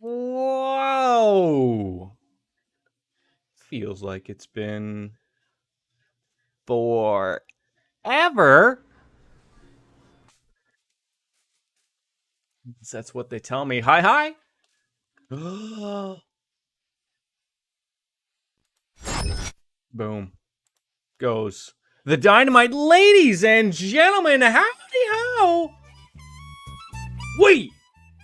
Whoa! Feels like it's been forever. That's what they tell me. Hi, hi. Boom. Goes the dynamite, ladies and gentlemen. Howdy how. We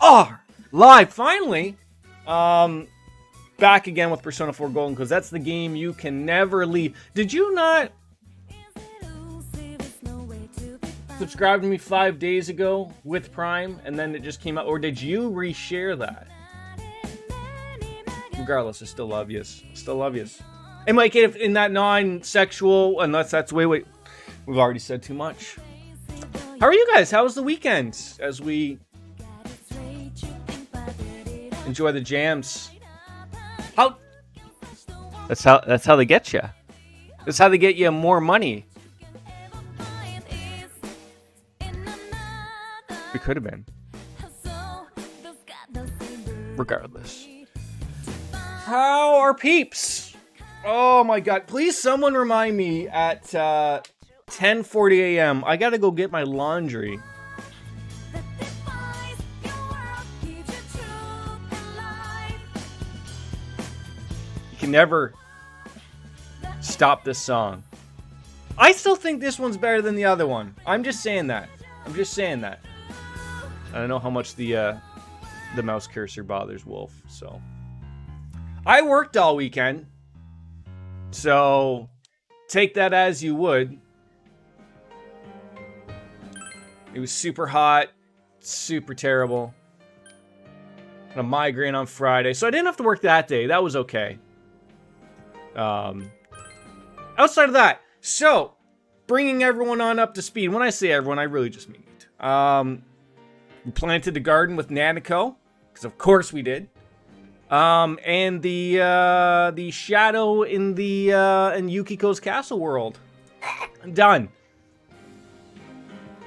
are live finally. Back again with Persona 4 Golden because that's the game you can never leave. Did you not subscribe to me 5 days ago with Prime and then it just came out, or did you reshare that? Regardless, I still love yous. Still love yous. And like if in that non-sexual, unless that's we've already said too much. How are you guys? How was the weekend? As we enjoy the jams. How? That's how they get you. That's how they get you more money. It could have been. Regardless. How are peeps? Oh my god. Please someone remind me at 10:40 a.m. I gotta go get my laundry. You can never stop this song. I still think this one's better than the other one. I'm just saying that. I don't know how much the mouse cursor bothers Wolf, so. I worked all weekend, so take that as you would. It was super hot, super terrible. Had a migraine on Friday, so I didn't have to work that day. That was okay. Outside of that, so bringing everyone on up to speed. When I say everyone, I really just mean it. We planted the garden with Nanako, because of course we did. And the shadow in the in Yukiko's castle world. Done.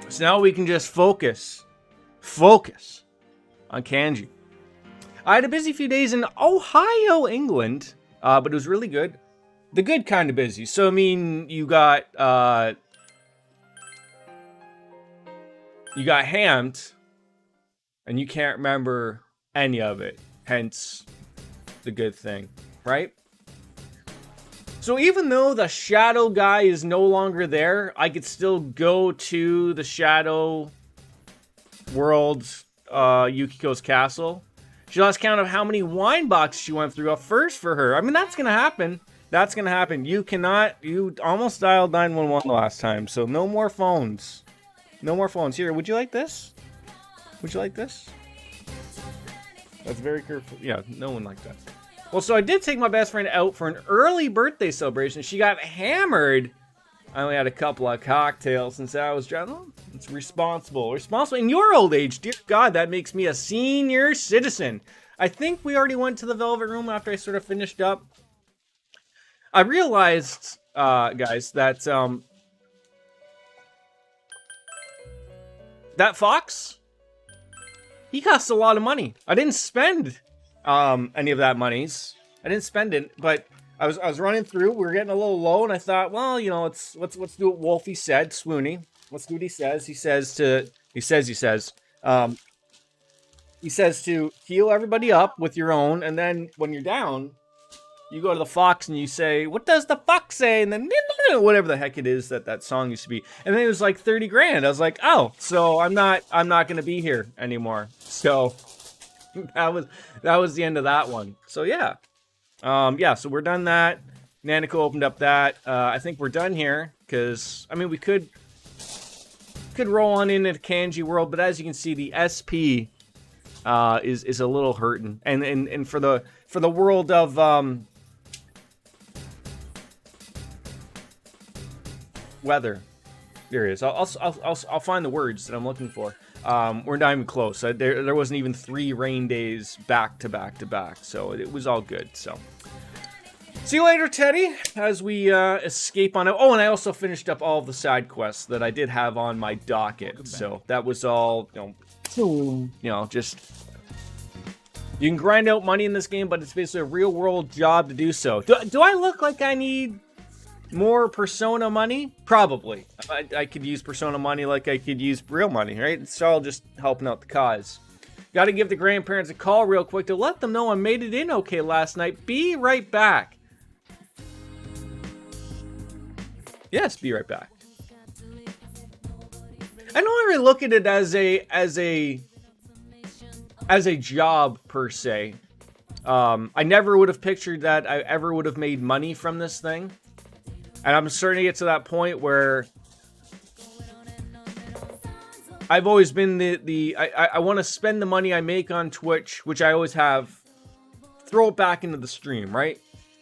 So now we can just focus on kanji. I had a busy few days in Ohio, England, but it was really good. The good kind of busy. So I mean, you got hammed, and you can't remember any of it. Hence, the good thing, right? So even though the shadow guy is no longer there, I could still go to the shadow world, Yukiko's castle. She lost count of how many wine boxes she went through. A first for her. I mean, that's gonna happen. That's gonna happen. You almost dialed 911 the last time, so no more phones. No more phones. Here, would you like this? Would you like this? That's very careful. Yeah, no one liked that. Well, so I did take my best friend out for an early birthday celebration. She got hammered. I only had a couple of cocktails since I was driving. Oh, it's responsible. Responsible in your old age. Dear God, that makes me a senior citizen. I think we already went to the Velvet Room after I sort of finished up. I realized, guys, that that fox, he costs a lot of money. I didn't spend any of that monies. I didn't spend it, but I was running through. We were getting a little low, and I thought, well, you know, let's do what Wolfie said, Swoony. Let's do what he says. He says to heal everybody up with your own, and then when you're down, you go to the fox and you say, what does the fox say? And then whatever the heck it is that song used to be. And then it was like 30 grand. I was like, oh, so I'm not going to be here anymore. So that was the end of that one. So yeah. Yeah, so we're done that. Nanako opened up that. I think we're done here because I mean we could roll on into the kanji world, but as you can see, the SP is a little hurting. And for the world of weather, there it is. I'll find the words that I'm looking for. We're not even close. There wasn't even 3 rain days back to back, so it was all good. So see you later, Teddy, as we escape on it. Oh, and I also finished up all of the side quests that I did have on my docket. So that was all, just You can grind out money in this game, but it's basically a real-world job to do so. Do I look like I need more Persona money? Probably. I could use Persona money like I could use real money, right? It's all just helping out the cause. Got to give the grandparents a call real quick to let them know I made it in okay last night. Be right back. Yes, be right back. I don't really look at it as a job per se. I never would have pictured that I ever would have made money from this thing. And I'm starting to get to that point where I've always been I want to spend the money I make on Twitch, which I always have, throw it back into the stream, right?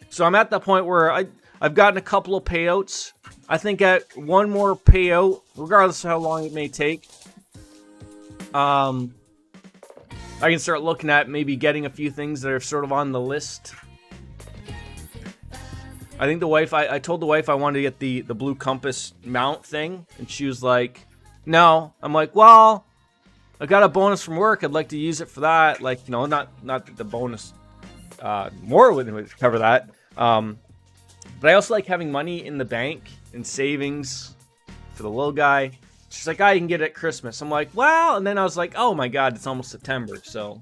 So I'm at the point where I've gotten a couple of payouts. I think at one more payout, regardless of how long it may take, I can start looking at maybe getting a few things that are sort of on the list. I think the wife, I told the wife I wanted to get the Blue Compass mount thing, and she was like, no. I'm like, well, I got a bonus from work. I'd like to use it for that. Like, you know, not that the bonus more would cover that. But I also like having money in the bank and savings for the little guy. She's like, you can get it at Christmas. I'm like, well, and then I was like, oh my God, it's almost September, so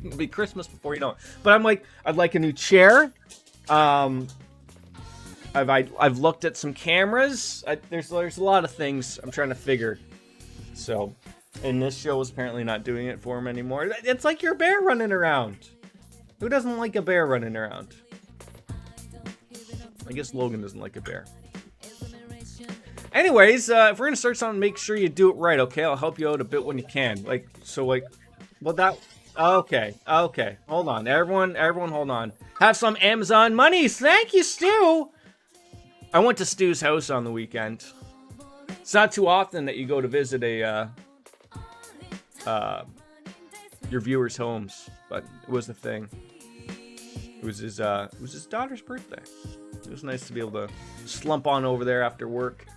it'll be Christmas before you know it. But I'm like, I'd like a new chair. I've looked at some cameras. There's a lot of things I'm trying to figure. So, and this show is apparently not doing it for him anymore. It's like your bear running around. Who doesn't like a bear running around? I guess Logan doesn't like a bear. Anyways, if we're gonna start something, make sure you do it right, okay? I'll help you out a bit when you can. Well, that. Okay. Hold on, everyone, hold on. Have some Amazon monies. Thank you, Stu. I went to Stu's house on the weekend. It's not too often that you go to visit your viewers' homes, but it was the thing. It was his daughter's birthday. It was nice to be able to slump on over there after work.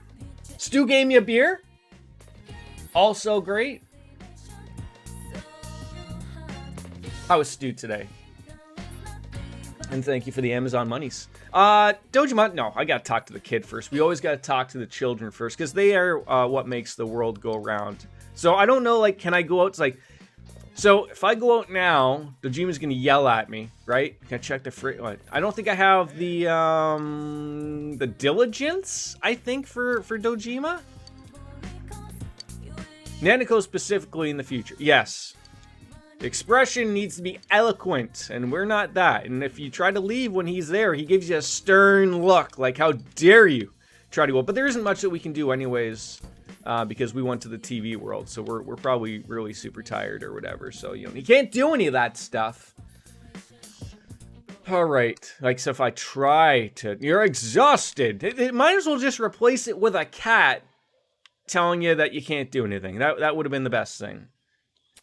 Stu gave me a beer. Also great. How was Stu today? And thank you for the Amazon monies. Dojima, no, I gotta talk to the kid first. We always gotta talk to the children first, because they are what makes the world go round. So I don't know, like, can I go out? It's like, so if I go out now, Dojima's gonna yell at me, right? Can I check the fridge? I don't think I have the diligence, I think, for Dojima. Nanako specifically in the future. Yes. The expression needs to be eloquent, and we're not that. And if you try to leave when he's there, he gives you a stern look, like, how dare you try to go. But there isn't much that we can do anyways, because we went to the TV world, so we're probably really super tired or whatever. So, you know, he can't do any of that stuff. All right. Like, so if I try to... You're exhausted. It might as well just replace it with a cat telling you that you can't do anything. That would have been the best thing.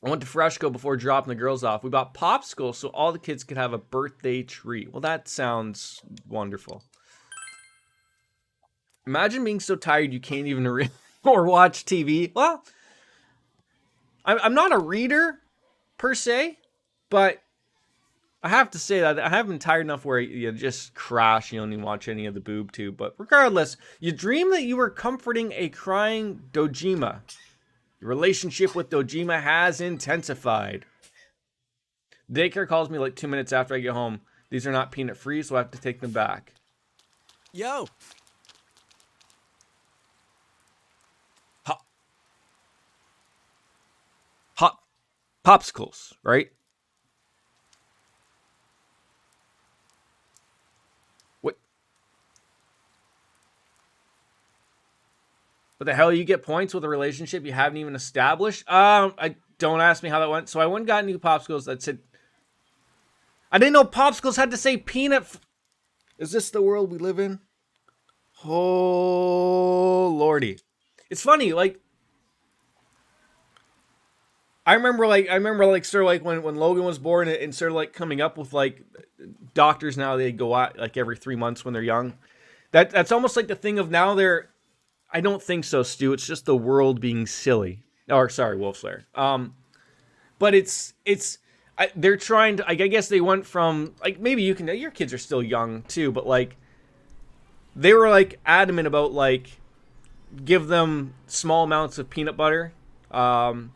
I went to Freshco before dropping the girls off. We bought popsicles so all the kids could have a birthday treat. Well, that sounds wonderful. Imagine being so tired you can't even read or watch TV. Well, I'm not a reader, per se, but I have to say that I haven't been tired enough where you just crash, you don't even watch any of the boob tube. But regardless, you dream that you were comforting a crying Dojima. Your relationship with Dojima has intensified. Daycare calls me like 2 minutes after I get home. These are not peanut free, so I have to take them back. Yo! Hot popsicles, right? What the hell? You get points with a relationship you haven't even established? Don't ask me how that went. So I went and got new popsicles that said... I didn't know popsicles had to say peanut... Is this the world we live in? Oh, lordy. It's funny, like... I remember sort of like when Logan was born and sort of like coming up with like... Doctors now, they go out like every 3 months when they're young. That's almost like the thing of now they're... I don't think so, Stu. It's just the world being silly. Or, sorry, Wolfslayer. But it's... they're trying to, like, I guess they went from, like, maybe you can, your kids are still young too, but like, they were like adamant about like, give them small amounts of peanut butter. And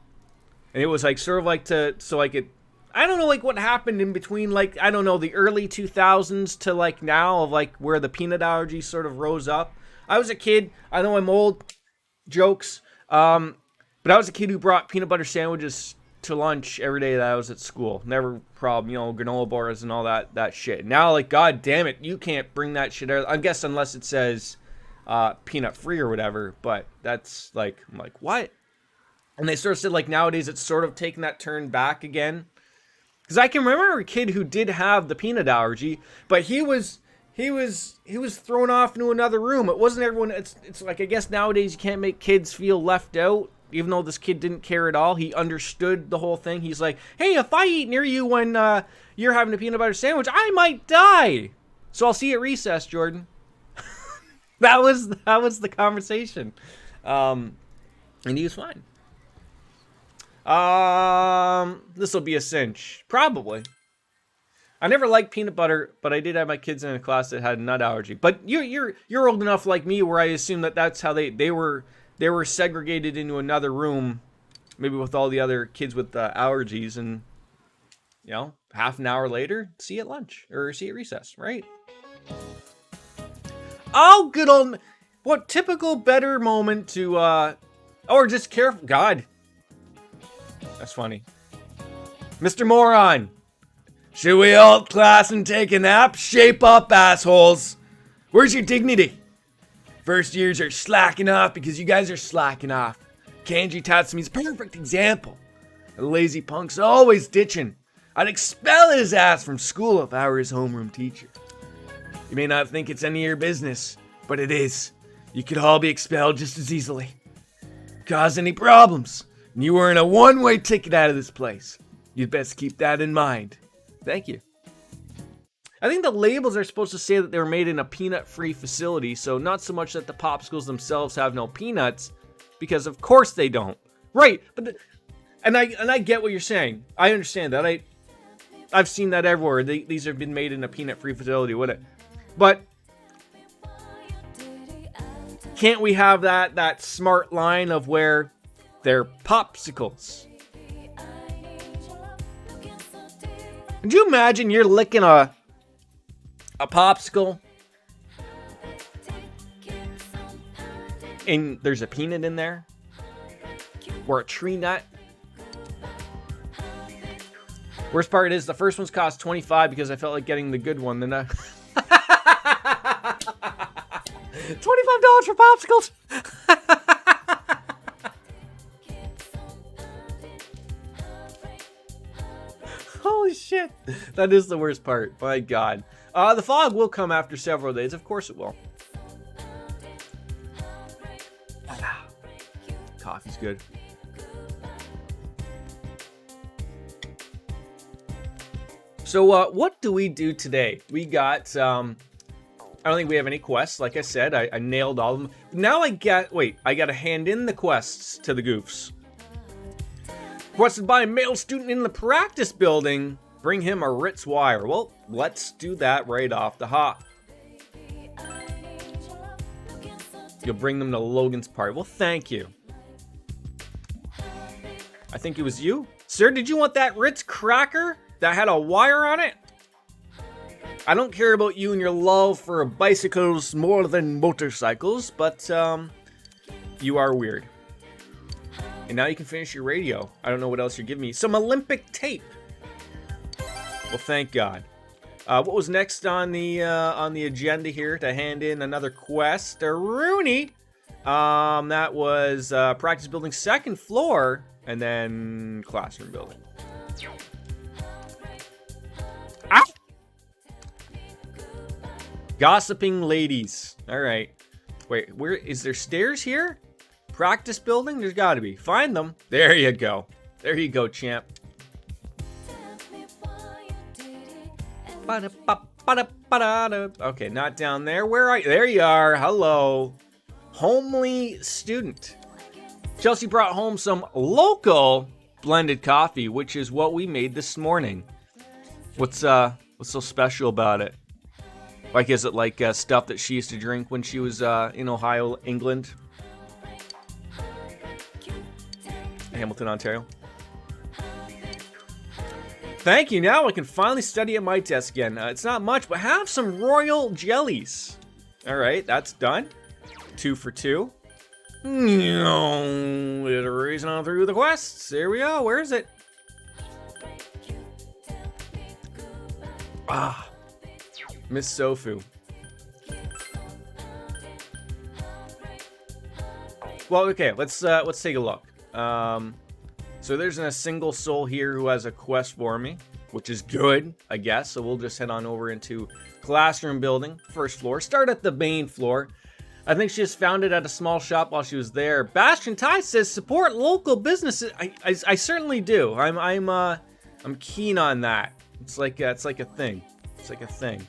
it was like sort of like so like it, I don't know like what happened in between, like, I don't know, the early 2000s to like now, of like where the peanut allergy sort of rose up. I was a kid, I know I'm old, jokes, but I was a kid who brought peanut butter sandwiches to lunch every day that I was at school. Never problem, you know, granola bars and all that shit. Now, like, god damn it, you can't bring that shit out. I guess unless it says peanut free or whatever, but that's like, I'm like, what? And they sort of said like nowadays it's sort of taking that turn back again. Because I can remember a kid who did have the peanut allergy, but he was thrown off into another room. It wasn't everyone. It's like, I guess nowadays you can't make kids feel left out. Even though this kid didn't care at all, he understood the whole thing. He's like, hey, if I eat near you when you're having a peanut butter sandwich, I might die. So I'll see you at recess, Jordan. that was the conversation. And he was fine. This will be a cinch. Probably. I never liked peanut butter, but I did have my kids in a class that had a nut allergy. But you're old enough like me where I assume that's how they were segregated into another room, maybe with all the other kids with allergies, and you know, half an hour later, see you at lunch or see you at recess, right? Oh, good old, what typical better moment to or just careful. God, that's funny. Mr. Moron, should we halt class and take a nap? Shape up, assholes. Where's your dignity? First years are slacking off because you guys are slacking off. Kanji Tatsumi's a perfect example. The lazy punk's always ditching. I'd expel his ass from school if I were his homeroom teacher. You may not think it's any of your business, but it is. You could all be expelled just as easily. Cause any problems, and you earn a one-way ticket out of this place. You'd best keep that in mind. Thank you. I think the labels are supposed to say that they were made in a peanut-free facility, so not so much that the popsicles themselves have no peanuts, because of course they don't. Right, but and I get what you're saying. I understand that. I've seen that everywhere. These have been made in a peanut-free facility, but can't we have that smart line of where they're popsicles? Could you imagine you're licking a popsicle and there's a peanut in there, or a tree nut? Worst part is the first one's cost $25 because I felt like getting the good one. Then $25 for popsicles. Holy shit. That is the worst part. My God. The fog will come after several days. Of course it will. Coffee's good. So, what do we do today? We got, I don't think we have any quests. Like I said, I nailed all of them. Now I gotta hand in the quests to the goofs. Requested by a male student in the practice building. Bring him a Ritz wire. Well, let's do that right off the hop. You'll bring them to Logan's party. Well, thank you. I think it was you. Sir, did you want that Ritz cracker that had a wire on it? I don't care about you and your love for bicycles more than motorcycles, but you are weird. And now you can finish your radio. I don't know what else you're giving me. Some Olympic tape. Well, thank God. What was next on the agenda here to hand in another quest? Rooney. That was practice building second floor, and then classroom building. Ah! Gossiping ladies. All right. Wait, where is there stairs here? Practice building? There's got to be. Find them. There you go. There you go, champ. Okay, not down there. Where are you? There you are. Hello. Homely student. Chelsea brought home some local blended coffee, which is what we made this morning. What's so special about it? Like, is it like stuff that she used to drink when she was in Ohio, England? Hamilton, Ontario. Thank you. Now I can finally study at my desk again. It's not much, but have some royal jellies. All right, that's done. 2 for 2. Iteration on through the quests. Here we go. Where is it? Ah, Miss Sofu. Well, okay. Let's take a look. So there's a single soul here who has a quest for me, which is good, I guess. So we'll just head on over into classroom building, first floor. Start at the main floor. I think she just found it at a small shop while she was there. Bastion Tai says support local businesses. I certainly do. I'm keen on that. It's like a thing. It's like a thing.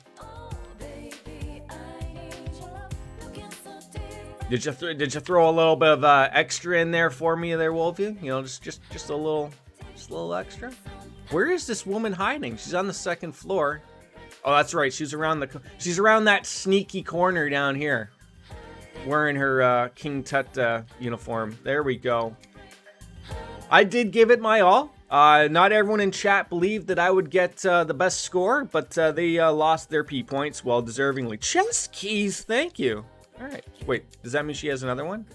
Did you throw a little bit of extra in there for me there, Wolfie? You know, just a little extra. Where is this woman hiding? She's on the second floor. Oh, that's right. She's around that sneaky corner down here, wearing her King Tut uniform. There we go. I did give it my all. Not everyone in chat believed that I would get the best score, but they lost their P points well deservingly. Chess keys, thank you. All right. Wait, does that mean she has another one?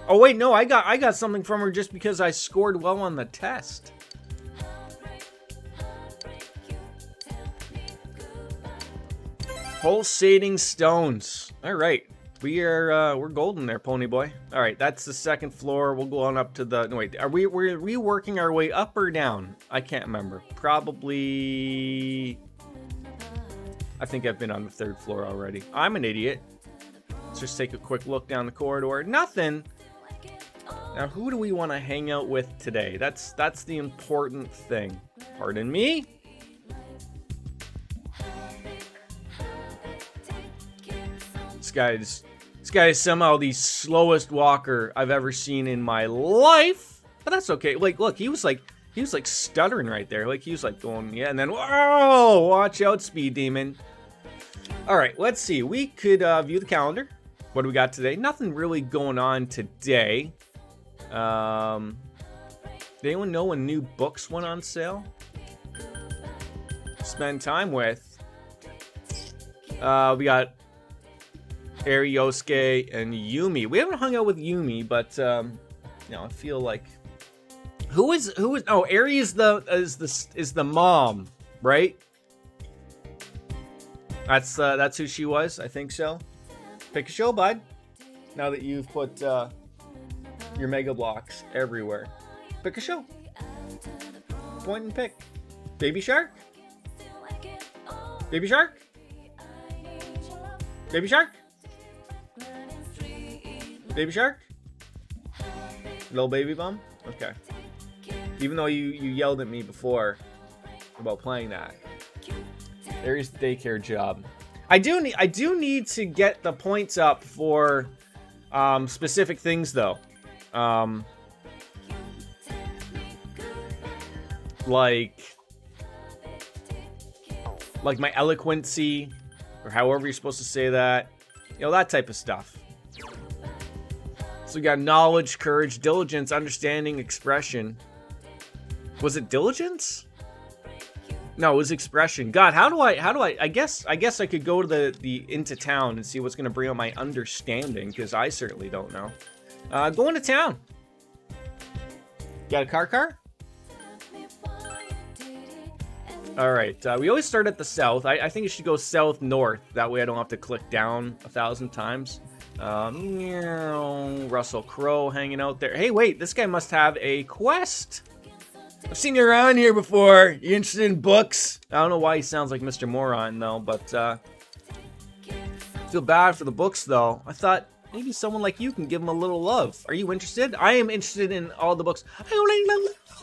Oh wait, no, I got something from her just because I scored well on the test. Pulsating stones. All right, we're golden there, pony boy. All right, that's the second floor. We'll go on up to the. No, wait, are we working our way up or down? I can't remember. Probably. I think I've been on the third floor already. I'm an idiot. Let's just take a quick look down the corridor. Nothing. Now, who do we want to hang out with today? That's the important thing. Pardon me. This guy is somehow the slowest walker I've ever seen in my life. But that's okay. Like, look, he was like stuttering right there. Like, he was like going, yeah, and then, whoa, watch out, speed demon. All right, let's see. We could view the calendar. What do we got today? Nothing really going on today. Did anyone know when new books went on sale? Spend time with. We got Ariosuke and Yumi. We haven't hung out with Yumi, but you know, I feel like who is? Oh, Eri is the mom, right? That's who she was. I think so. Pick a show, bud. Now that you've put your Mega Blocks everywhere, pick a show. Point and pick. Baby Shark. Baby Shark. Baby Shark. Baby Shark. Little Baby Bum. Okay. Even though you yelled at me before about playing that. There's the daycare job. I do need to get the points up for specific things though. Like my eloquency, or however you're supposed to say that. You know, that type of stuff. So we got knowledge, courage, diligence, understanding, expression. Was it diligence? No, it was expression. God, how do I I guess I could go to the into town and see what's gonna bring out my understanding, because I certainly don't know. Going to town. Got a car? Alright, we always start at the south. I think you should go south-north. That way I don't have to click down 1,000 times. Russell Crowe hanging out there. Hey, wait, this guy must have a quest. I've seen you around here before. You interested in books? I don't know why he sounds like Mr. Moron, though, but feel bad for the books, though. I thought maybe someone like you can give him a little love. Are you interested? I am interested in all the books. I only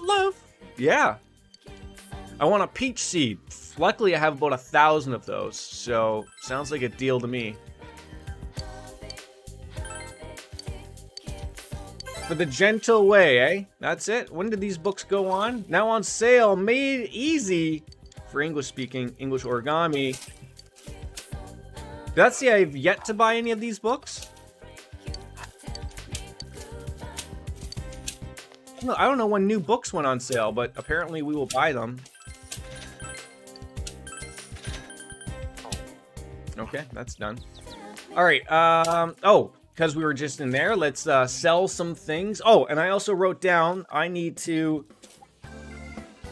love. Yeah. I want a peach seed. Luckily, I have about 1,000 of those, so sounds like a deal to me. For the gentle way, eh? That's it. When did these books go on? Now on sale, made easy for English speaking, English origami. That's the I've yet to buy any of these books. No, I don't know when new books went on sale, but apparently we will buy them. Okay, that's done. All right. Oh, because we were just in there, let's sell some things. Oh, and I also wrote down I need to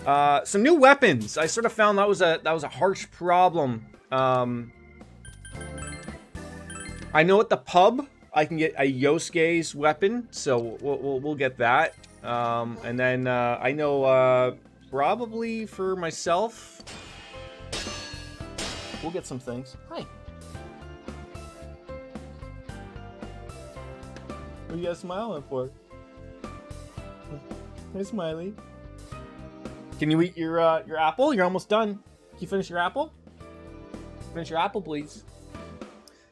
some new weapons. I sort of found that was a harsh problem. I know at the pub I can get a Yosuke's weapon, so we'll get that. And then I know probably for myself, we'll get some things. Hi. What are you guys smiling for? Hey, Smiley. Can you eat your apple? You're almost done. Can you finish your apple? Finish your apple, please.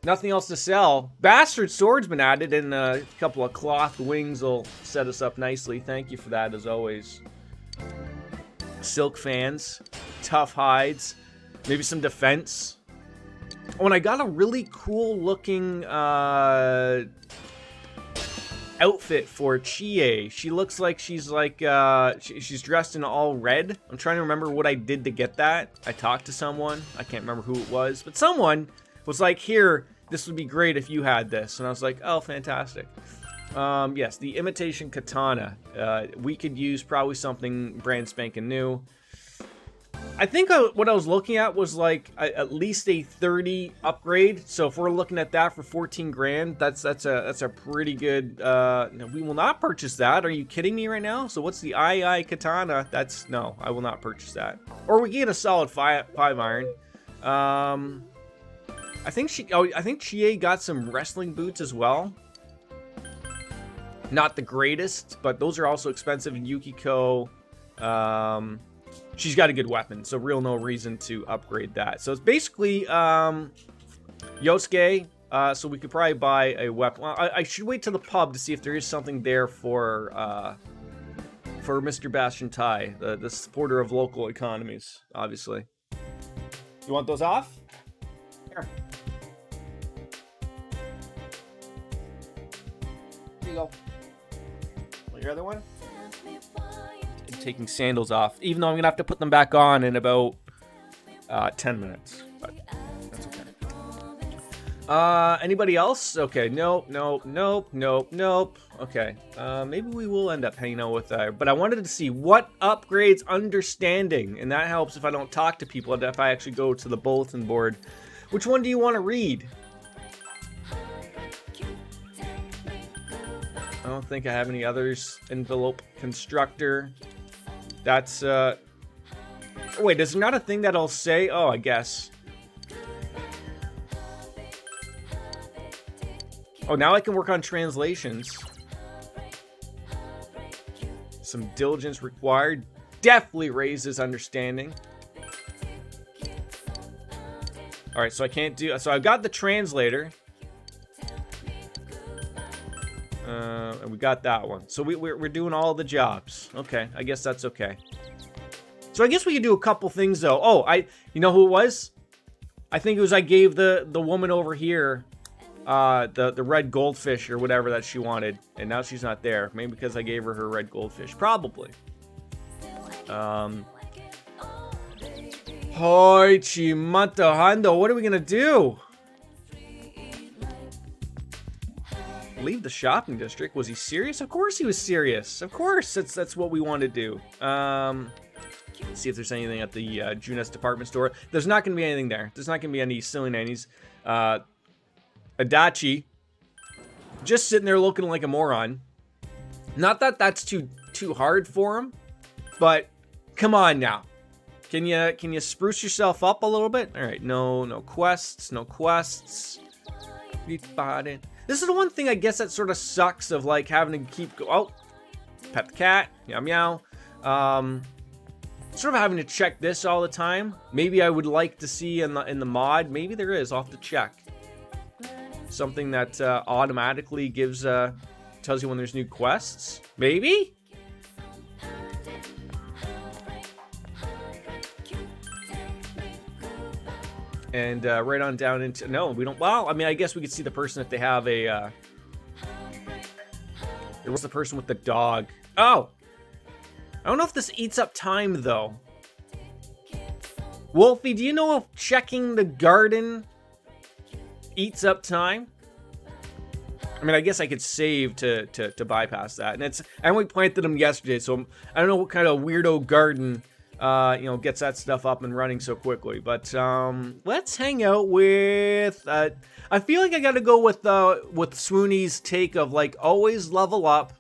Nothing else to sell. Bastard sword's been added, and a couple of cloth wings will set us up nicely. Thank you for that, as always. Silk fans, tough hides, maybe some defense. Oh, and I got a really cool looking outfit for Chie. She looks like she's like she's dressed in all red. I'm trying to remember what I did to get that. I talked to someone. I can't remember who it was, but someone was like, here, this would be great if you had this. And I was like, oh, fantastic. Yes, the imitation katana. We could use probably something brand spanking new. I think what I was looking at was like at least a 30 upgrade. So if we're looking at that for 14 grand, that's a pretty good. No, we will not purchase that. Are you kidding me right now? So what's the II katana? No, I will not purchase that. Or we get a solid 5 iron. I think Chie got some wrestling boots as well. Not the greatest, but those are also expensive. And Yukiko, she's got a good weapon, so real no reason to upgrade that. So it's basically Yosuke. So we could probably buy a weapon. Well, I should wait to the pub to see if there is something there for Mr. Bastion Tai, the supporter of local economies, obviously. You want those off? Here. Here you go. Want your other one? I'm taking sandals off, even though I'm gonna have to put them back on in about 10 minutes. But that's okay. Anybody else? Okay, nope. Okay, maybe we will end up hanging out with but I wanted to see what upgrades understanding, and that helps if I don't talk to people, if I actually go to the bulletin board. Which one do you want to read? I don't think I have any others. Envelope constructor. That's wait, is there not a thing that'll say? Oh, I guess. Oh, now I can work on translations. Some diligence required. Definitely raises understanding. All right, so I can't do. So I've got the translator. And we got that one. So we're doing all the jobs. Okay, I guess that's okay. So I guess we could do a couple things though. Oh, you know who it was? I think it was I gave the woman over here the red goldfish or whatever that she wanted, and now she's not there. Maybe because I gave her red goldfish. Probably. Hoi Chimato Hando, what are we gonna do? Leave the shopping district? Was he serious? Of course he was serious. Of course, that's what we want to do. Let's see if there's anything at the Junes department store. There's not going to be anything there. There's not going to be any silly nannies. Adachi, just sitting there looking like a moron. Not that that's too hard for him, but come on now. Can you spruce yourself up a little bit? All right, no quests. This is the one thing I guess that sort of sucks of like having to keep pet the cat, meow. Sort of having to check this all the time. Maybe I would like to see in the mod. Maybe there is. I'll have to check something that automatically gives to tells you when there's new quests. Maybe? And right on down into... No, we don't... Well, I mean, I guess we could see the person if they have a... There was the person with the dog. Oh! I don't know if this eats up time, though. Wolfie, do you know if checking the garden eats up time? I mean, I guess I could save to bypass that. And it's... I only planted them yesterday, so I don't know what kind of weirdo garden... gets that stuff up and running so quickly. But let's hang out with. I feel like I gotta go with Swoony's take of like always level up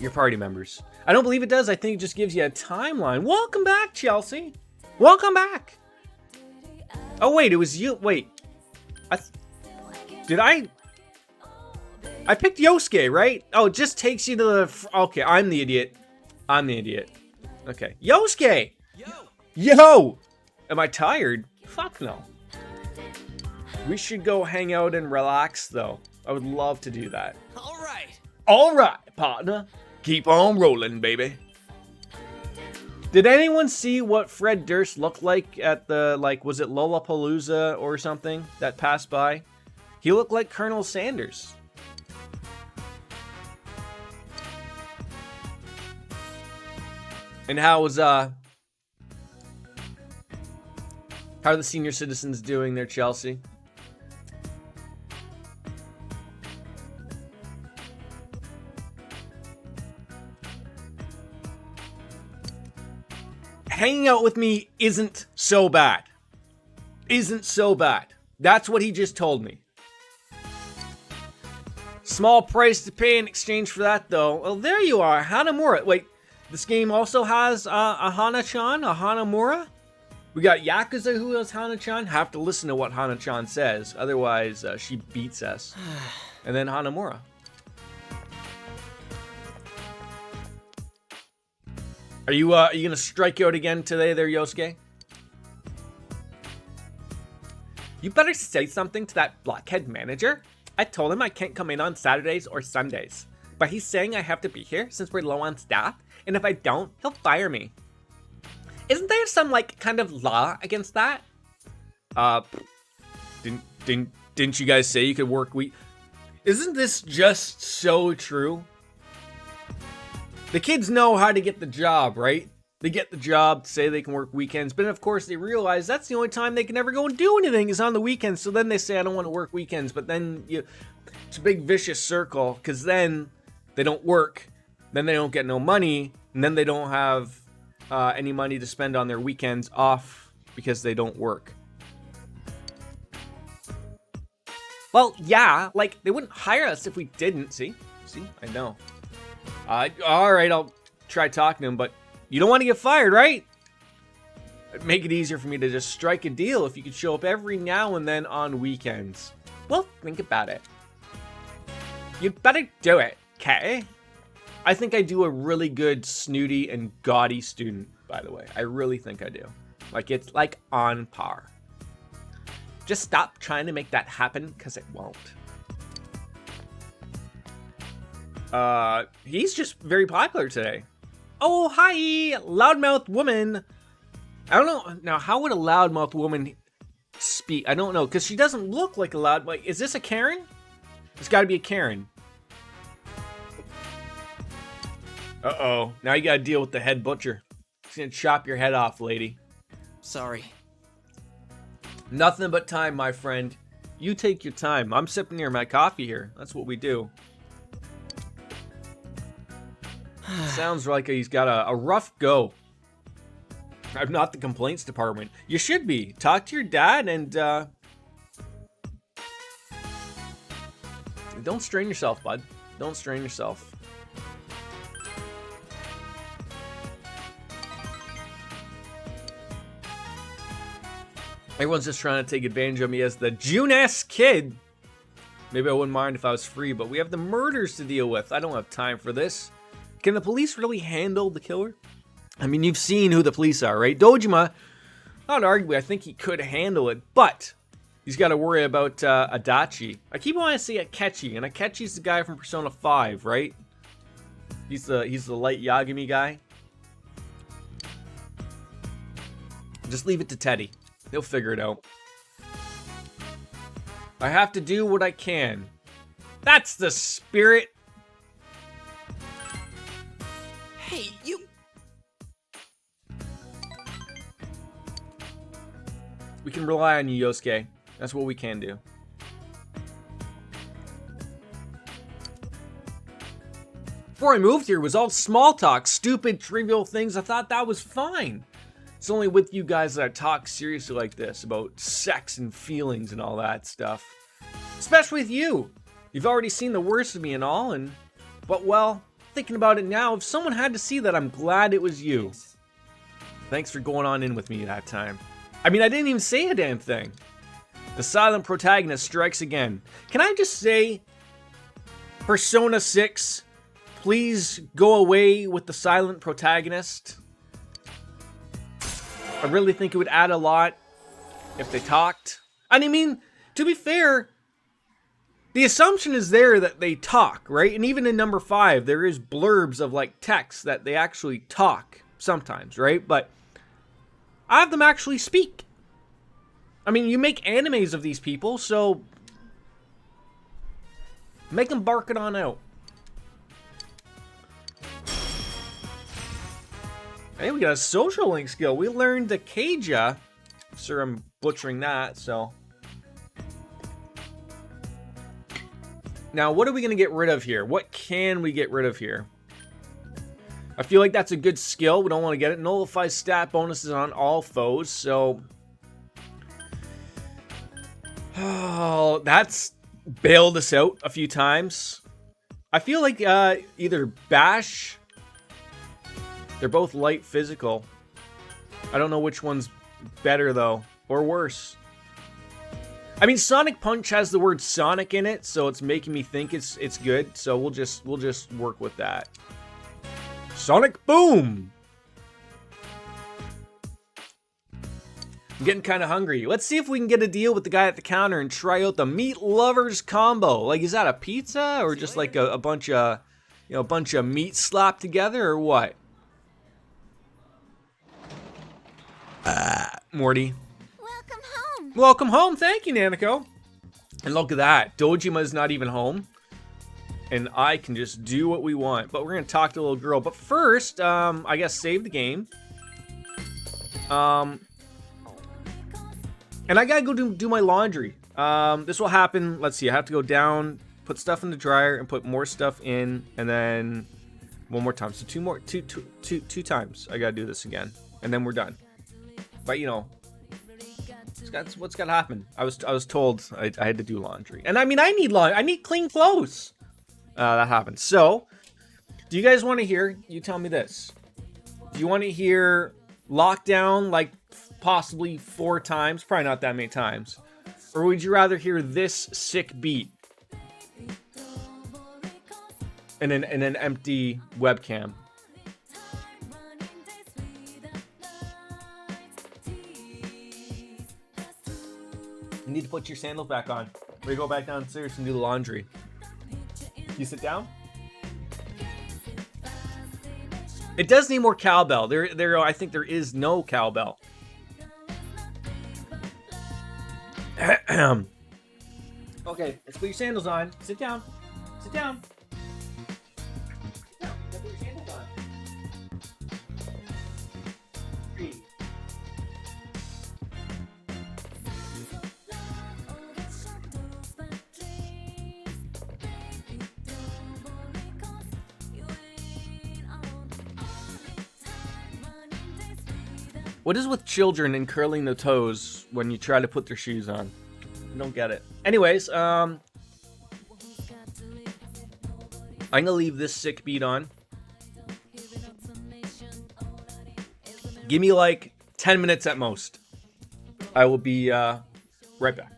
your party members. I don't believe it does. I think it just gives you a timeline. Welcome back, Chelsea. Welcome back. Oh wait, it was you. Wait, did I picked Yosuke, right? Oh, it just takes you to the. Okay, I'm the idiot. I'm the idiot. Okay. Yosuke! Yo! Am I tired? Fuck no. We should go hang out and relax, though. I would love to do that. Alright! Alright, partner. Keep on rolling, baby. Did anyone see what Fred Durst looked like at the, like, was it Lollapalooza or something that passed by? He looked like Colonel Sanders. And how are the senior citizens doing there, Chelsea? Hanging out with me isn't so bad. Isn't so bad. That's what he just told me. Small price to pay in exchange for that, though. Well, there you are, Hanamura. Wait. This game also has a Hana-chan, a Hanamura. We got Yakuza who has Hana-chan. Have to listen to what Hana-chan says. Otherwise, she beats us. And then Hanamura. Are you going to strike out again today there, Yosuke? You better say something to that blockhead manager. I told him I can't come in on Saturdays or Sundays. But he's saying I have to be here since we're low on staff. And if I don't, he'll fire me. Isn't there some, like, kind of law against that? Didn't you guys say you could work Isn't this just so true? The kids know how to get the job, right? They get the job, say they can work weekends, but of course they realize that's the only time they can ever go and do anything is on the weekends. So then they say, I don't want to work weekends, but then it's a big vicious circle, because then they don't work, then they don't get no money, and then they don't have any money to spend on their weekends off because they don't work. Well, yeah, like, they wouldn't hire us if we didn't, see, I know. Alright, I'll try talking to him, but you don't want to get fired, right? It'd make it easier for me to just strike a deal if you could show up every now and then on weekends. Well, think about it. You'd better do it, okay? I think I do a really good snooty and gaudy student, by the way. I really think I do. Like, it's like on par. Just stop trying to make that happen, because it won't. He's just very popular today. Oh, hi, loudmouth woman. I don't know. Now, how would a loudmouth woman speak? I don't know, because she doesn't look like a loud... Like, is this a Karen? It's got to be a Karen. Uh-oh. Now you got to deal with the head butcher. He's going to chop your head off, lady. Sorry. Nothing but time, my friend. You take your time. I'm sipping near my coffee here. That's what we do. Sounds like he's got a rough go. I'm not the complaints department. You should be. Talk to your dad and don't strain yourself, bud. Don't strain yourself. Everyone's just trying to take advantage of me as the June-ass kid. Maybe I wouldn't mind if I was free, but we have the murders to deal with. I don't have time for this. Can the police really handle the killer? I mean, you've seen who the police are, right? Dojima, not arguably, I think he could handle it, but He's got to worry about Adachi. I keep wanting to say Akechi, and Akechi's the guy from Persona 5, right? He's the light Yagami guy. Just leave it to Teddy. He'll figure it out. I have to do what I can. That's the spirit. Hey, you. We can rely on you, Yosuke. That's what we can do. Before I moved here, it was all small talk, stupid, trivial things. I thought that was fine. It's only with you guys that I talk seriously like this about sex and feelings and all that stuff. Especially with you. You've already seen the worst of me and all, but well, thinking about it now, if someone had to see that, I'm glad it was you. Thanks for going on in with me that time. I mean, I didn't even say a damn thing. The silent protagonist strikes again. Can I just say, Persona 6, please go away with the silent protagonist. I really think it would add a lot if they talked. And I mean, to be fair, the assumption is there that they talk, right? And even in number 5, there is blurbs of like text that they actually talk sometimes, right? But I have them actually speak. I mean, you make animes of these people, so make them bark it on out. Hey, we got a social link skill. We learned the Keija. Sir, I'm butchering that, so. Now, what are we going to get rid of here? What can we get rid of here? I feel like that's a good skill. We don't want to get it. Nullifies stat bonuses on all foes, so. Oh, that's bailed us out a few times. I feel like either Bash. They're both light physical. I don't know which one's better though, or worse. I mean, Sonic Punch has the word Sonic in it, so it's making me think it's good. So we'll just work with that. Sonic Boom. I'm getting kind of hungry. Let's see if we can get a deal with the guy at the counter and try out the Meat Lovers combo. Like, is that a pizza or just like a bunch of, a bunch of meat slapped together or what? Morty. Welcome home. Welcome home. Thank you, Nanako. And look at that. Dojima's not even home. And I can just do what we want. But we're going to talk to the little girl. But first, I guess save the game. And I got to go do my laundry. This will happen. Let's see. I have to go down, put stuff in the dryer, and put more stuff in. And then one more time. So two times I got to do this again. And then we're done. But, what's got to happen? I was told I had to do laundry. And I mean, I need clean clothes. That happens. So, do you guys want to hear? You tell me this. Do you want to hear Lockdown like possibly 4 times? Probably not that many times. Or would you rather hear this sick beat? And an empty webcam? You need to put your sandals back on. We go back downstairs and do the laundry. You sit down? It does need more cowbell. I think there is no cowbell. Okay, let's put your sandals on. Sit down. Sit down. Put your sandals on. 3. What is with children and curling their toes when you try to put their shoes on? I don't get it. Anyways, I'm gonna leave this sick beat on. Give me like 10 minutes at most. I will be right back.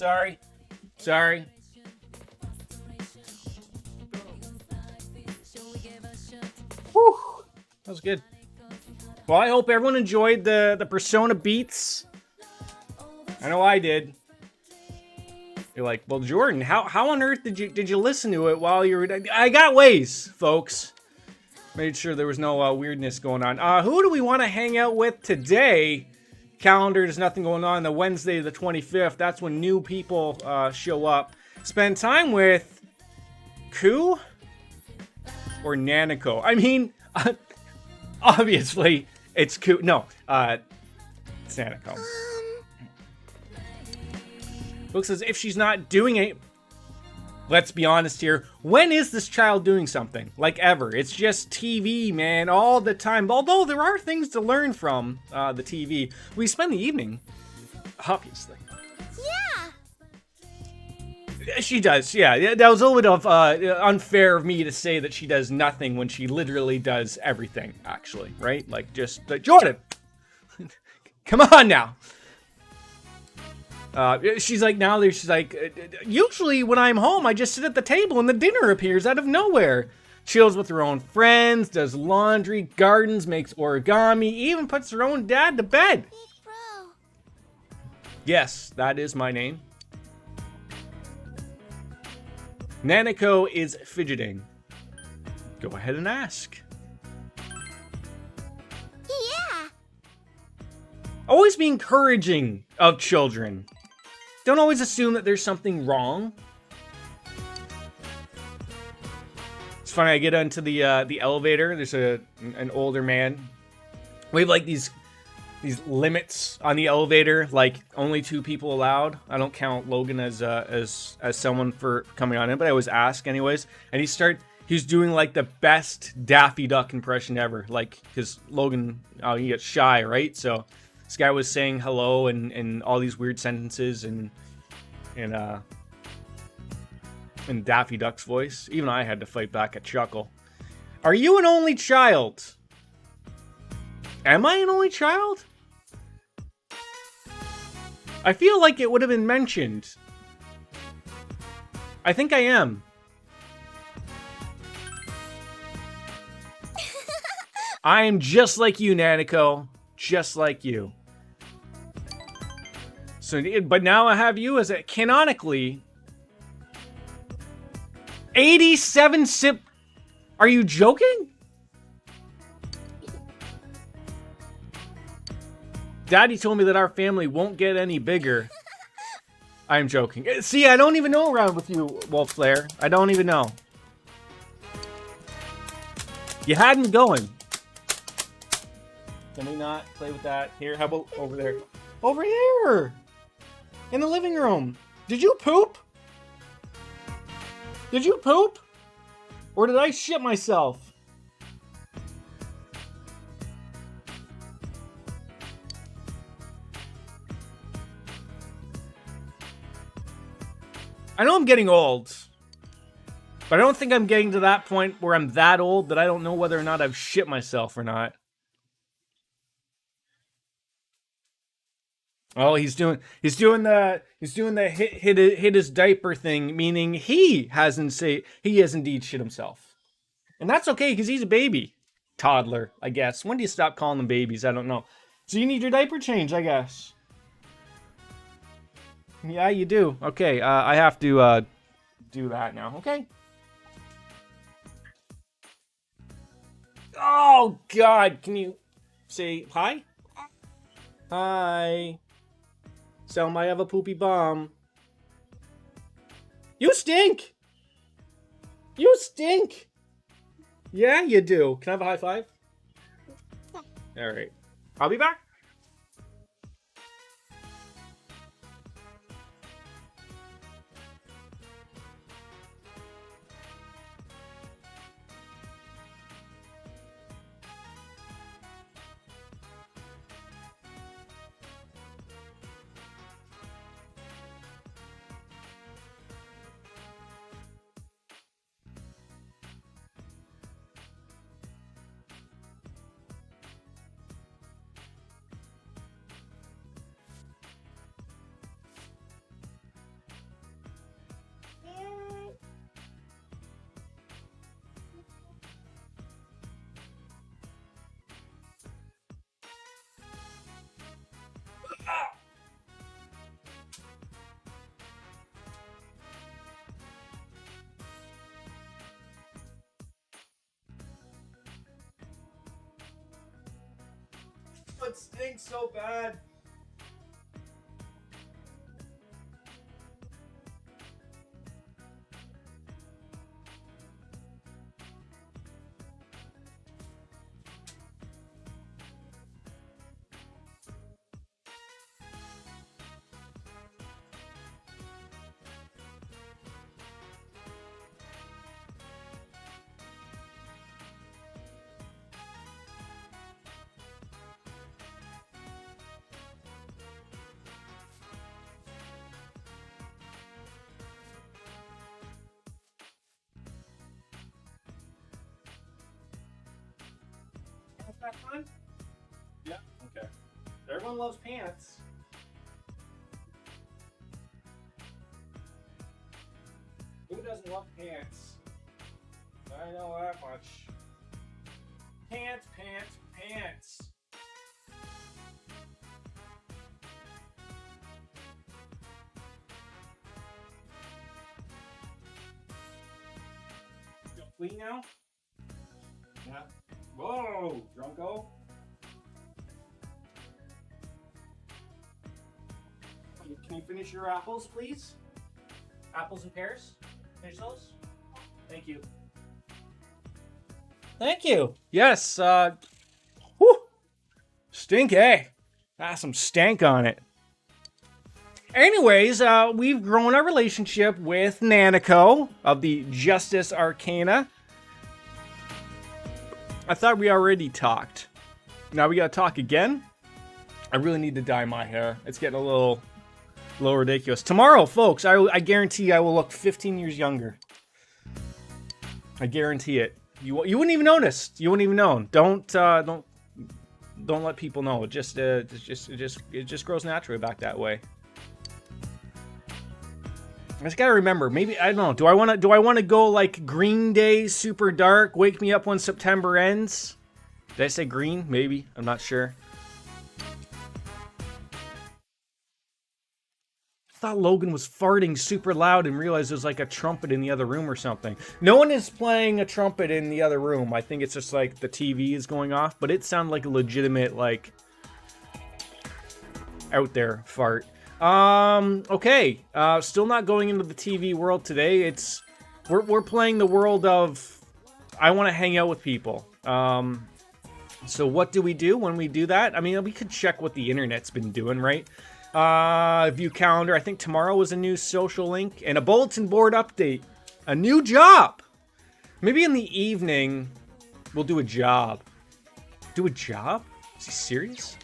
Sorry. Sorry. Whew. That was good. Well, I hope everyone enjoyed the Persona beats. I know I did. You're like, well, Jordan, how on earth did you listen to it while you were... I got ways, folks. Made sure there was no weirdness going on. Who do we want to hang out with today? Calendar, there's nothing going on. The Wednesday, the 25th, that's when new people show up. Spend time with Ku or Nanako. I mean, obviously, it's Ku. No, it's Nanako. Looks as if she's not doing it. Let's be honest here. When is this child doing something? Like ever. It's just TV, man, all the time. Although there are things to learn from the TV. We spend the evening, obviously. Yeah. She does, yeah. That was a little bit of unfair of me to say that she does nothing when she literally does everything, actually, right? Like, just, Jordan! Come on now! She's like, now she's like, usually when I'm home, I just sit at the table and the dinner appears out of nowhere. Chills with her own friends, does laundry, gardens, makes origami, even puts her own dad to bed. Big bro. Yes, that is my name. Nanako is fidgeting. Go ahead and ask. Yeah. Always be encouraging of children. Don't always assume that there's something wrong. It's funny, I get onto the elevator. There's an older man. We have like these limits on the elevator, like only 2 people allowed. I don't count Logan as someone for coming on in, but I always ask anyways. And he's doing like the best Daffy Duck impression ever. Like, because Logan, he gets shy, right? So this guy was saying hello and all these weird sentences in Daffy Duck's voice. Even I had to fight back a chuckle. Are you an only child? Am I an only child? I feel like it would have been mentioned. I think I am. I am just like you, Nanako. Just like you. So, but now I have you as a canonically 87 sip. Are you joking? Daddy told me that our family won't get any bigger. I'm joking. See, I don't even know around with you, Wolf Slayer. I don't even know. You had me going. Can we not play with that? Here, how about over there? Over here! In the living room. Did you poop? Did you poop? Or did I shit myself? I know I'm getting old. But I don't think I'm getting to that point where I'm that old that I don't know whether or not I've shit myself or not. Oh, he's doing the hit his diaper thing, meaning he has indeed shit himself. And that's okay, because he's a baby. Toddler, I guess. When do you stop calling them babies? I don't know. So you need your diaper change, I guess. Yeah, you do. Okay, I have to do that now, okay? Oh, God, can you say hi? Hi. Senpai have a poopy bum. You stink! You stink! Yeah, you do. Can I have a high five? Alright. I'll be back. foot stinks so bad. That fun? Yeah, okay. Everyone loves pants. Who doesn't love pants? I know that much. Pants, pants, pants. You clean now? Yeah. Whoa, Drunko. Can you finish your apples, please? Apples and pears? Finish those? Thank you. Thank you. Yes, whew. Stink, eh? Got some stank on it. Anyways, we've grown our relationship with Nanako of the Justice Arcana. I thought we already talked. Now we gotta talk again. I really need to dye my hair. It's getting a little ridiculous. Tomorrow, folks, I guarantee I will look 15 years younger. I guarantee it. You wouldn't even notice. You wouldn't even know. Don't let people know. It just grows naturally back that way. I just gotta remember. Maybe I don't know. Do I want to go like Green Day, super dark? Wake me up when September ends. Did I say green? Maybe. I'm not sure. I thought Logan was farting super loud and realized there's like a trumpet in the other room or something. No one is playing a trumpet in the other room. I think it's just like the TV is going off, but it sounded like a legitimate like out there fart. Okay. Still not going into the TV world today. We're playing the world of I want to hang out with people. So what do we do when we do that? I mean, we could check what the internet's been doing, right? View calendar. I think tomorrow was a new social link and a bulletin board update. A new job. Maybe in the evening we'll do a job. Do a job? Is he serious?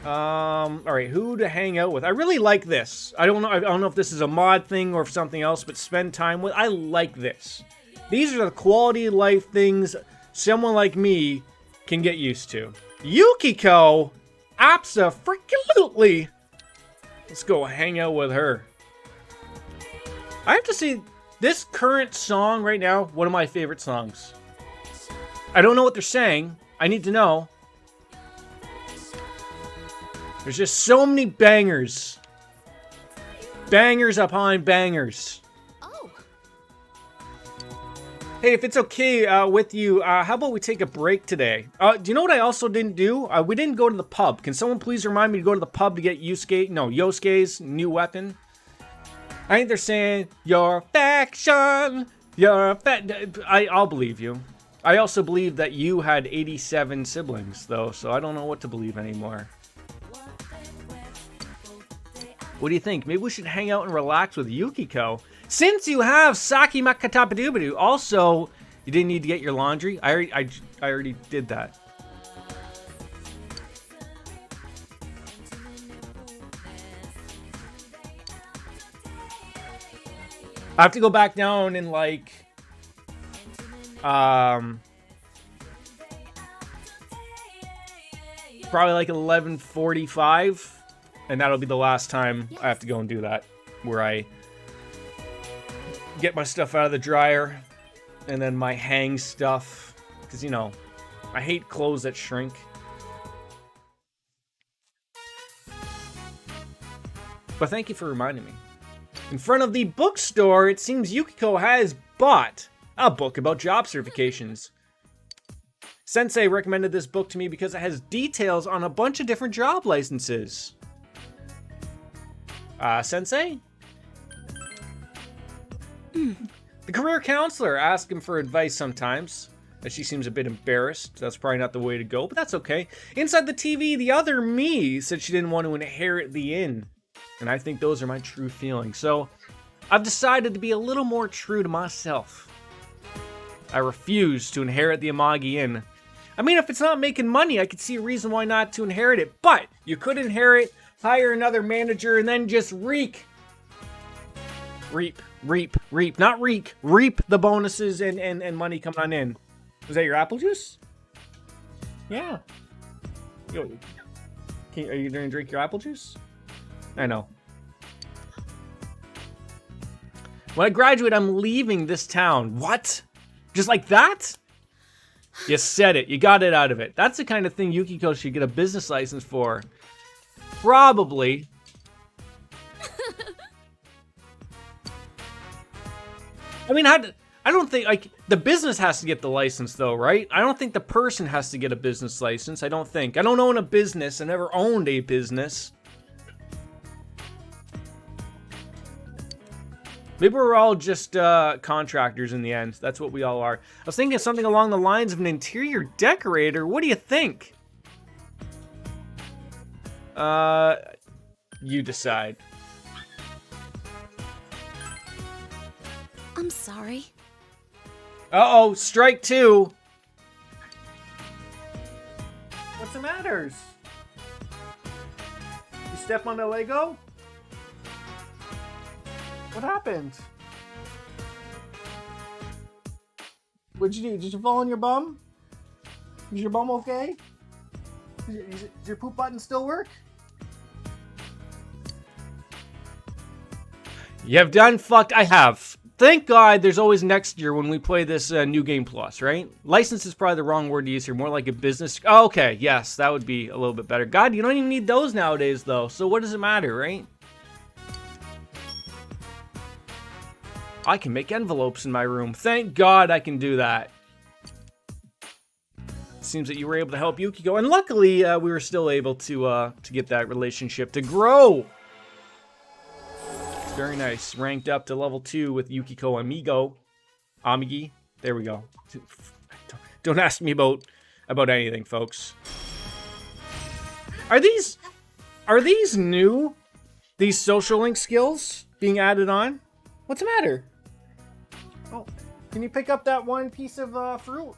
All right, who to hang out with? I really like this. I don't know if this is a mod thing or if something else, but spend time with. I like this. These are the quality of life things someone like me can get used to. Yukiko, abso-freaking-lutely. Let's go hang out with her. I have to say, this current song right now, one of my favorite songs. I don't know what they're saying. I need to know. There's just so many bangers. Bangers upon bangers. Oh. Hey, if it's okay with you, how about we take a break today? Do you know what I also didn't do? We didn't go to the pub. Can someone please remind me to go to the pub to get Yosuke's new weapon? I think they're saying, your faction, I'll believe you. I also believe that you had 87 siblings, though, so I don't know what to believe anymore. What do you think? Maybe we should hang out and relax with Yukiko. Since you have Saki Makatapadubadu, also, you didn't need to get your laundry. I already did that. I have to go back down in like, probably like 11:45. And that'll be the last time I have to go and do that. Where I get my stuff out of the dryer. And then my hang stuff. Because, you know, I hate clothes that shrink. But thank you for reminding me. In front of the bookstore, it seems Yukiko has bought a book about job certifications. Sensei recommended this book to me because it has details on a bunch of different job licenses. Sensei? The career counselor asked him for advice sometimes, as she seems a bit embarrassed. That's probably not the way to go, but that's okay. Inside the TV, the other me said she didn't want to inherit the inn. And I think those are my true feelings. So I've decided to be a little more true to myself. I refuse to inherit the Amagi Inn. I mean, if it's not making money, I could see a reason why not to inherit it. But you could inherit, hire another manager, and then just reap, not reap the bonuses and money coming on in. Was that your apple juice? Yeah. Yo, are you going to drink your apple juice? I know. When I graduate, I'm leaving this town. What? Just like that? You said it. You got it out of it. That's the kind of thing Yukiko should get a business license for. Probably. I mean, I don't think, like, the business has to get the license, though, right? I don't think the person has to get a business license. I don't think. I don't own a business. I never owned a business. Maybe we're all just contractors in the end. That's what we all are. I was thinking of something along the lines of an interior decorator. What do you think? You decide. I'm sorry. Uh-oh, strike two. What's the matters? You step on the Lego? What happened? What'd you do? Did you fall on your bum? Is your bum okay? Does your poop button still work? You have done fucked. I have. Thank God there's always next year when we play this New Game Plus, right? License is probably the wrong word to use here. More like a business. Oh, okay, yes, that would be a little bit better. God, you don't even need those nowadays, though. So what does it matter, right? I can make envelopes in my room. Thank God I can do that. Seems that you were able to help Yukiko, and luckily we were still able to get that relationship to grow. It's very nice. Ranked up to level 2 with Yukiko Amigi. There we go. Don't ask me about anything, folks. Are these new? These social link skills being added on? What's the matter? Oh, can you pick up that one piece of fruit?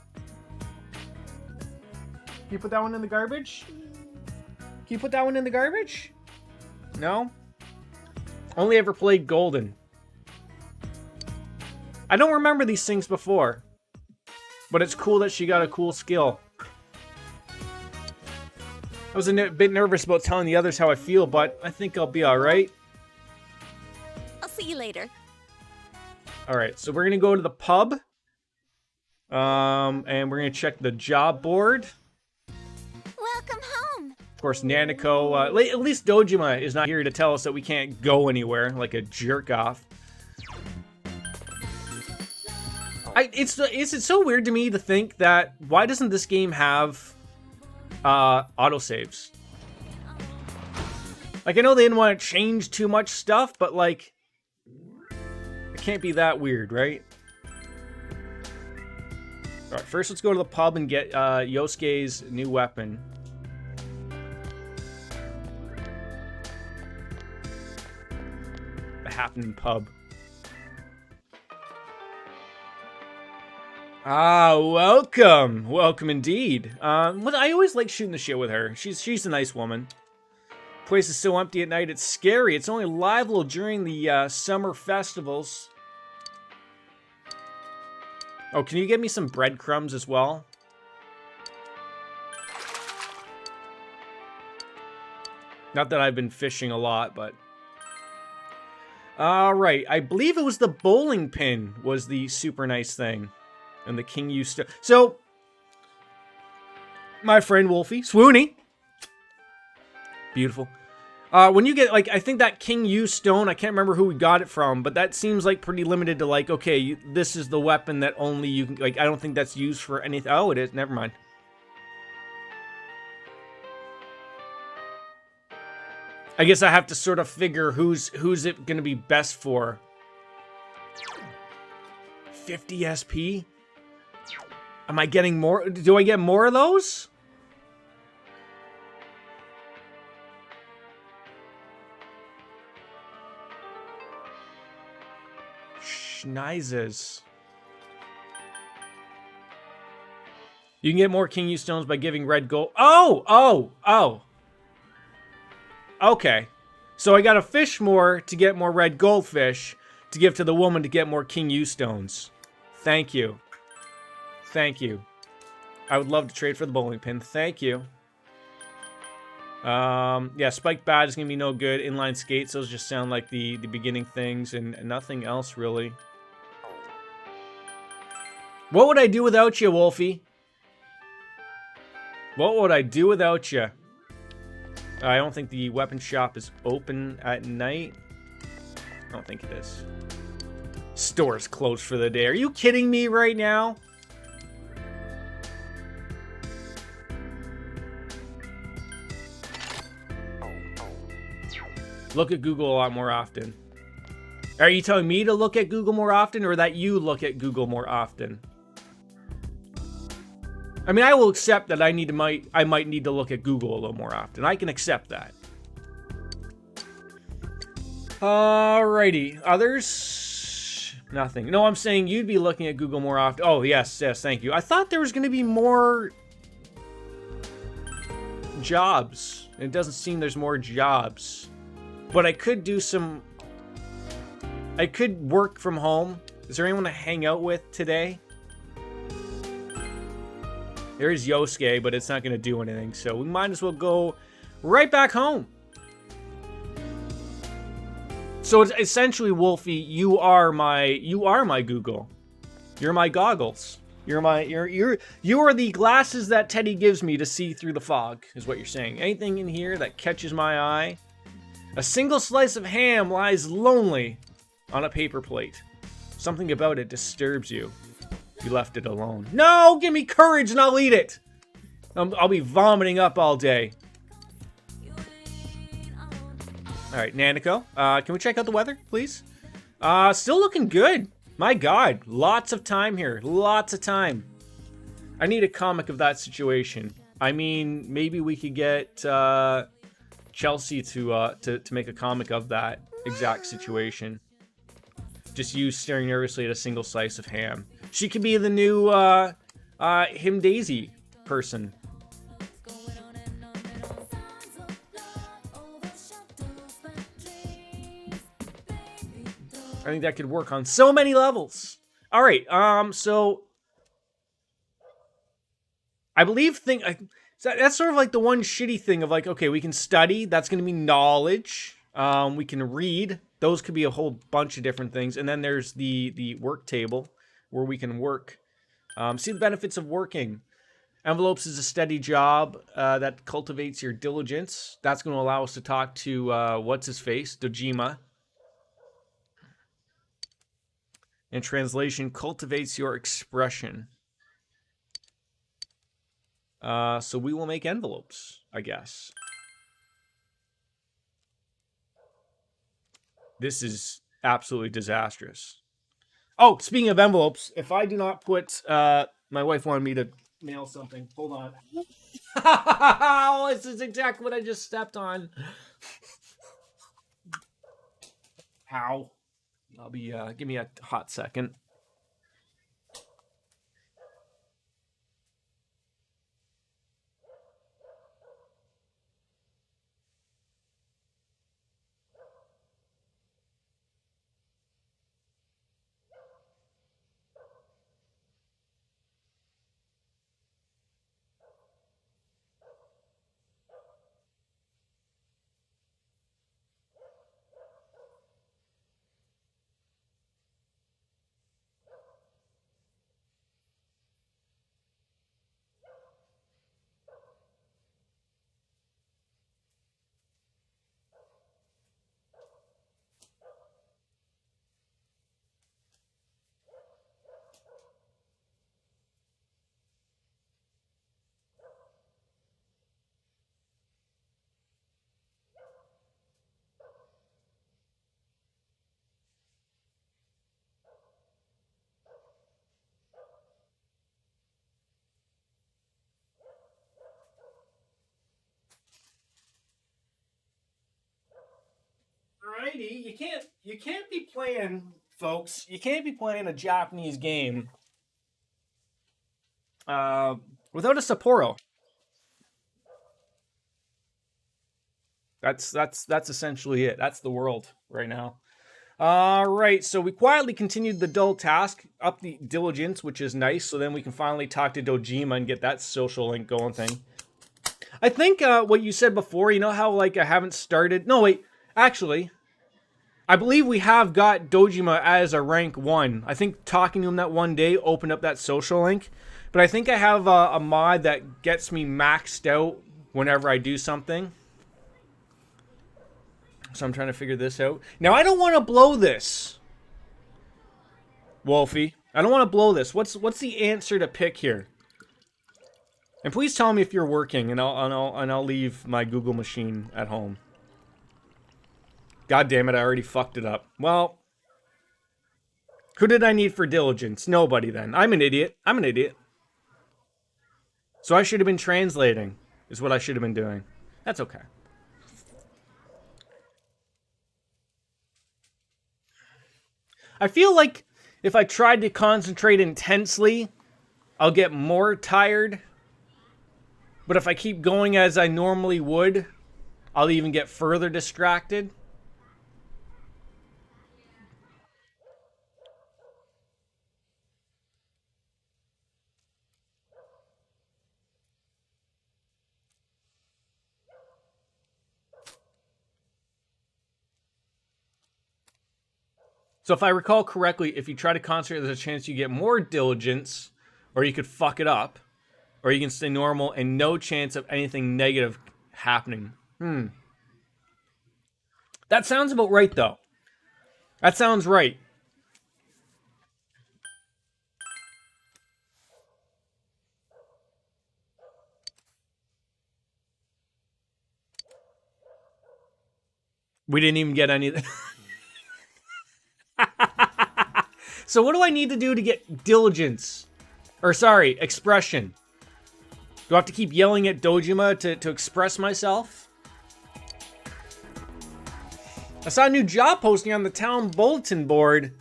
Can you put that one in the garbage? Can you put that one in the garbage? No? Only ever played Golden. I don't remember these things before. But it's cool that she got a cool skill. I was a bit nervous about telling the others how I feel, but I think I'll be alright. I'll see you later. Alright, so we're gonna go to the pub. And we're gonna check the job board. Welcome home. Of course, Nanako, at least Dojima is not here to tell us that we can't go anywhere like a jerk off. It's so weird to me to think that, why doesn't this game have autosaves? Like, I know they didn't want to change too much stuff, but like, it can't be that weird, right? Alright, first let's go to the pub and get Yosuke's new weapon. The Happening Pub. Ah, welcome! Welcome indeed. I always like shooting the shit with her. She's a nice woman. Place is so empty at night, it's scary. It's only lively during the summer festivals. Oh, can you get me some breadcrumbs as well? Not that I've been fishing a lot, but... Alright, I believe it was the bowling pin was the super nice thing. And the King U Stone. So, my friend Wolfie, Swoony. Beautiful. When you get, like, I think that King U Stone, I can't remember who we got it from, but that seems like pretty limited to, like, okay, this is the weapon that only you can, like, I don't think that's used for anything. Oh, it is. Never mind. I guess I have to sort of figure who's it going to be best for. 50 SP? Am I getting more? Do I get more of those? Schneizes. You can get more King U stones by giving red gold. Oh! Okay. So I gotta fish more to get more red goldfish to give to the woman to get more King U stones. Thank you. Thank you. I would love to trade for the bowling pin. Thank you. Yeah, spiked bat is gonna be no good. Inline skates, those just sound like the beginning things and nothing else really. What would I do without you, Wolfie? What would I do without you? I don't think the weapon shop is open at night. I don't think it is. Store's closed for the day. Are you kidding me right now? Look at Google a lot more often. Are you telling me to look at Google more often, or that you look at Google more often? I mean, I will accept that I might need to look at Google a little more often. I can accept that. Alrighty. Others? Nothing. No, I'm saying you'd be looking at Google more often. Oh, yes, thank you. I thought there was going to be more jobs. It doesn't seem there's more jobs. But I could do some... I could work from home. Is there anyone to hang out with today? There is Yosuke, but it's not going to do anything, so we might as well go right back home. So it's essentially, Wolfie, you are my Google. You're my goggles. You are the glasses that Teddy gives me to see through the fog, is what you're saying. Anything in here that catches my eye? A single slice of ham lies lonely on a paper plate. Something about it disturbs you. You left it alone. No, give me courage and I'll eat it. I'll be vomiting up all day. All right, Nanako, can we check out the weather, please? Still looking good. My God, lots of time here. Lots of time. I need a comic of that situation. I mean, maybe we could get Chelsea to make a comic of that exact situation. Just you staring nervously at a single slice of ham. She could be the new Him Daisy person. I think that could work on so many levels. All right, so I believe that's sort of like the one shitty thing of like, okay, we can study. That's going to be knowledge. We can read. Those could be a whole bunch of different things. And then there's the work table where we can work. See the benefits of working. Envelopes is a steady job that cultivates your diligence. That's going to allow us to talk to, what's his face? Dojima. And translation, cultivates your expression. So we will make envelopes, I guess. This is absolutely disastrous. Oh, speaking of envelopes, if I do not put... my wife wanted me to mail something. Hold on. Oh, this is exactly what I just stepped on. How? I'll be... give me a hot second. 90, you can't be playing, folks. You can't be playing a Japanese game without a Sapporo. That's essentially it. That's the world right now. All right, so we quietly continued the dull task, up the diligence, which is nice. So then we can finally talk to Dojima and get that social link going thing. I think what you said before, you know how like I haven't started. No, wait, actually, I believe we have got Dojima as a rank 1. I think talking to him that one day opened up that social link. But I think I have a mod that gets me maxed out whenever I do something. So I'm trying to figure this out. Now, I don't want to blow this, Wolfie. I don't want to blow this. What's the answer to pick here? And please tell me if you're working, and I'll leave my Google machine at home. God damn it! I already fucked it up. Well, who did I need for diligence? Nobody. Then I'm an idiot. I'm an idiot. So I should have been translating. Is what I should have been doing. That's okay. I feel like if I tried to concentrate intensely, I'll get more tired. But if I keep going as I normally would, I'll even get further distracted. So if I recall correctly, if you try to concentrate, there's a chance you get more diligence, or you could fuck it up, or you can stay normal and no chance of anything negative happening. That sounds about right, though. That sounds right. We didn't even get any. So what do I need to do to get diligence? Or sorry, expression. Do I have to keep yelling at Dojima to express myself? I saw a new job posting on the town bulletin board.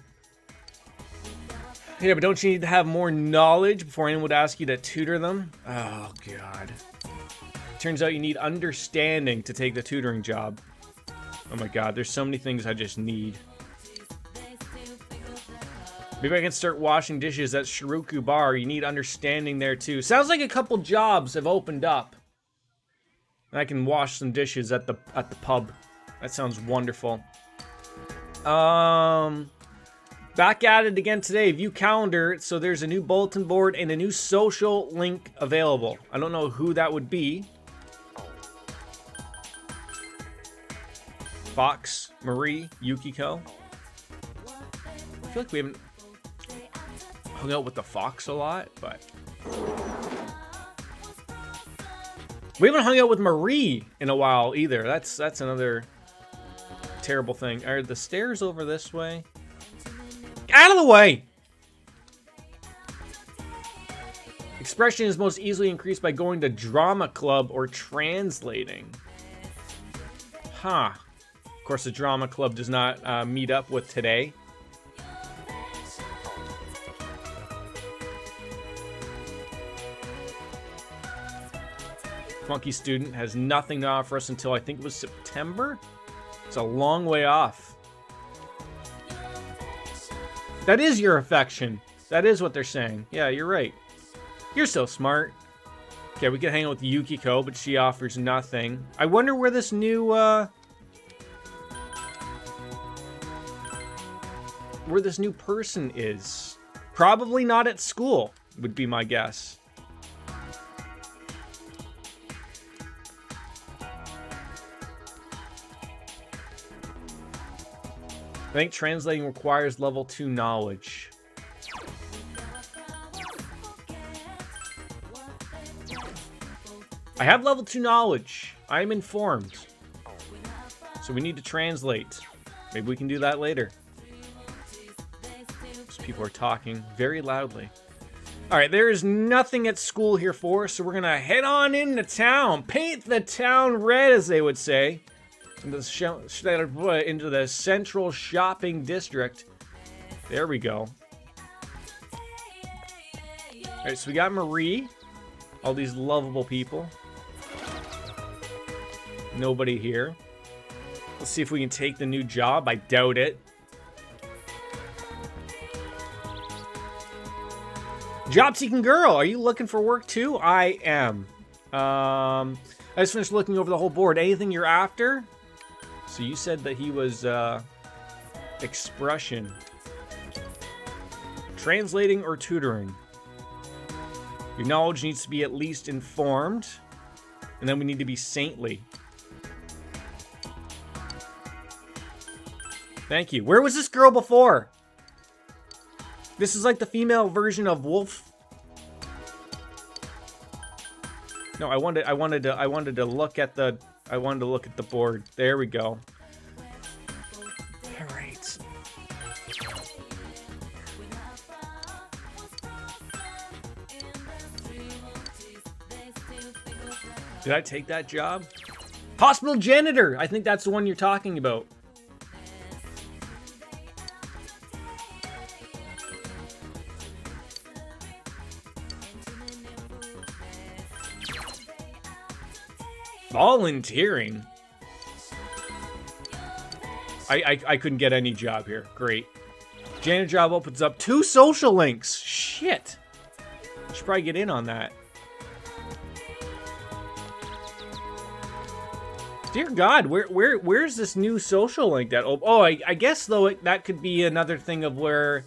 Yeah, but don't you need to have more knowledge before anyone would ask you to tutor them? Oh, God. Turns out you need understanding to take the tutoring job. Oh my God, there's so many things I just need. Maybe I can start washing dishes at Shiruku Bar. You need understanding there too. Sounds like a couple jobs have opened up. And I can wash some dishes at the pub. That sounds wonderful. Back at it again today. View calendar. So there's a new bulletin board and a new social link available. I don't know who that would be. Fox, Marie, Yukiko. I feel like we haven't hung out with the Fox a lot, but we haven't hung out with Marie in a while either. That's another terrible thing. Are the stairs over this way? Out of the way! Expression is most easily increased by going to drama club or translating. Huh. Of course, the drama club does not meet up with today. Funky Student has nothing to offer us until I think it was September. It's a long way off. That is your affection. That is what they're saying. Yeah, you're right. You're so smart. Okay, we can hang out with Yukiko, but she offers nothing. I wonder where this new person is. Probably not at school, would be my guess. I think translating requires level 2 knowledge. I have level 2 knowledge. I am informed. So we need to translate. Maybe we can do that later. These people are talking very loudly. Alright, there is nothing at school here for us, so we're gonna head on into town. Paint the town red, as they would say. into the central shopping district. There we go. All right, so we got Marie. All these lovable people. Nobody here. Let's see if we can take the new job. I doubt it. Job-seeking girl, are you looking for work too? I am. I just finished looking over the whole board. Anything you're after? So you said that he was expression. Translating or tutoring. Your knowledge needs to be at least informed. And then we need to be saintly. Thank you. Where was this girl before? This is like the female version of Wolf. No, I wanted to look at the board. There we go. All right. Did I take that job? Hospital janitor. I think that's the one you're talking about. Volunteering? I couldn't get any job here. Great. Janitor job opens up 2 social links. Shit. Should probably get in on that. Dear God, where's this new social link that? Oh, I guess though that could be another thing of where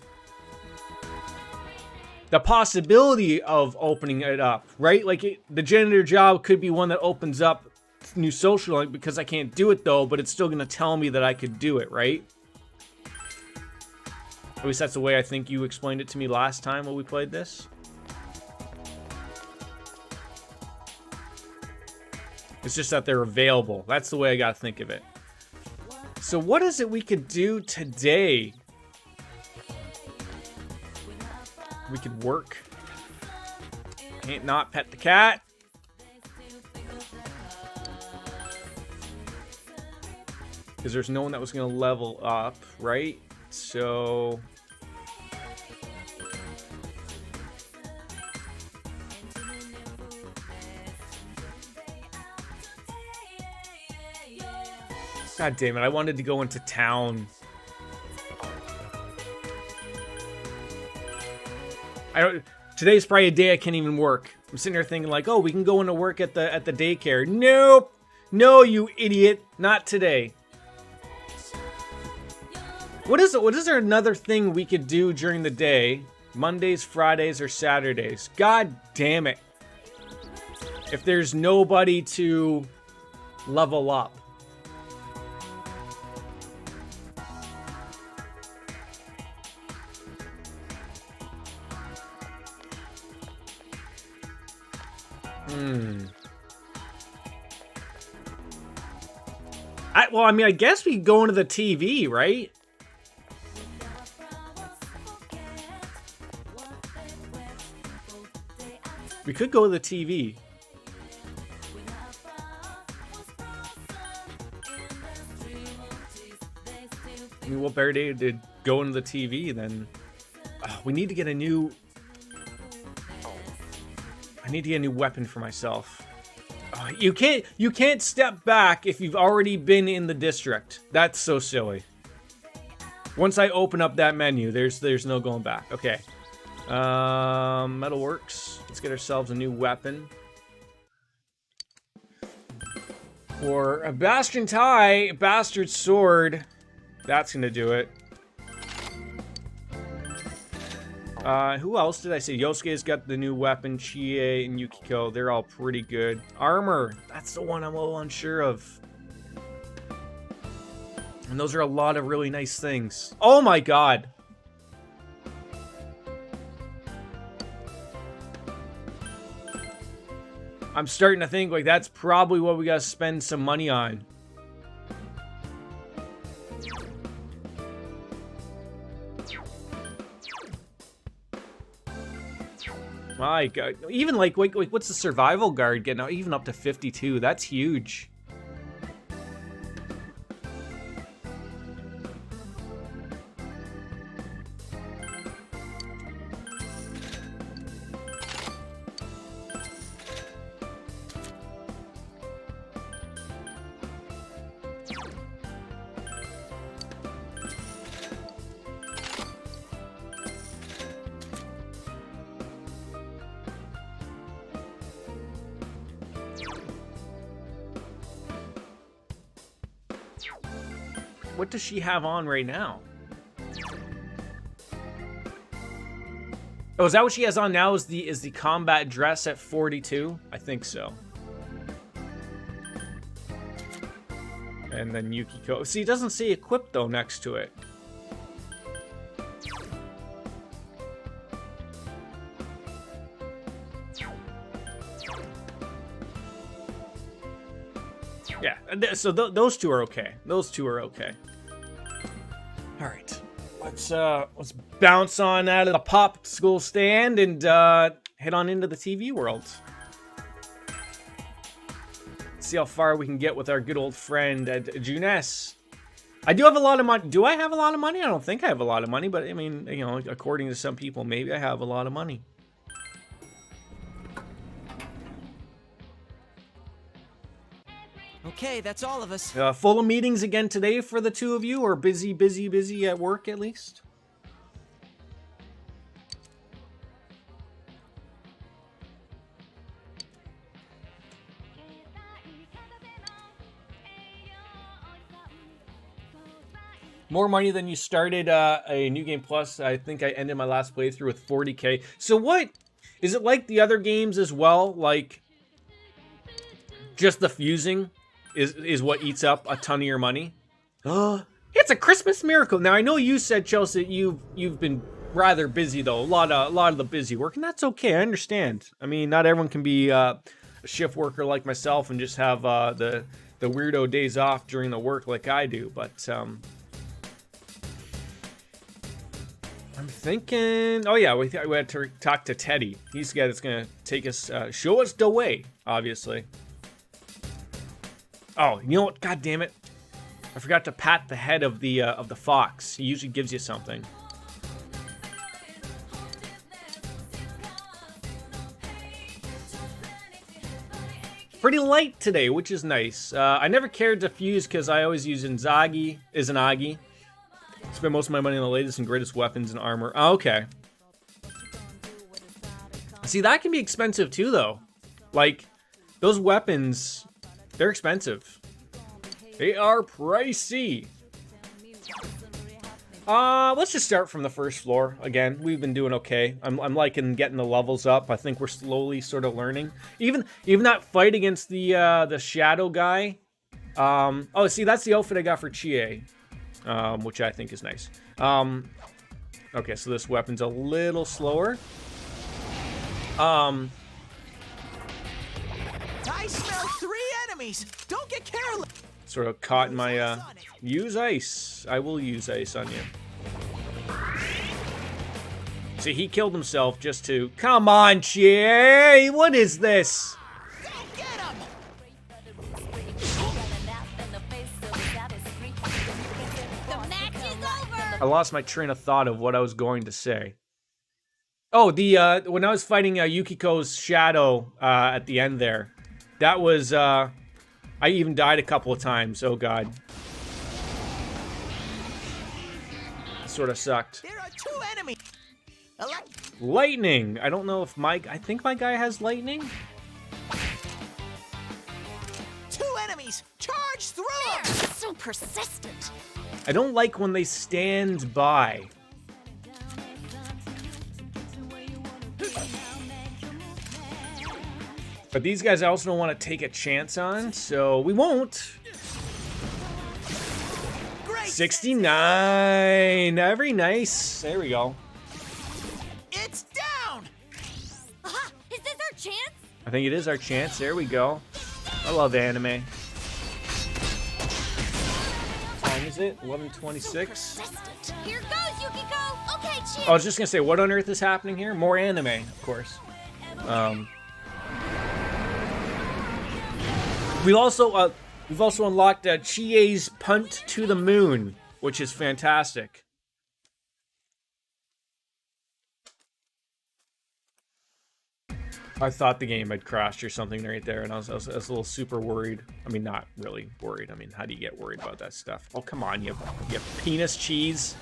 the possibility of opening it up, right? Like the janitor job could be one that opens up new social link because I can't do it though, but it's still gonna tell me that I could do it, right? At least that's the way I think you explained it to me last time when we played this. It's just that they're available. That's the way I gotta think of it. So what is it we could do today? We could work. Can't not pet the cat. Because there's no one that was gonna level up, right? So God damn it, I wanted to go into town. Today's probably a day I can't even work. I'm sitting here thinking like, oh, we can go into work at the daycare. Nope. No, you idiot. Not today. What is there another thing we could do during the day? Mondays, Fridays, or Saturdays? God damn it. If there's nobody to level up. Well, I mean, I guess we could go into the TV, right? We could go to the TV. I mean, what better day to go into the TV than... we need to get a new... I need to get a new weapon for myself. You can't step back if you've already been in the district. That's so silly. Once I open up that menu, there's no going back. Okay. Metalworks. Let's get ourselves a new weapon. For a Bastion Tie, Bastard Sword. That's gonna do it. Who else did I say? Yosuke's got the new weapon. Chie and Yukiko, they're all pretty good. Armor, that's the one I'm a little unsure of. And those are a lot of really nice things. Oh my god. I'm starting to think like that's probably what we gotta spend some money on. My god. Even like what's the survival guard getting out? Even up to 52. That's huge. what does she have on right now? Oh, is that what she has on now? Is the combat dress at 42? I think so. And then Yukiko. See, it doesn't say equipped though next to it. Yeah, so those two are okay. Those two are okay. All right, let's bounce on out of the pop school stand and head on into the TV world. See how far we can get with our good old friend Junes. I do have a lot of money. Do I have a lot of money? I don't think I have a lot of money, but I mean, you know, according to some people, maybe I have a lot of money. Okay, that's all of us. Full of meetings again today for the two of you, or busy at work at least? More money than you started a New Game Plus. I think I ended my last playthrough with 40k. So what? Is it like the other games as well? Like, just the fusing is what eats up a ton of your money? It's a Christmas miracle. Now, I know you said, Chelsea, you've been rather busy, though. A lot of the busy work, and that's okay. I understand. I mean, not everyone can be a shift worker like myself and just have the weirdo days off during the work like I do, but... I'm thinking... Oh, yeah, we had to talk to Teddy. He's the guy that's going to take us... show us the way, obviously. Oh, you know what? God damn it. I forgot to pat the head of the fox. He usually gives you something. Pretty light today, which is nice. I never cared to fuse because I always use Izanagi. Spend most of my money on the latest and greatest weapons and armor. Oh, okay. See, that can be expensive too, though. Like, those weapons, they're expensive. They are pricey. Let's just start from the first floor. Again, we've been doing okay. I'm liking getting the levels up. I think we're slowly sort of learning. Even that fight against the shadow guy. Oh, see, that's the outfit I got for Chie. Which I think is nice. Okay, so this weapon's a little slower. I smell 3 enemies. Don't get careless. Sort of caught in my use ice. I will use ice on you. See, he killed himself just to... Come on, Chie! What is this? Go get him. I lost my train of thought of what I was going to say. Oh, when I was fighting Yukiko's shadow at the end there, that was I even died a couple of times. Oh god, sort of sucked. There are 2 enemies. Lightning. I don't know if I think my guy has lightning. 2 enemies. Charge through them. They're so persistent. I don't like when they stand by. But these guys I also don't want to take a chance on, so we won't. Great. 69. Very nice. There we go. It's down. Aha! Is this our chance? I think it is our chance. There we go. I love anime. What time is it? 11:26. Here goes, Yukiko. Okay, Chie. I was just gonna say, what on earth is happening here? More anime, of course. We've also unlocked Chie's Punt to the Moon, which is fantastic. I thought the game had crashed or something right there, and I was a little super worried. I mean, not really worried. I mean, how do you get worried about that stuff? Oh, come on, you penis cheese.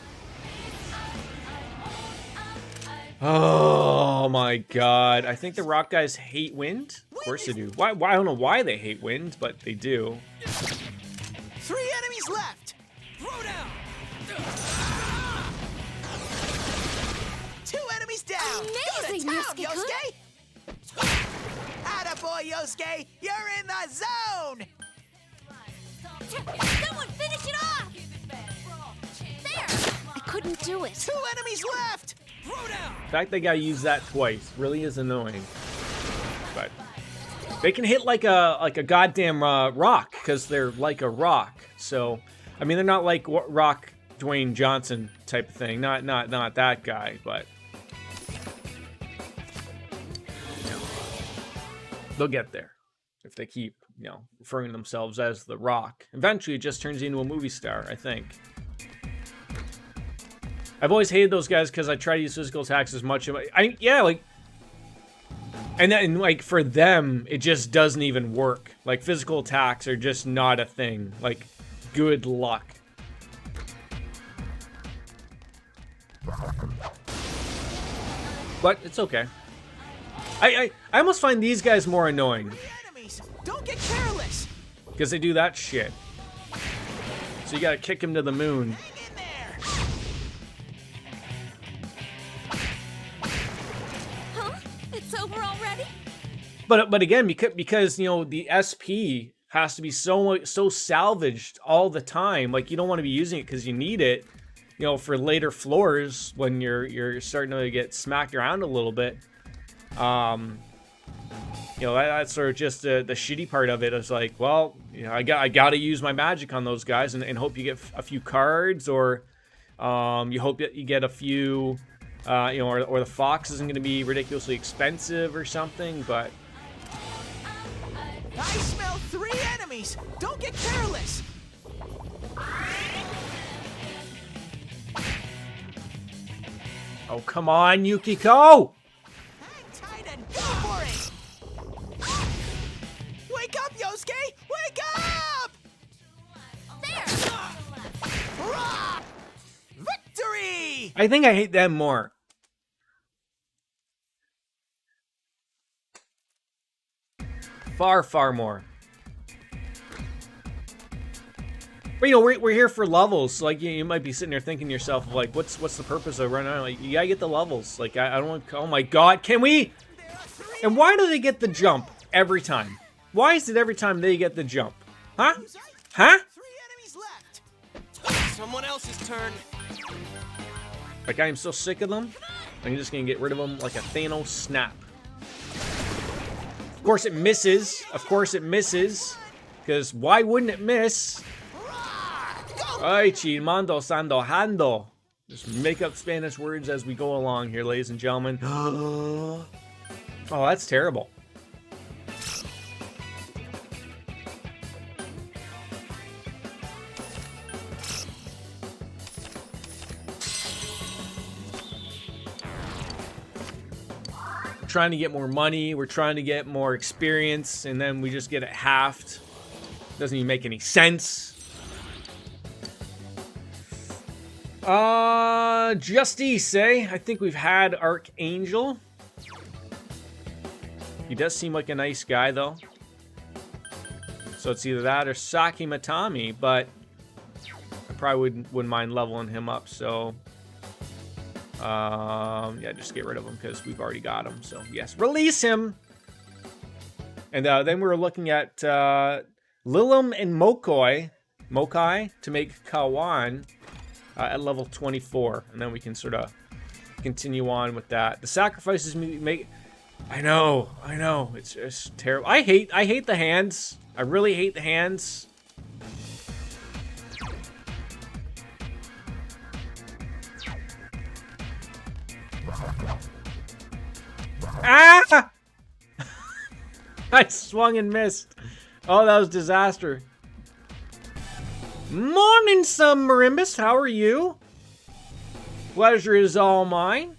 Oh my god. I think the rock guys hate wind. Of course they do. Why? I don't know why they hate wind, but they do. 3 enemies left. Throw down. 2 enemies down. Amazing, Go to town, Yosuke-kun. Yosuke. Attaboy, Yosuke. You're in the zone. Someone finish it off! There! I couldn't do it. 2 enemies left. Throw down. The fact they gotta use that twice really is annoying. But they can hit like a goddamn rock because they're like a rock. So I mean, they're not like Rock Dwayne Johnson type of thing. Not that guy, but you know, they'll get there if they keep, you know, referring to themselves as The Rock. Eventually, it just turns into a movie star, I think. I've always hated those guys because I try to use physical attacks as much. Yeah, like, and then like for them, it just doesn't even work. Like physical attacks are just not a thing. Like, good luck. But it's okay. I almost find these guys more annoying 3 enemies. Don't get careless. because they do that shit. So you gotta kick him to the moon. Hang in there. Huh? It's over already? But again, because you know the SP has to be so salvaged all the time. Like you don't want to be using it because you need it, you know, for later floors when you're starting to get smacked around a little bit. You know, that's sort of just the shitty part of it. Is like, well, you know, I got to use my magic on those guys and hope you get a few cards, or you hope that you get a few, you know, or the fox isn't going to be ridiculously expensive or something. But I smell 3 enemies. Don't get careless. oh, come on, Yukiko! Hang tight and go for it. Wake up, Yosuke. Wake up. There! Hurrah! Victory. I think I hate them more. Far more. But you know, we're here for levels. So, like you might be sitting there thinking to yourself, like, what's the purpose of running around? Like, you gotta get the levels. Like, I don't want. Oh my God, can we? There are 3 And why do they get the jump every time? Why is it every time they get the jump? Huh? enemies. Huh? 3 enemies left. Someone else's turn. Like, I am so sick of them. I'm just gonna get rid of them like a Thanos snap. Of course it misses. Of course it misses. Because why wouldn't it miss? Ay, chimando sando hando. Just make up Spanish words as we go along here, ladies and gentlemen. Oh, that's terrible. We're trying to get more money, we're trying to get more experience, and then we just get it halved. Doesn't even make any sense. Justice, eh? I think we've had Archangel. He does seem like a nice guy, though. So it's either that or Saki Matami, but I probably wouldn't mind leveling him up, so... yeah, just get rid of him because we've already got him. So yes, release him. And then we were looking at Lilim and Mokai to make Kawan at level 24, and then we can sort of continue on with that. The sacrifices make. I know, it's just terrible. I hate the hands. I really hate the hands. Ah! I swung and missed. Oh, that was disaster. Morning, Submarimbus. How are you? Pleasure is all mine.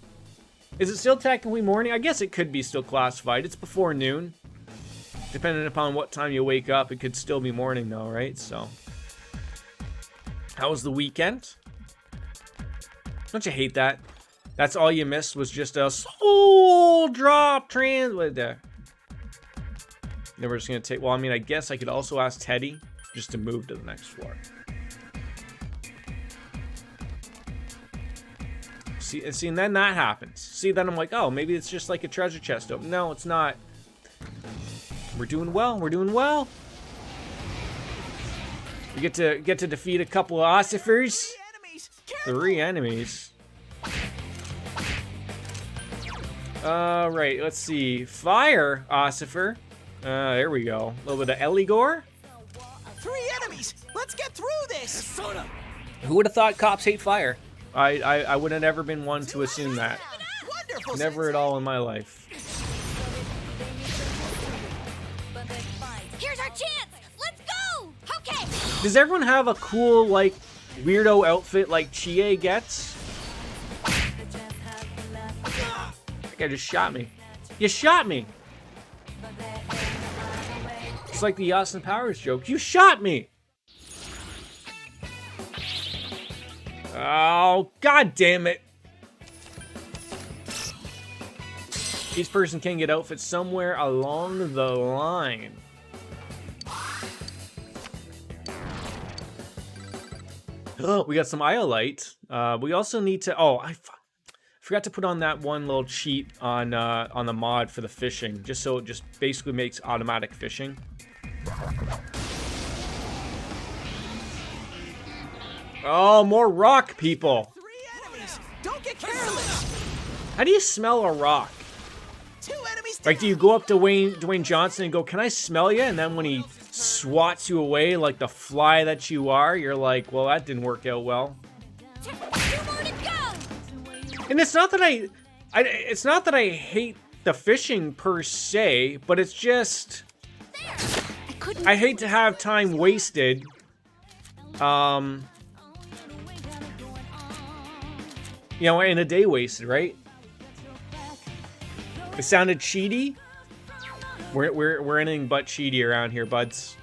Is it still technically morning? I guess it could be still classified. It's before noon. Depending upon what time you wake up, it could still be morning though, right? So, how was the weekend? Don't you hate that? That's all you missed was just a soul drop translate there. Then we're just gonna take. Well, I mean, I guess I could also ask Teddy just to move to the next floor. See, and then that happens. See, then I'm like, oh, maybe it's just like a treasure chest open. No, it's not. We're doing well. We're doing well. We get to defeat a couple of ossifers. Enemies. 3 enemies. Right. Let's see. Fire ossifer. There we go. A little bit of Eligor. 3 enemies. Let's get through this. Who would have thought cops hate fire? I would have never been one to assume that. Wonderful. Never at all in my life. Here's our chance. Let's go. Okay. Does everyone have a cool, like, weirdo outfit like Chie gets? That guy just shot me. You shot me! It's like the Austin Powers joke. You shot me! Oh, god damn it. Each person can get outfits somewhere along the line. Oh, we got some iolite. We also need to... Oh, I forgot to put on that one little cheat on the mod for the fishing, just so it just basically makes automatic fishing. Oh, more rock people. 3 enemies. Don't get careless. How do you smell a rock? 2 enemies. Like, do you go up to Dwayne Johnson and go, "Can I smell you?" And then when he swats you away like the fly that you are, you're like, well, that didn't work out well. 2 more to go. And it's not that it's not that I hate the fishing per se, but it's just I hate to have time wasted. You know, in a day wasted, right? It sounded cheaty. We're anything but cheaty around here, buds.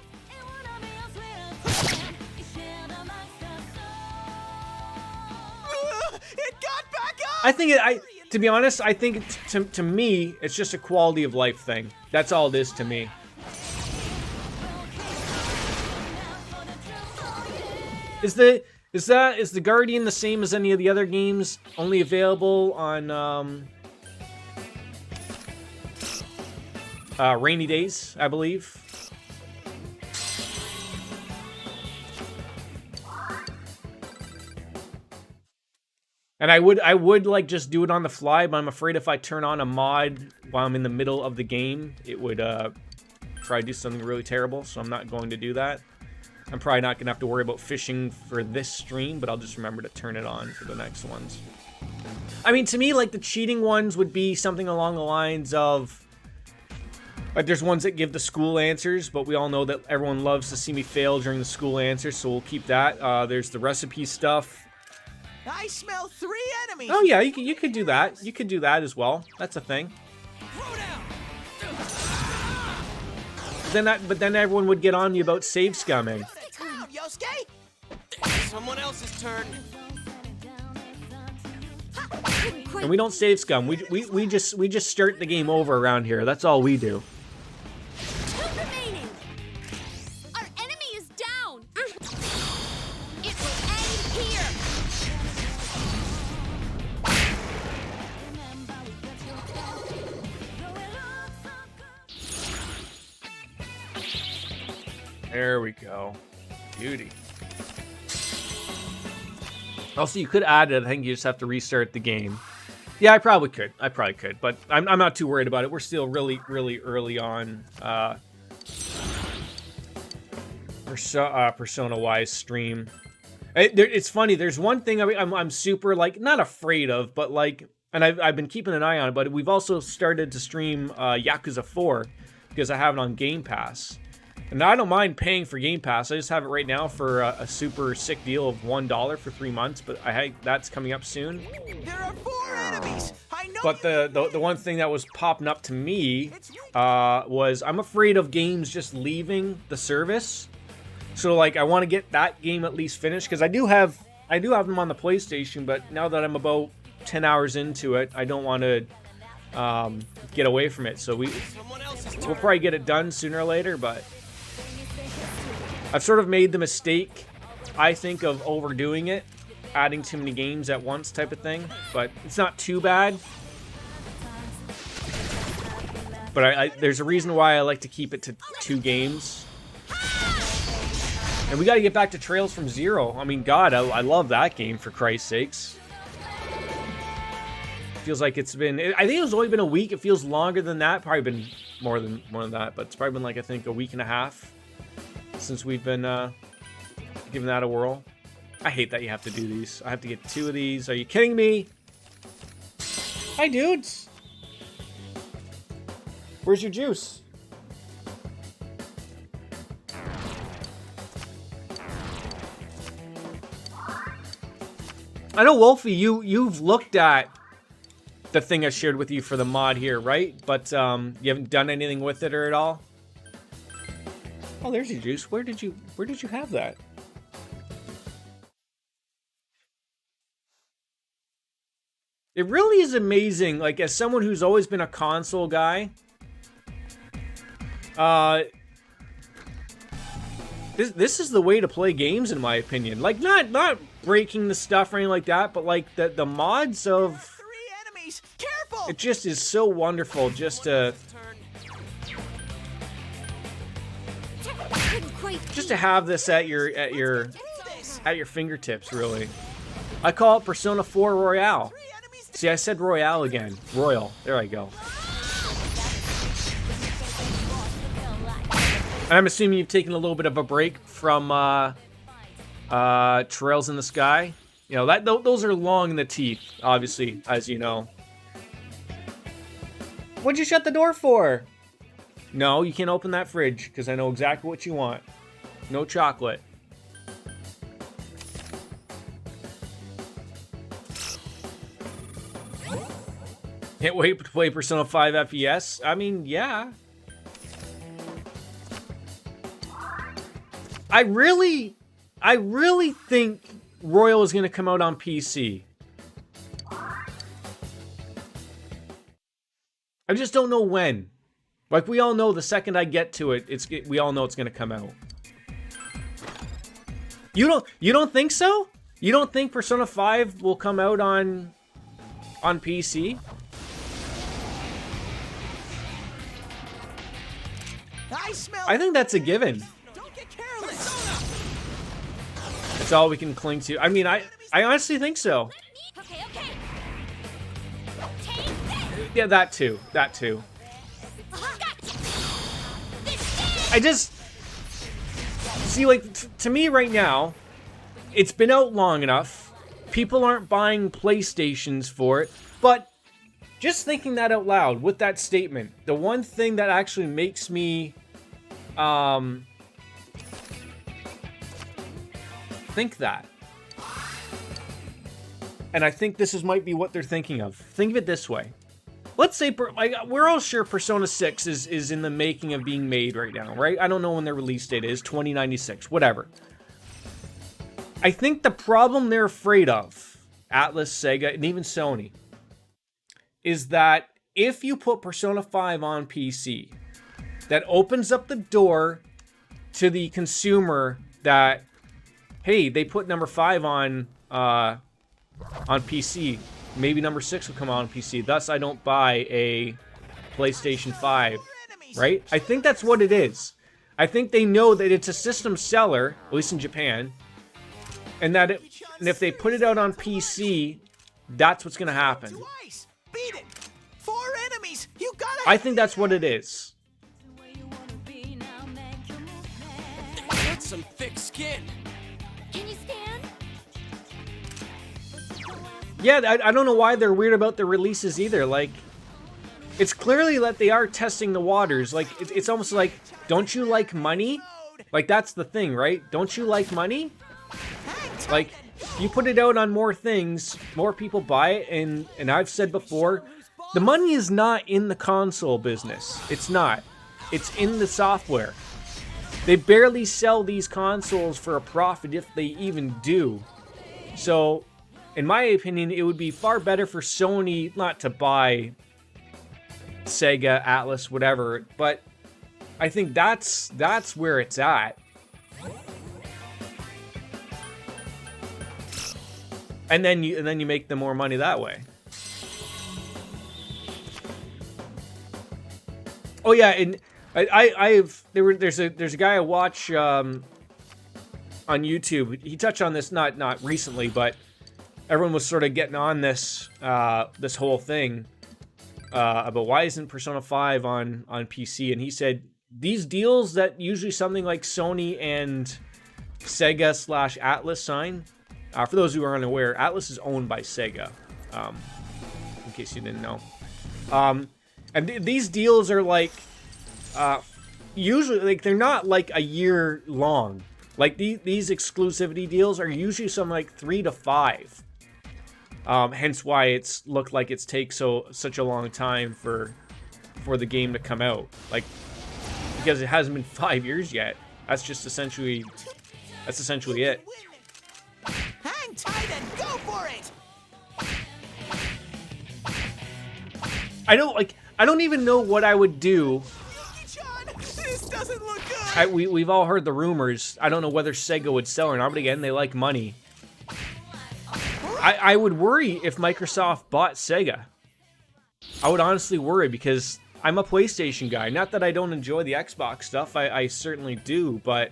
It got back up. I think to be honest, I think to me it's just a quality of life thing. That's all it is to me. Is the Guardian the same as any of the other games? Only available on rainy days, I believe. And I would like just do it on the fly, but I'm afraid if I turn on a mod while I'm in the middle of the game, it would probably do something really terrible. So I'm not going to do that. I'm probably not gonna have to worry about fishing for this stream, but I'll just remember to turn it on for the next ones. I mean, to me, like, the cheating ones would be something along the lines of, like, there's ones that give the school answers, but we all know that everyone loves to see me fail during the school answers, so we'll keep that. There's the recipe stuff. I smell 3 enemies. Oh yeah, you could do that. You could do that as well. That's a thing. But then everyone would get on you about save scumming. Down, Yosuke. Someone else's turn. And we don't save scum. We just start the game over around here. That's all we do. 2 remaining. Our enemy is down. It will end here. There we go. Beauty. Also, you could add it. I think you just have to restart the game. Yeah, I probably could. But I'm not too worried about it. We're still really early on Persona-wise stream. It's funny. There's one thing I'm super, like, not afraid of, but, like, and I've been keeping an eye on it, but we've also started to stream Yakuza 4 because I have it on Game Pass. And I don't mind paying for Game Pass. I just have it right now for a super sick deal of $1 for 3 months, but that's coming up soon. There are 4 enemies. I know. But the one thing that was popping up to me was I'm afraid of games just leaving the service. So, like, I want to get that game at least finished because I do have them on the PlayStation, but now that I'm about 10 hours into it, I don't want to get away from it. So we'll probably get it done sooner or later, but I've sort of made the mistake, I think, of overdoing it adding too many games at once type of thing, but it's not too bad. But there's a reason why I like to keep it to 2 games. And we got to get back to Trails from Zero. I mean, God, I love that game, for Christ's sakes. Feels like it's been... I think it's only been a week. It feels longer than that. Probably been more than that. But it's probably been, like, I think, a week and a half since we've been giving that a whirl. I hate that you have to do these. I have to get 2 of these. Are you kidding me? Hi, dudes. Where's your juice? I know, Wolfie, you've looked at the thing I shared with you for the mod here, right? But you haven't done anything with it or at all? Oh, there's your juice. Where did you have that? It really is amazing, like, as someone who's always been a console guy, this is the way to play games, in my opinion. Like, not breaking the stuff or anything like that, but like the mods of 3 enemies. Careful. it just is so wonderful just to have this at your fingertips, really. I call it Persona 4 Royale. See, I said Royale again. Royal. There I go. And I'm assuming you've taken a little bit of a break from Trails in the Sky. You know, those are long in the teeth, obviously, as you know. What'd you shut the door for? No, you can't open that fridge, because I know exactly what you want. No chocolate. Can't wait to play Persona 5 FES. I mean, yeah. I really think Royal is going to come out on PC. I just don't know when. Like, we all know the second I get to it, we all know it's going to come out. You don't think so? You don't think Persona 5 will come out on PC? I think that's a given. Don't get careless. It's all we can cling to. I mean, I honestly think so. Okay. Take this. Yeah, that too. That too. I just see, like, to me right now, it's been out long enough. People aren't buying PlayStations for it, but just thinking that out loud with that statement, the one thing that actually makes me think that, and I think this might be what they're thinking of. Think of it this way. Let's say, like, we're all sure Persona 6 is in the making of being made right now, right? I don't know when their release date is, 2096, whatever. I think the problem they're afraid of, Atlus, Sega, and even Sony, is that if you put Persona 5 on PC, that opens up the door to the consumer that, hey, they put number 5 on PC. Maybe number 6 will come out on PC. Thus, I don't buy a PlayStation 5, right? I think that's what it is. I think they know that it's a system seller, at least in Japan, and that and if they put it out on PC, that's what's going to happen. Beat it. 4 enemies. You gotta. I think that's what it is. That's some thick skin. Can you stand? Yeah, I don't know why they're weird about the releases either. Like, it's clearly that they are testing the waters. Like, it's almost like, don't you like money? Like, that's the thing, right? Don't you like money? Like, you put it out on more things, more people buy it, and I've said before, the money is not in the console business. It's not. It's in the software. They barely sell these consoles for a profit, if they even do. So, in my opinion, it would be far better for Sony not to buy Sega, Atlus, whatever, but I think that's where it's at. and then you make them more money that way. Oh yeah, and there's a guy I watch on YouTube. He touched on this not recently, but everyone was sort of getting on this this whole thing about why isn't Persona 5 on PC, and he said these deals that usually something like Sony and Sega / Atlus sign. For those who are unaware, Atlus is owned by Sega, in case you didn't know. And these deals are like, usually, like, they're not like a year long. Like, these exclusivity deals are usually something like 3 to 5. Hence why it's looked like it's such a long time for the game to come out. Like, because it hasn't been 5 years yet. That's essentially it. Hang tight and go for it. I don't even know what I would do. John, this doesn't look good. We've all heard the rumors. I don't know whether Sega would sell or not, but again, they like money. I would worry if Microsoft bought Sega. I would honestly worry because I'm a PlayStation guy. Not that I don't enjoy the Xbox stuff. I certainly do, but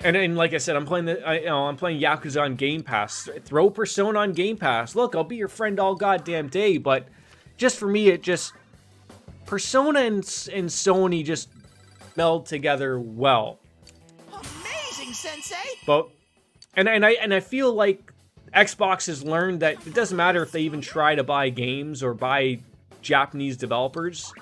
and like I said, I'm playing I'm playing Yakuza on Game Pass. Throw Persona on Game Pass. Look, I'll be your friend all goddamn day, but just for me, Persona and Sony just meld together well. Amazing, Sensei. But and I feel like Xbox has learned that it doesn't matter if they even try to buy games or buy Japanese developers.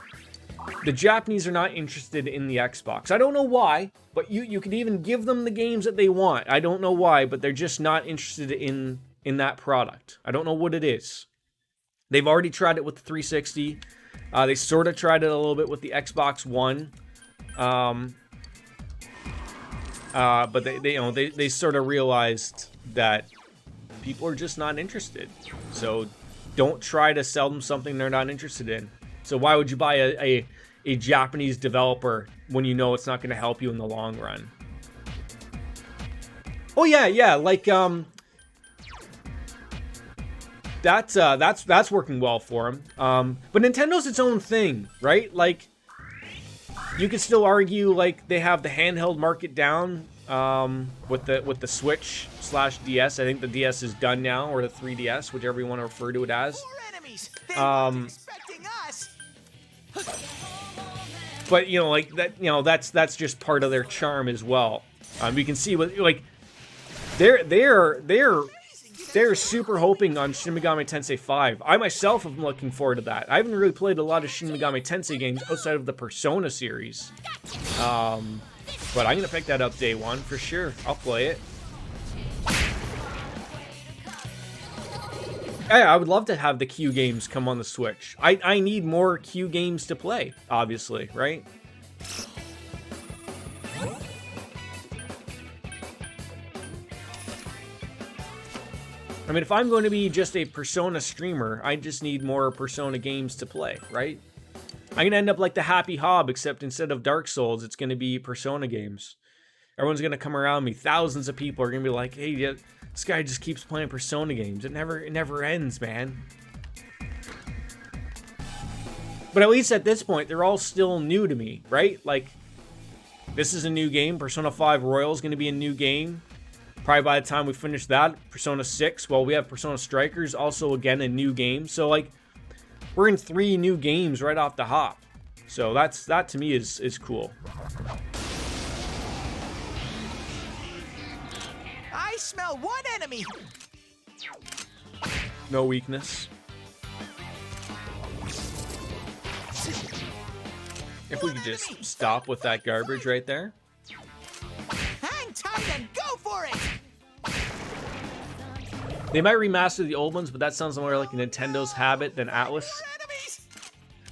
The Japanese are not interested in the Xbox. I don't know why, but you can even give them the games that they want. I don't know why, but they're just not interested in that product. I don't know what it is. They've already tried it with the 360. They sort of tried it a little bit with the Xbox One. But they sort of realized that people are just not interested. So don't try to sell them something they're not interested in. So why would you buy a Japanese developer when you know it's not going to help you in the long run? Oh yeah, like that's working well for them. But Nintendo's its own thing, right? Like, you could still argue like they have the handheld market down with the Switch / DS. I think the DS is done now, or the 3DS, whichever you want to refer to it as. But like that, that's just part of their charm as well. You can see what like they're super hoping on Shin Megami Tensei 5. I myself am looking forward to that. I haven't really played a lot of Shin Megami Tensei games outside of the Persona series. But I'm gonna pick that up day one for sure. I'll play it. Yeah, I would love to have the Q games come on the Switch. I need more Q games to play, obviously, right? I mean, if I'm going to be just a Persona streamer, I just need more Persona games to play, right? I'm going to end up like the Happy Hob, except instead of Dark Souls, it's going to be Persona games. Everyone's going to come around me. Thousands of people are going to be like, hey, yeah, this guy just keeps playing Persona games. It never ends, man. But at least at this point, they're all still new to me, right? Like, this is a new game. Persona 5 Royal is going to be a new game. Probably by the time we finish that, Persona 6, well, we have Persona Strikers, also, again, a new game. So, like, we're in 3 new games right off the hop. So that to me is cool. I smell one enemy. No weakness. If we could just stop with that garbage right there. Hang tight and go for it. They might remaster the old ones, but that sounds more like Nintendo's habit than Atlus.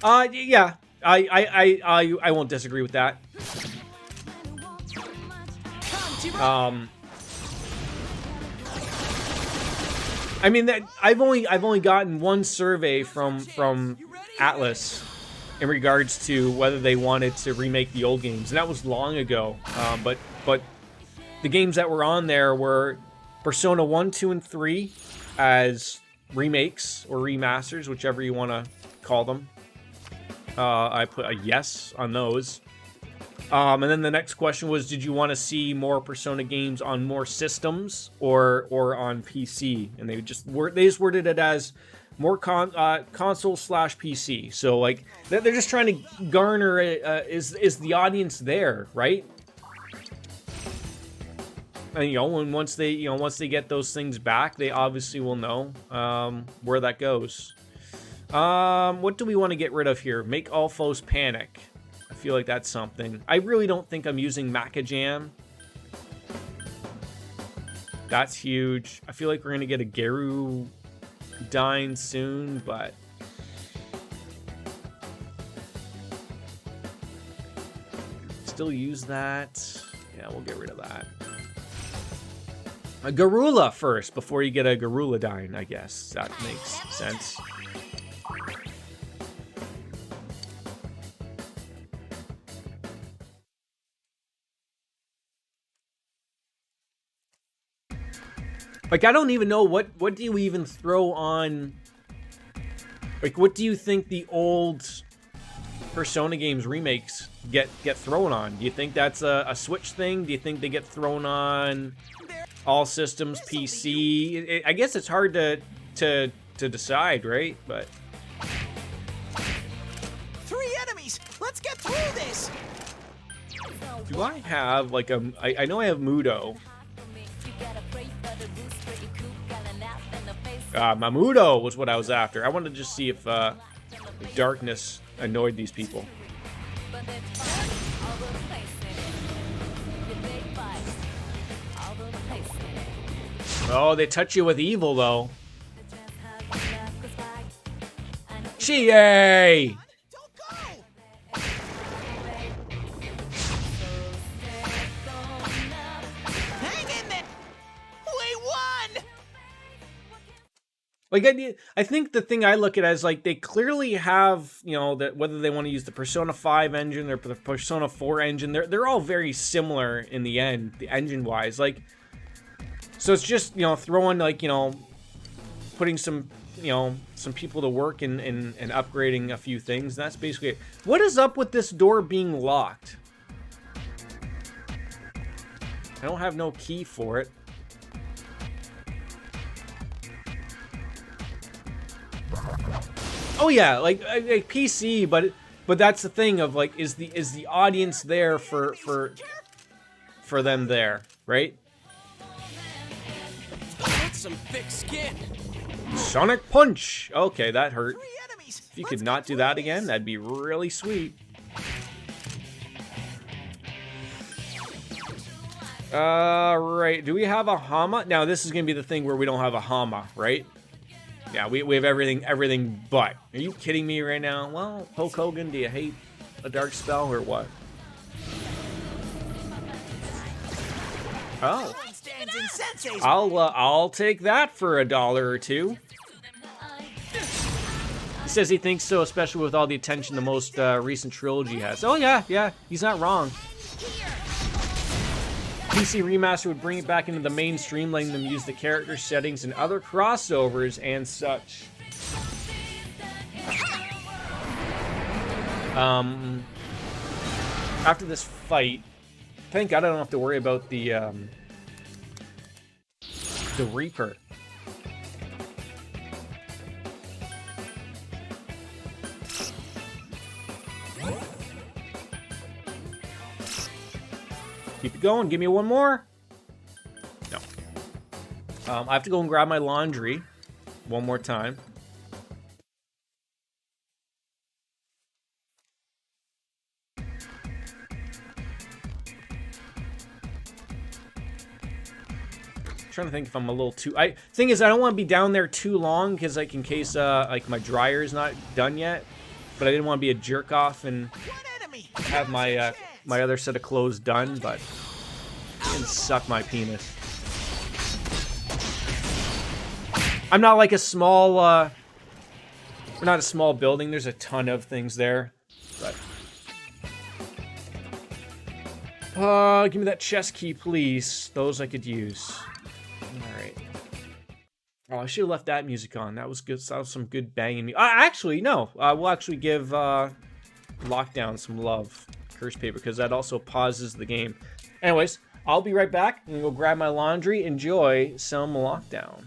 Yeah. I won't disagree with that. I mean that I've only gotten one survey from Atlus in regards to whether they wanted to remake the old games, and that was long ago. But the games that were on there were Persona 1, 2, and 3 as remakes or remasters, whichever you want to call them. I put a yes on those. And then the next question was, did you want to see more Persona games on more systems or on PC? And they just worded it as more console slash PC. So like they're just trying to garner is the audience there, right? And you know, and once they get those things back, they obviously will know where that goes. What do we want to get rid of here? Make all foes panic. I feel like that's something. I really don't think I'm using Macajam. That's huge. I feel like we're gonna get a Geru Dine soon, but still use that. Yeah, we'll get rid of that. A Garula first before you get a Garula Dine, I guess. That makes sense. Like, I don't even know what do you even throw on. Like, what do you think the old Persona games remakes get thrown on? Do you think that's a Switch thing? Do you think they get thrown on all systems, PC? I guess it's hard to decide, right? But 3 enemies. Let's get through this. do I have like I know I have Mudo. Mamudo was what I was after. I wanted to just see if darkness annoyed these people. Oh, they touch you with evil, though. Chie! Don't go. Hang in there. We won. Like, I think the thing I look at is, like, they clearly have, you know, that whether they want to use the Persona 5 engine or the Persona 4 engine, they're all very similar in the end, the engine-wise. Like, so it's just, you know, throwing, like, you know, putting some, you know, some people to work and upgrading a few things. That's basically it. What is up with this door being locked? I don't have no key for it. Oh yeah, like PC, but that's the thing of like, is the audience there for them there, right? That's some thick skin. Sonic Punch. Okay, that hurt. 3 enemies. If you could not do that again, that'd be really sweet. Right. Do we have a Hama? Now this is gonna be the thing where we don't have a Hama, right? Yeah, we have everything but. Are you kidding me right now? Well, Hulk Hogan, do you hate a dark spell or what? Oh, Stands in Sensei's. I'll take that for $1 or $2. He says he thinks so, especially with all the attention the most recent trilogy has. Oh yeah, he's not wrong. PC Remaster would bring it back into the mainstream, letting them use the character settings and other crossovers and such. After this fight, thank God I don't have to worry about the Reaper. Keep it going. Give me one more. No. I have to go and grab my laundry one more time. Trying to think if I'm a little too. Thing is, I don't want to be down there too long because, like, in case like my dryer is not done yet. But I didn't want to be a jerk off and have my my other set of clothes done. But it can suck my penis. I'm not like a small. We're not a small building. There's a ton of things there, but. Give me that chest key, please. Those I could use. Alright. Oh, I should have left that music on. That was good. That was some good banging music. Actually, no. We'll actually give Lockdown some love. Curse paper, because that also pauses the game. Anyways, I'll be right back and go grab my laundry. Enjoy some Lockdown.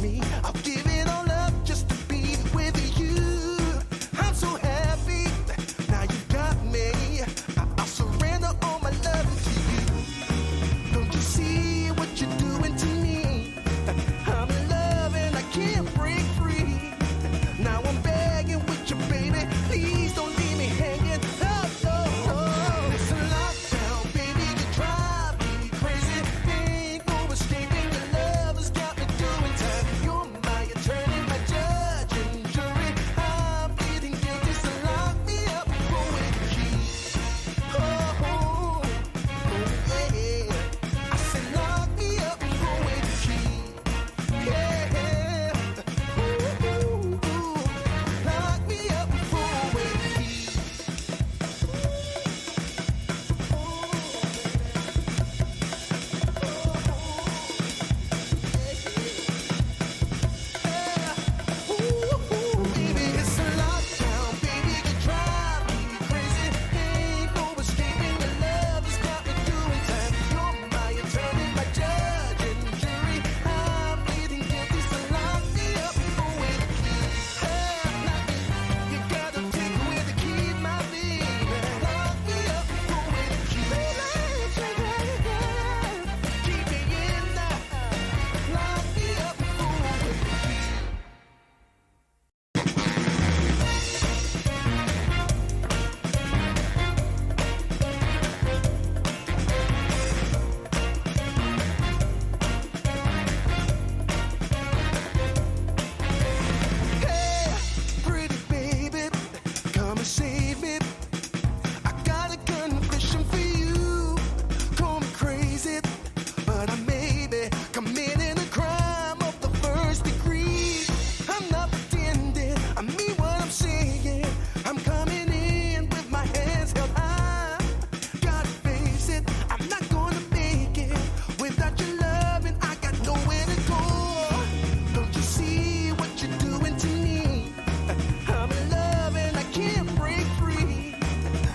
me. I'll give it all up just to be with you. I'm so happy. Now you got me. I'll surrender all my love to you. Don't you see what you're doing to me? I'm in love and I can't break free. Now I'm begging with you, baby. Please don't leave me hanging. Oh, no, no. It's a lockdown, baby. You drive me crazy. Ain't no escaping. Your love has got me doing time. You're my attorney, my judge and jury. I'm pleading guilty, so lock me up for with the key. Oh, oh, yeah. I said lock me up for with the key. Yeah. Ooh, ooh, ooh. Lock me up for with the key. Baby, it's a lockdown, baby. You drive me crazy. Ain't no escaping. Your love has got me doing time. You're my attorney, my judge and jury. I'm pleading guilty, so lock me up for with the key. You gotta take away the key, my baby. Lock me up for with the key. Keep me in there. Lock me up for with the key. Hey, pretty baby, come and save me. I got a confession for you. Call me crazy, but I may be committing a crime of the first degree. I'm not pretending, I mean what I'm saying. I'm coming in with my hands held high. Gotta face it, I'm not gonna make it without your love, and I got nowhere to go. Don't you see what you're doing to me? I'm in love and I can't break free.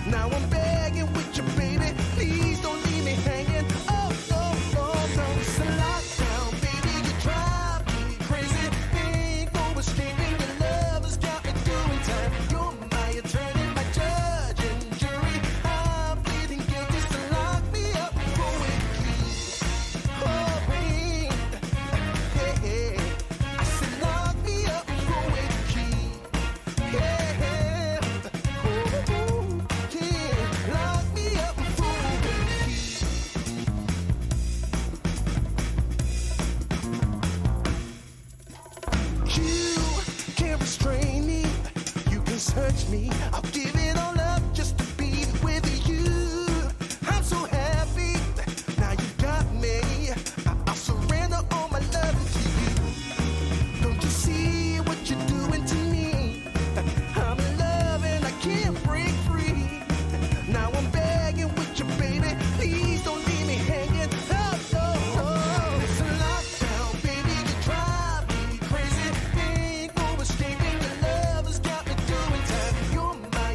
Now I'm begging with you, baby. Please don't leave me hanging. Oh, no, no, no. It's a lockdown, baby. You drive me crazy. Ain't no escaping. Your love has got me doing time. You're my attorney, my judge and jury. I'm pleading guilty, so lock me up for with the key. Oh, babe. Yeah. I said lock me up for with the key. Yeah. Ooh, yeah. Lock me up for with the key. You can't restrain me. You can search me. I'll give it all up just to be with you. I'm so happy. Now you got me. I'll surrender all my love to you. Don't you see what you're doing to me? I'm in love and I can't break free. Now I'm begging with you, baby. Please don't leave me hanging. Oh, no, no. It's a lockdown, baby. You drive me crazy. Ain't no escaping. Your love has got me doing time. You're my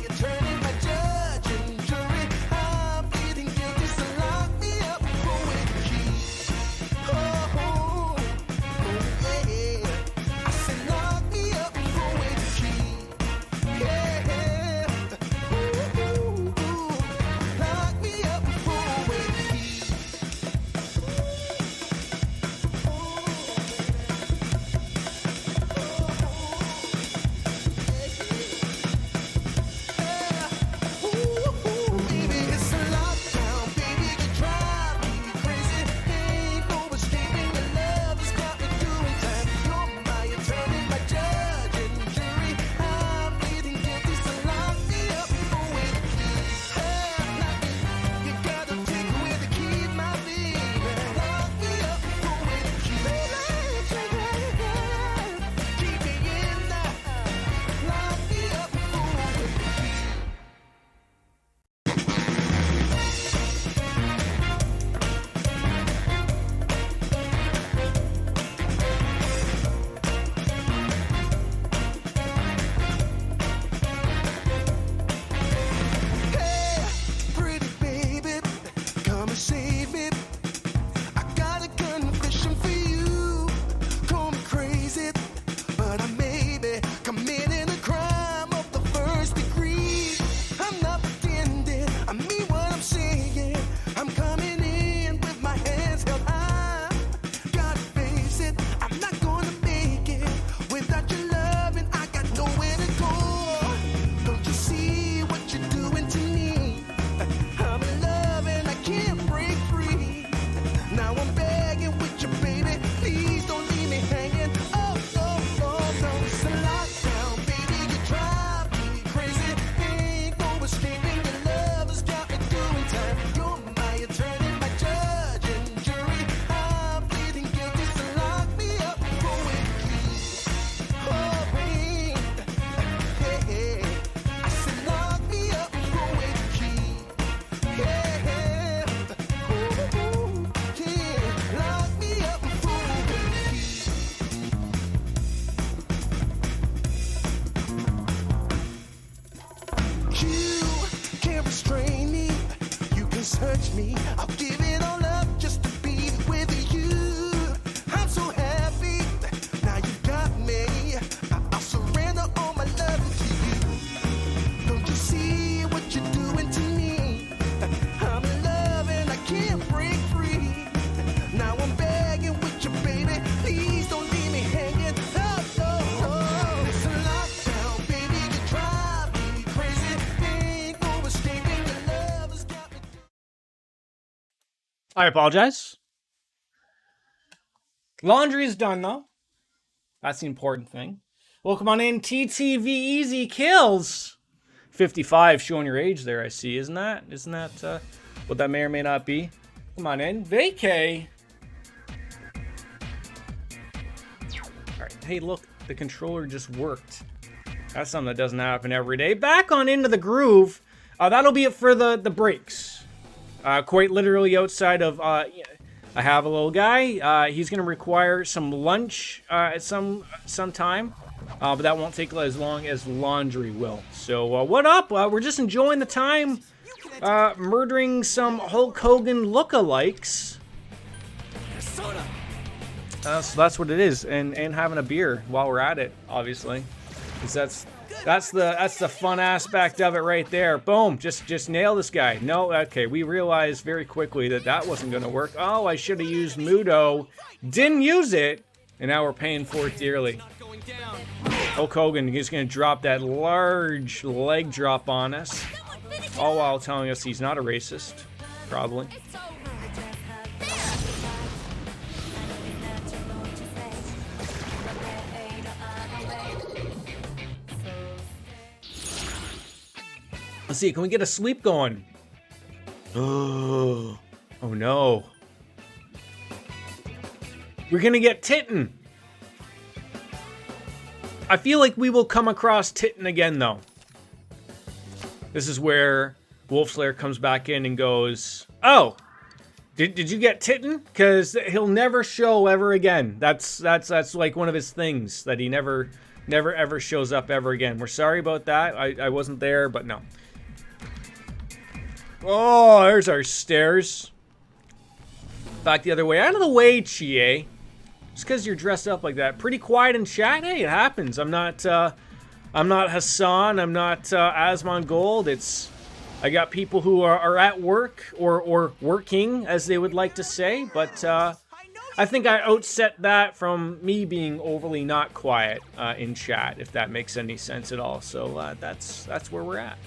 I apologize. Laundry is done, though. That's the important thing. Welcome on in, TTV Easy Kills. 55, showing your age there, I see. Isn't that what that may or may not be? Come on in. Vacay. Alright, hey, look. The controller just worked. That's something that doesn't happen every day. Back on into the groove. That'll be it for the breaks. Quite literally outside of... I have a little guy. He's going to require some lunch at some time. But that won't take as long as laundry will. So, what up? We're just enjoying the time. Murdering some Hulk Hogan lookalikes. So that's what it is. And having a beer while we're at it, obviously. Because that's the fun aspect of it right there. Boom. Just nail this guy. No, okay. We realized very quickly that wasn't going to work. Oh, I should have used Mudo. Didn't use it. And now we're paying for it dearly. Hulk Hogan, he's going to drop that large leg drop on us. All while telling us he's not a racist. Probably. Let's see, can we get a sweep going? Oh no. We're gonna get Titten. I feel like we will come across Titten again, though. This is where Wolfslayer comes back in and goes, oh, did you get Titten? Because he'll never show ever again. That's like one of his things, that he never ever shows up ever again. We're sorry about that. I wasn't there, but no. Oh, there's our stairs. Back the other way. Out of the way, Chie. Just because you're dressed up like that. Pretty quiet in chat. Hey, it happens. I'm not Hassan. I'm not Asmongold. I got people who are at work or working, as they would like to say. But I think I outset that from me being overly not quiet in chat, if that makes any sense at all. So that's where we're at.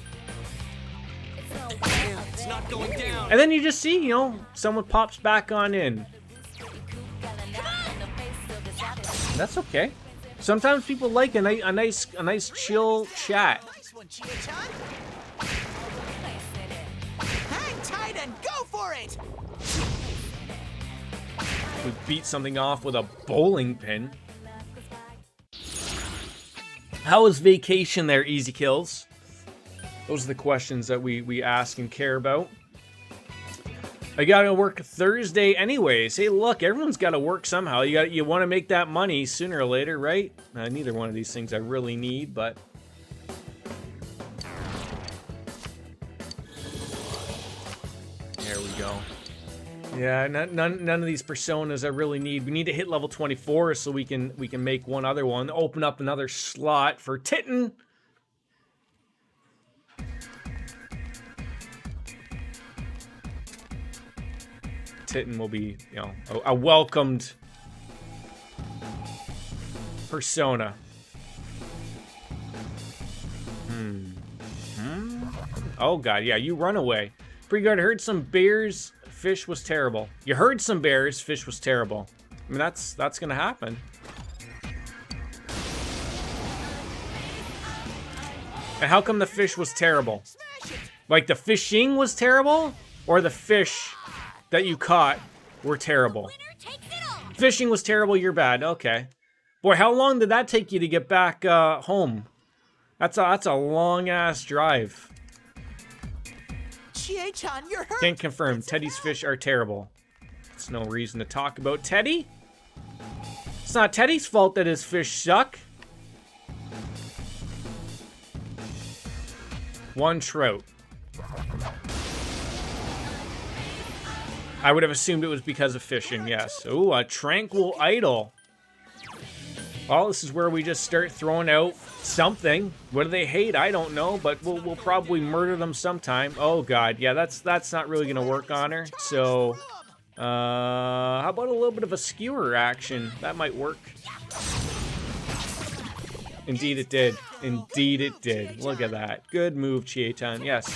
It's not going down. And then you just see, someone pops back on in. That's okay. Sometimes people like a nice chill chat. Hang tight and go for it. We beat something off with a bowling pin. How was vacation there, Easy Kills? Those are the questions that we ask and care about. I gotta work Thursday anyways. Hey, look, everyone's gotta work somehow. You want to make that money sooner or later, right? Neither one of these things I really need, but there we go. Yeah, none of these personas I really need. We need to hit level 24 so we can make one other one. Open up another slot for Titten. Titten will be, a welcomed persona. Oh god, yeah, you run away. Pretty good. I heard some bears. Fish was terrible. You heard some bears. Fish was terrible. I mean, that's gonna happen. And how come the fish was terrible? Like the fishing was terrible, or the fish that you caught were terrible? Fishing was terrible, you're bad. Okay. Boy, how long did that take you to get back home? That's a long-ass drive. Chie-chan, you're hurt. Can't confirm. Teddy's fish are terrible. It's no reason to talk about Teddy. It's not Teddy's fault that his fish suck. One trout. I would have assumed it was because of fishing, yes. Ooh, a tranquil idol. Well, this is where we just start throwing out something. What do they hate? I don't know, but we'll probably murder them sometime. Oh god, yeah, that's not really gonna work on her. So, how about a little bit of a skewer action? That might work. Indeed it did. Indeed it did. Look at that. Good move, Chie-chan. Yes.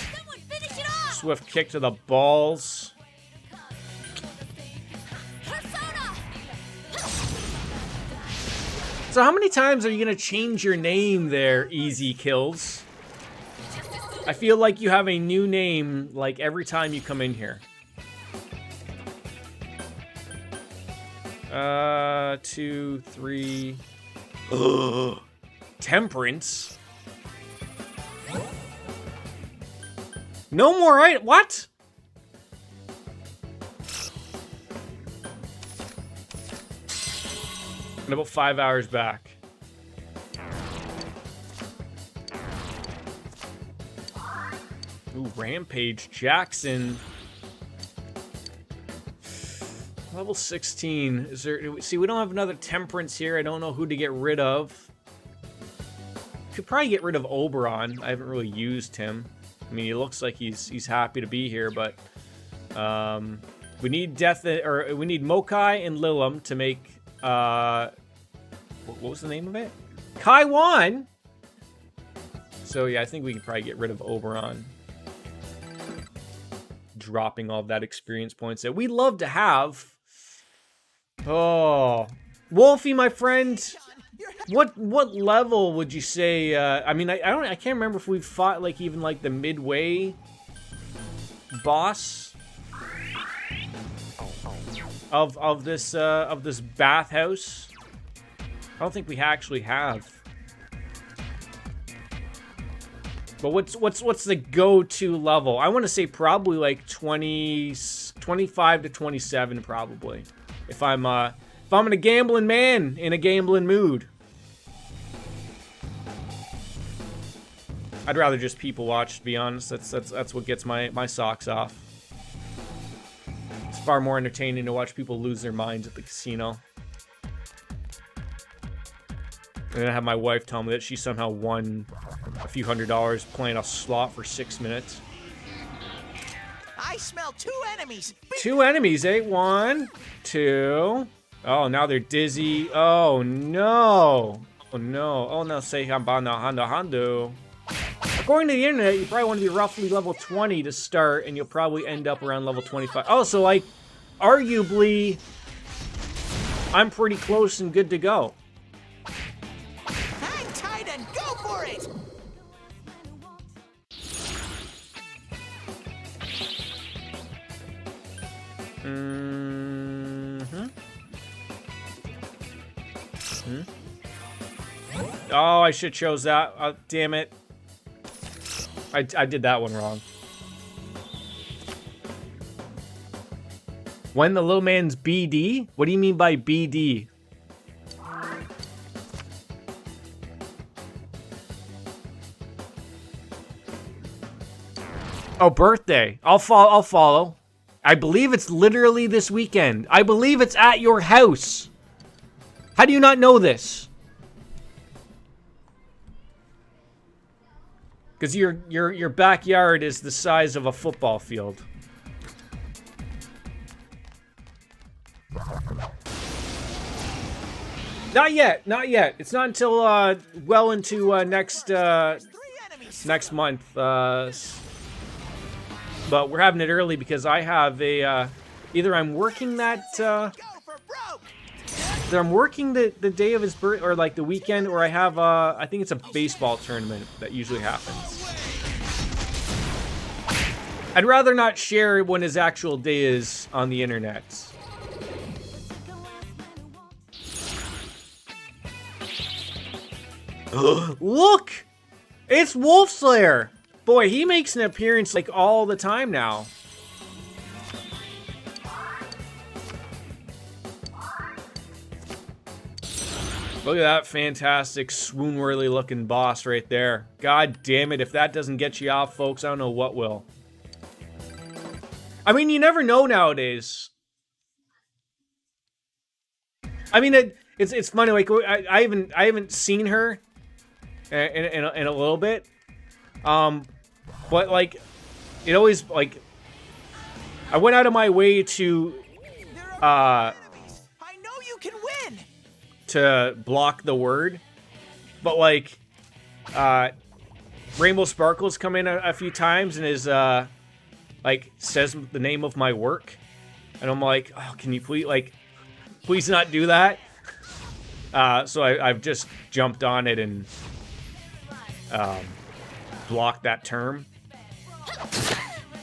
Swift kick to the balls. So how many times are you gonna change your name there, Easy Kills? I feel like you have a new name like every time you come in here. 2, 3. Ugh. Temperance. No more what? And about 5 hours back. Ooh, Rampage Jackson. Level 16. Is there? See, we don't have another Temperance here. I don't know who to get rid of. Could probably get rid of Oberon. I haven't really used him. I mean, he looks like he's happy to be here, but we need we need Mokai and Lilim to make what was the name of it? Kaiwan. So yeah, I think we can probably get rid of Oberon. Dropping all of that experience points that we love to have. Oh, Wolfie, my friend, what level would you say? I mean, I can't remember if we've fought like even like the midway boss of this bathhouse. I don't think we actually have. But what's the go-to level? I want to say probably like 25 to 27 probably. If I'm a gambling man in a gambling mood. I'd rather just people watch, to be honest. That's what gets my socks off. It's far more entertaining to watch people lose their minds at the casino. And then I have my wife tell me that she somehow won a few $100s playing a slot for 6 minutes. I smell 2 enemies. 2 enemies, eh? 1, 2. Oh, now they're dizzy. Oh no. Oh no. Oh no. Say hando. According to the internet, you probably want to be roughly level 20 to start, and you'll probably end up around level 25. Oh, so like, arguably, I'm pretty close and good to go. Hang tight and go for it. Oh, I should chose that. Damn it. I did that one wrong. When the little man's BD? What do you mean by BD? Oh, birthday. I'll follow. I believe it's literally this weekend. I believe it's at your house. How do you not know this? Because your backyard is the size of a football field. Not yet, not yet. It's not until well into next month. But we're having it early because I have a either I'm working that either I'm working the day of his birth or like the weekend, or I have I think it's a baseball tournament that usually happens. I'd rather not share when his actual day is on the internet. Look! It's Wolfslayer! Boy, he makes an appearance like all the time now. Look at that fantastic, swoon-worthy looking boss right there. God damn it, if that doesn't get you off, folks, I don't know what will. I mean, you never know nowadays. I mean, it's funny, like, I haven't seen her in a little bit. But, like, it always, like, I went out of my way to, I know you can win. to block the word, but like Rainbow Sparkles come in a few times and is like says the name of my work, and I'm like, oh, can you please not do that? So I've just jumped on it and blocked that term.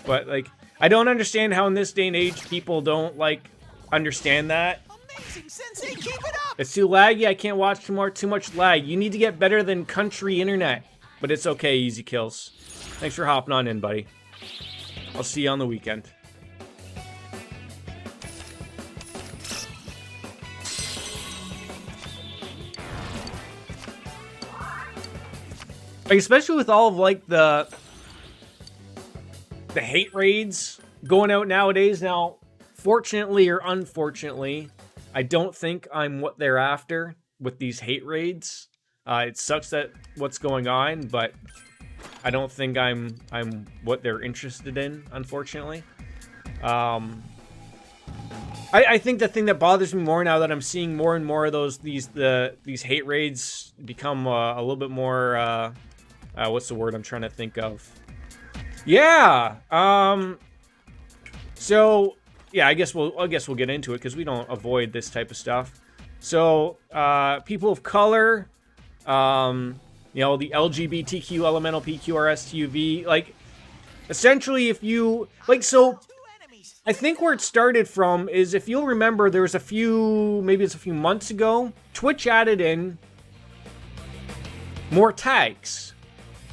But like, I don't understand how in this day and age people don't like understand that. Amazing, Sensei. Keep it up. It's too laggy. I can't watch too much lag. You need to get better than country internet. But it's okay, Easy Kills. Thanks for hopping on in, buddy. I'll see you on the weekend. Like, especially with all of like the hate raids going out nowadays. Now, fortunately or unfortunately, I don't think I'm what they're after with these hate raids. It sucks that what's going on, but I don't think I'm what they're interested in, unfortunately. I think the thing that bothers me more now that I'm seeing more and more of these hate raids become a little bit more what's the word I'm trying to think of? Yeah. So yeah, I guess we'll get into it because we don't avoid this type of stuff. So people of color, you know, the LGBTQ elemental PQRSTUV, like essentially if you like, so I think where it started from is, if you'll remember, there was a few months ago, Twitch added in more tags.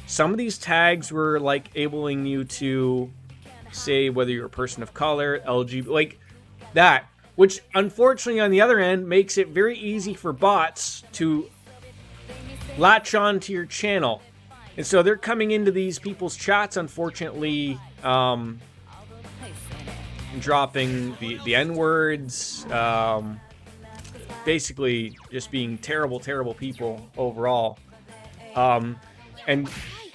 Some of these tags were like enabling you to say whether you're a person of color, LGBT, like that, which unfortunately on the other end makes it very easy for bots to latch on to your channel. And so they're coming into these people's chats, unfortunately, dropping the N-words, basically just being terrible people overall. And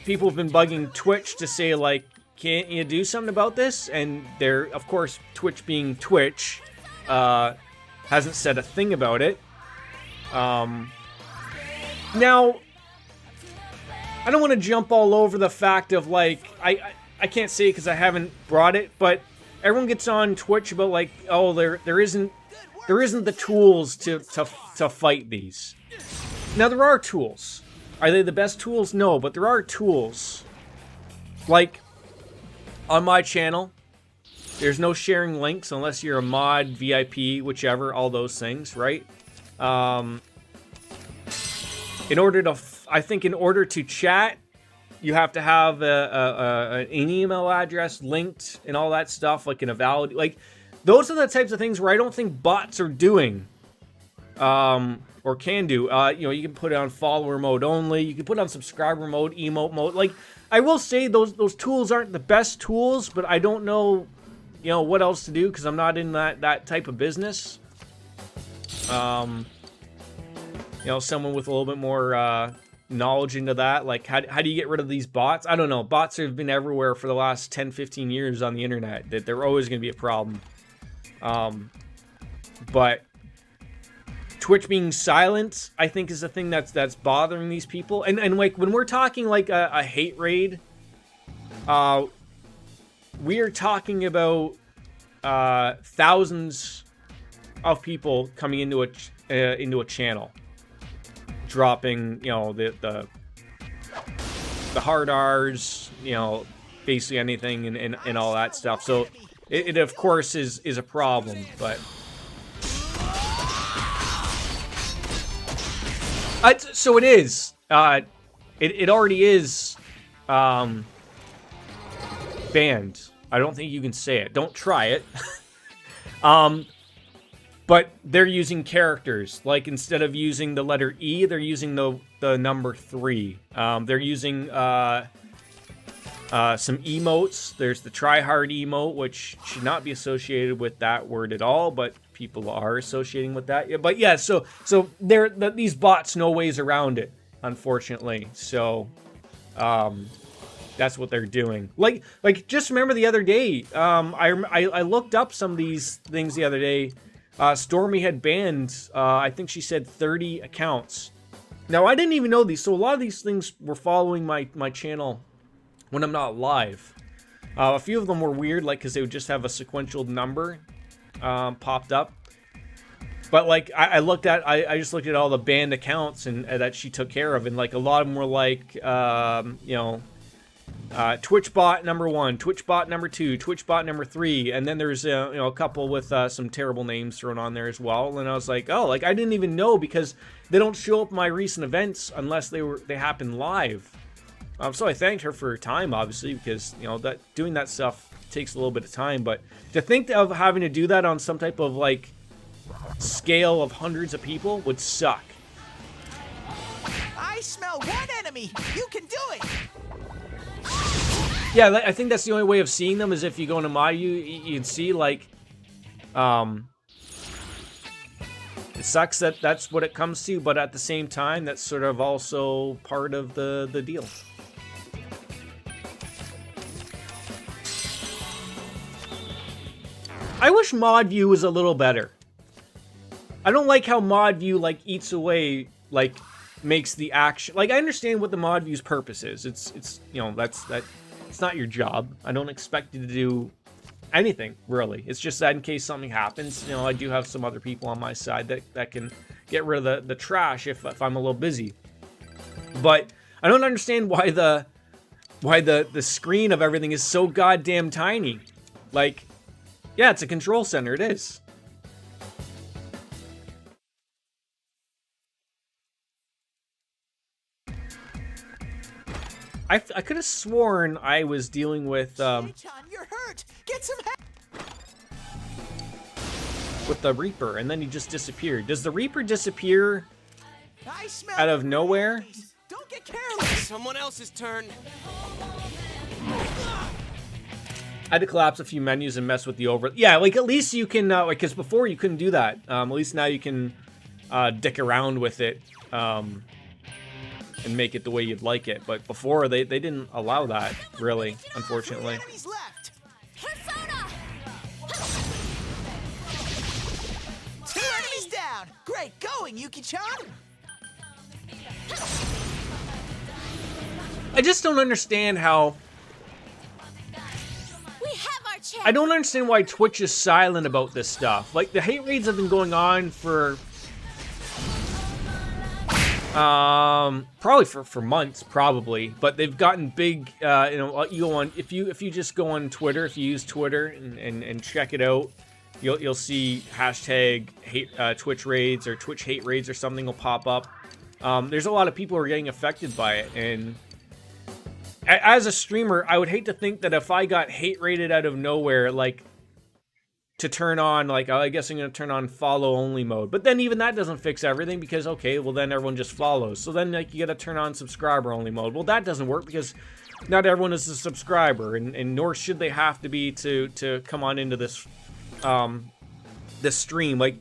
people have been bugging Twitch to say, like, can't you do something about this? And they're, of course, Twitch being Twitch, hasn't said a thing about it. Now, I don't want to jump all over the fact of, like, I can't say it because I haven't brought it, but everyone gets on Twitch about, like, oh, there isn't the tools to fight these. Now, there are tools. Are they the best tools? No, but there are tools. Like, on my channel, there's no sharing links unless you're a mod, VIP, whichever, all those things, right? In order to chat, you have to have an email address linked and all that stuff, like in a valid, like, those are the types of things where I don't think bots are doing, or can do. You know, you can put it on follower mode only. You can put it on subscriber mode, emote mode. Like, I will say those tools aren't the best tools, but I don't know, you know, what else to do because I'm not in that type of business. You know, someone with a little bit more knowledge into that, like how do you get rid of these bots? I don't know. Bots have been everywhere for the last 10-15 years on the internet. That they're always going to be a problem. But Twitch being silent, I think, is the thing that's bothering these people. And like when we're talking like a hate raid, we are talking about thousands of people coming into a channel, dropping, you know, the hard R's, you know, basically anything and all that stuff. So it of course is a problem, but so it is. It already is banned. I don't think you can say it. Don't try it. But they're using characters. Like, instead of using the letter E, they're using the number 3. They're using some emotes. There's the try-hard emote, which should not be associated with that word at all, but people are associating with that. Yeah, but yeah, so these bots know ways around it, unfortunately. So that's what they're doing. Like just remember the other day, I looked up some of these things the other day. Stormy had banned, I think she said 30 accounts. Now, I didn't even know these, so a lot of these things were following my channel when I'm not live. A few of them were weird, like, because they would just have a sequential number popped up. But like I looked at, I just looked at all the banned accounts and that she took care of, and like a lot of them were like, you know, Twitchbot number 1, Twitchbot number 2, Twitchbot number 3, and then there's you know, a couple with some terrible names thrown on there as well. And I was like, oh, like I didn't even know, because they don't show up in my recent events unless they happen live. So I thanked her for her time, obviously, because you know that doing that stuff takes a little bit of time. But to think of having to do that on some type of like scale of hundreds of people would suck. I smell one enemy. You can do it. Yeah, I think that's the only way of seeing them, is if you go into my you can see like, it sucks that that's what it comes to, but at the same time, that's sort of also part of the deal. I wish mod view was a little better. I don't like how mod view like eats away, like makes the action. Like I understand what the mod view's purpose is. It's you know, it's not your job. I don't expect you to do anything really. It's just that in case something happens, you know, I do have some other people on my side that can get rid of the trash if I'm a little busy. But I don't understand why the screen of everything is so goddamn tiny. Like, yeah, it's a control center. It is. I could have sworn I was dealing with Hey, John, you're hurt. Get some help. with the Reaper, and then he just disappeared. Does the Reaper disappear I smell out of nowhere? enemies. Don't get careless. Someone else's turn. I had to collapse a few menus and mess with the over. Yeah, like at least you can, like, because before you couldn't do that. At least now you can dick around with it and make it the way you'd like it. But before they didn't allow that, really, unfortunately. Enemies left. Persona! 2 enemies down. Great going, Yuki-chan. I just don't understand how. We have our chance. I don't understand why Twitch is silent about this stuff. Like, the hate raids have been going on for probably for months, probably, but they've gotten big. You know, you go on, if you just go on Twitter, if you use Twitter and check it out, you'll see hashtag hate Twitch raids or Twitch hate raids or something will pop up. There's a lot of people who are getting affected by it, and as a streamer, I would hate to think that if I got hate rated out of nowhere, like, to turn on, like, oh, I guess I'm going to turn on follow only mode. But then even that doesn't fix everything, because, okay, well, then everyone just follows. So then, like, you got to turn on subscriber only mode. Well, that doesn't work, because not everyone is a subscriber, and nor should they have to be to come on into this this stream. Like,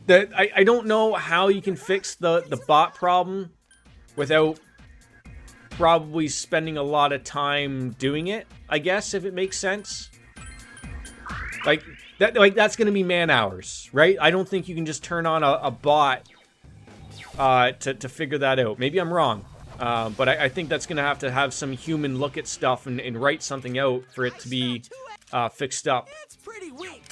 I don't know how you can fix the bot problem without probably spending a lot of time doing it, I guess, if it makes sense. Like that's gonna be man hours, right? I don't think you can just turn on a bot to figure that out. Maybe I'm wrong, but I think that's gonna have to have some human look at stuff and write something out for it to be fixed up. It's pretty weak.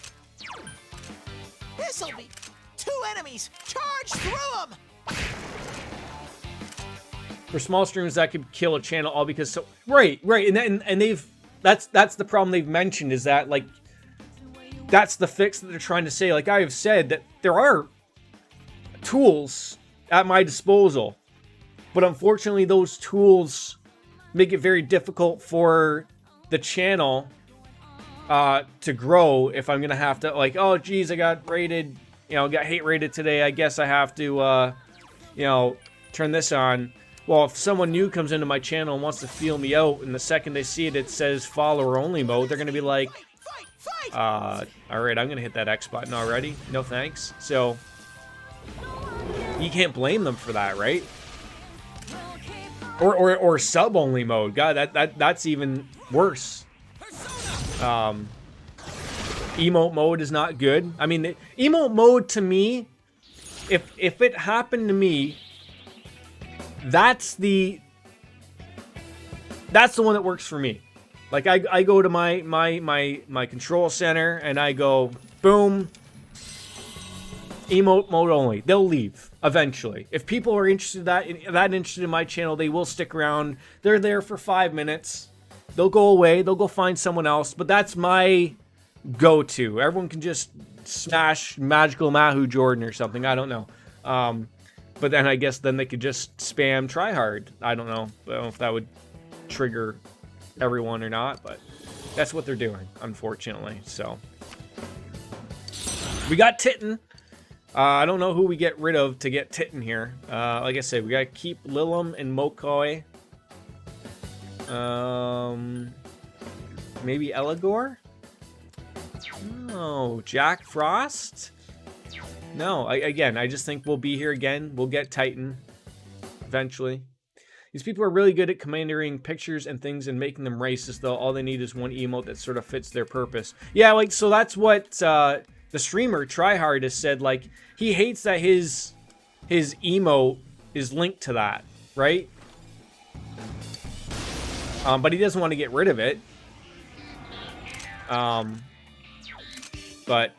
This'll be 2 enemies. Charge through them. For small streams, that could kill a channel, all because so right, and they've that's the problem they've mentioned, is that, like, that's the fix that they're trying to say. Like I have said, that there are tools at my disposal, but unfortunately those tools make it very difficult for the channel to grow if I'm gonna have to, like, oh geez, I got rated, you know, got hate rated today, I guess I have to you know, turn this on. Well, if someone new comes into my channel and wants to feel me out, and the second they see it, it says follower only mode, they're gonna be like, all right, I'm gonna hit that X button already. No thanks. So you can't blame them for that, right? Or sub only mode. God, that's even worse. Emote mode is not good. I mean, emote mode to me, if it happened to me, that's the one that works for me. Like I go to my control center and I go boom, Emote mode only. They'll leave eventually. If people are interested that interested in my channel, they will stick around. They're there for 5 minutes. They'll go away. They'll go find someone else. But that's my go-to. Everyone can just smash Magical Mahu Jordan or something. I don't know. But then I guess then they could just spam tryhard. I don't know. I don't know if that would trigger everyone or not, but that's what they're doing, unfortunately. So we got Titten. I don't know who we get rid of to get Titten here. Like I said, we gotta keep Lilim and Mokoi. Maybe Eligor? No, Jack Frost? No, again, I just think we'll be here again. We'll get Titan eventually. These people are really good at commandering pictures and things and making them racist, though. All they need is one emote that sort of fits their purpose. Yeah, like, so that's what the streamer Tryhard has said. Like, he hates that his emote is linked to that, right? But he doesn't want to get rid of it. But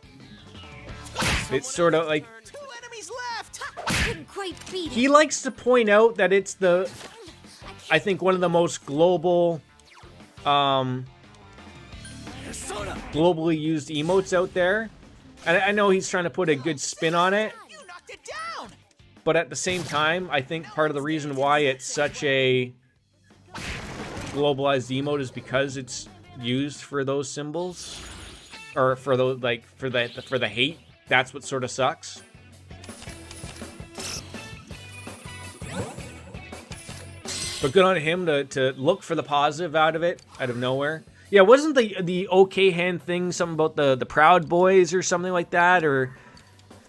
it's sort of like, 2 enemies left. Couldn't quite beat it. he likes to point out that it's the, I think, one of the most global, globally used emotes out there. And I know he's trying to put a good spin on it, You knocked it down. but at the same time, I think part of the reason why it's such a globalized emote is because it's used for those symbols, or for those, like, for the hate. That's what sort of sucks. But good on him to look for the positive out of it, out of nowhere. Yeah, wasn't the OK Hand thing something about the Proud Boys or something like that? Or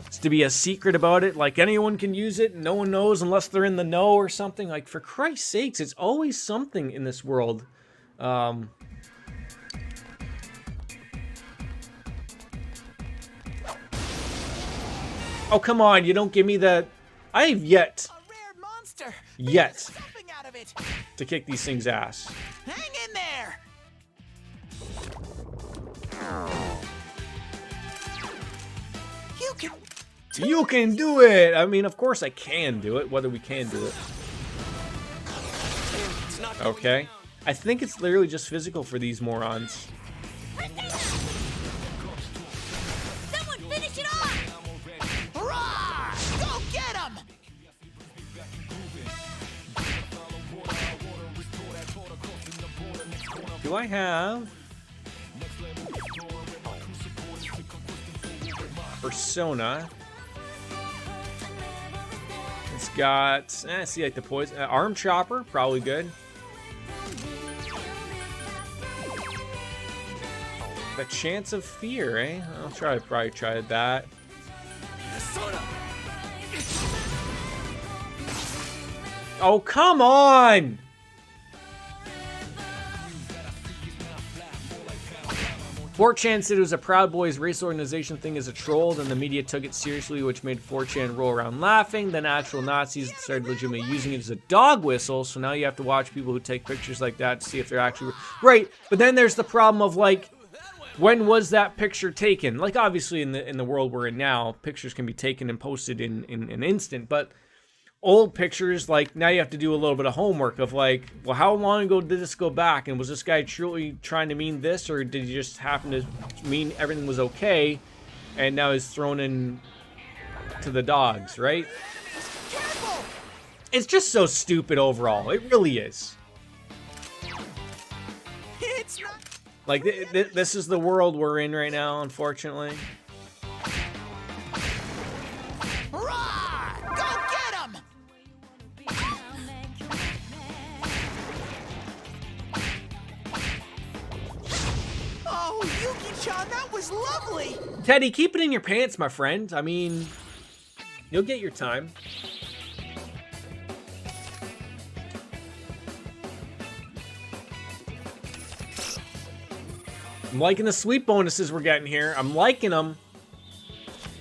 it's to be a secret about it, like anyone can use it and no one knows unless they're in the know or something? Like, for Christ's sakes, it's always something in this world. Oh, come on, you don't give me the... I have yet A rare monster. Yet. Something out of it. to kick these things' ass. Hang in there. You can. You can do it! I mean, of course I can do it, whether we can do it. It's not Okay. I think it's literally just physical for these morons. Someone finish it off! Hurrah! Go get him! Do I have Persona? It's got, see, like the poison, Arm Chopper, probably good. The Chance of Fear, eh? I'll probably try that. Oh, come on! 4chan said it was a Proud Boys race organization thing as a troll, then the media took it seriously, which made 4chan roll around laughing. Then actual Nazis started legitimately using it as a dog whistle, so now you have to watch people who take pictures like that to see if they're actually... Right, but then there's the problem of, like, when was that picture taken? Like, obviously in the world we're in now, pictures can be taken and posted in an instant, but old pictures, like, now you have to do a little bit of homework of, like, well, how long ago did this go back? And was this guy truly trying to mean this, or did he just happen to mean everything was okay, and now he's thrown in to the dogs, right? Careful! It's just so stupid overall. It really is. It's not. Like, this is the world we're in right now, unfortunately. Hurrah! Go get him! Oh, Yuki-chan, that was lovely! Teddy, keep it in your pants, my friend. I mean, you'll get your time. I'm liking the sweep bonuses we're getting here. I'm liking them.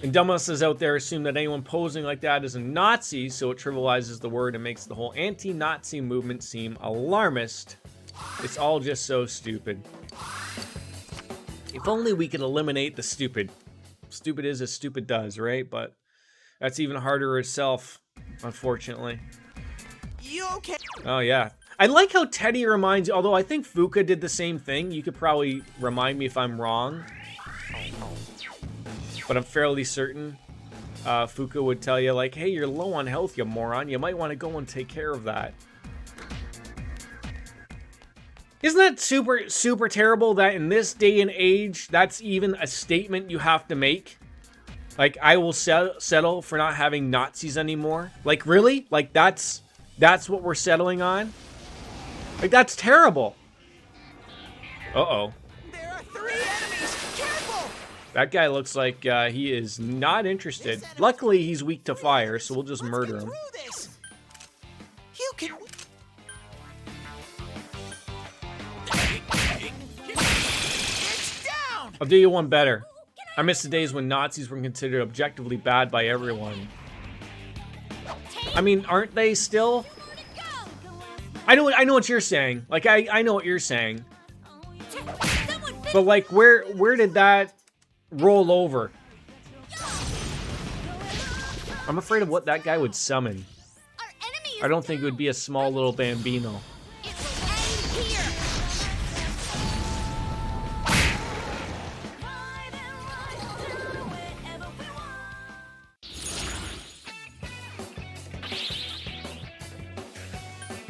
And dumbasses out there assume that anyone posing like that is a Nazi, so it trivializes the word and makes the whole anti-Nazi movement seem alarmist. It's all just so stupid. If only we could eliminate the stupid. Stupid is as stupid does, right? But That's even harder itself, unfortunately. You okay? Oh, yeah. I like how Teddy reminds you, although I think Fuka did the same thing. You could probably remind me if I'm wrong. But I'm fairly certain Fuka would tell you, like, hey, you're low on health, you moron. You might want to go and take care of that. Isn't that super, super terrible that in this day and age, that's even a statement you have to make? Like, I will settle for not having Nazis anymore? Like, really? Like, that's what we're settling on? Like, that's terrible. Uh-oh. There are 3 enemies. Careful! That guy looks like he is not interested. Luckily, he's weak to fire, so we'll just murder him. Through this. You can. It's down. I'll do you one better. I miss the days when Nazis were considered objectively bad by everyone. I mean, aren't they still? I know what you're saying. Like, I know what you're saying. But like, where did that roll over? I'm afraid of what that guy would summon. I don't think it would be a small little bambino.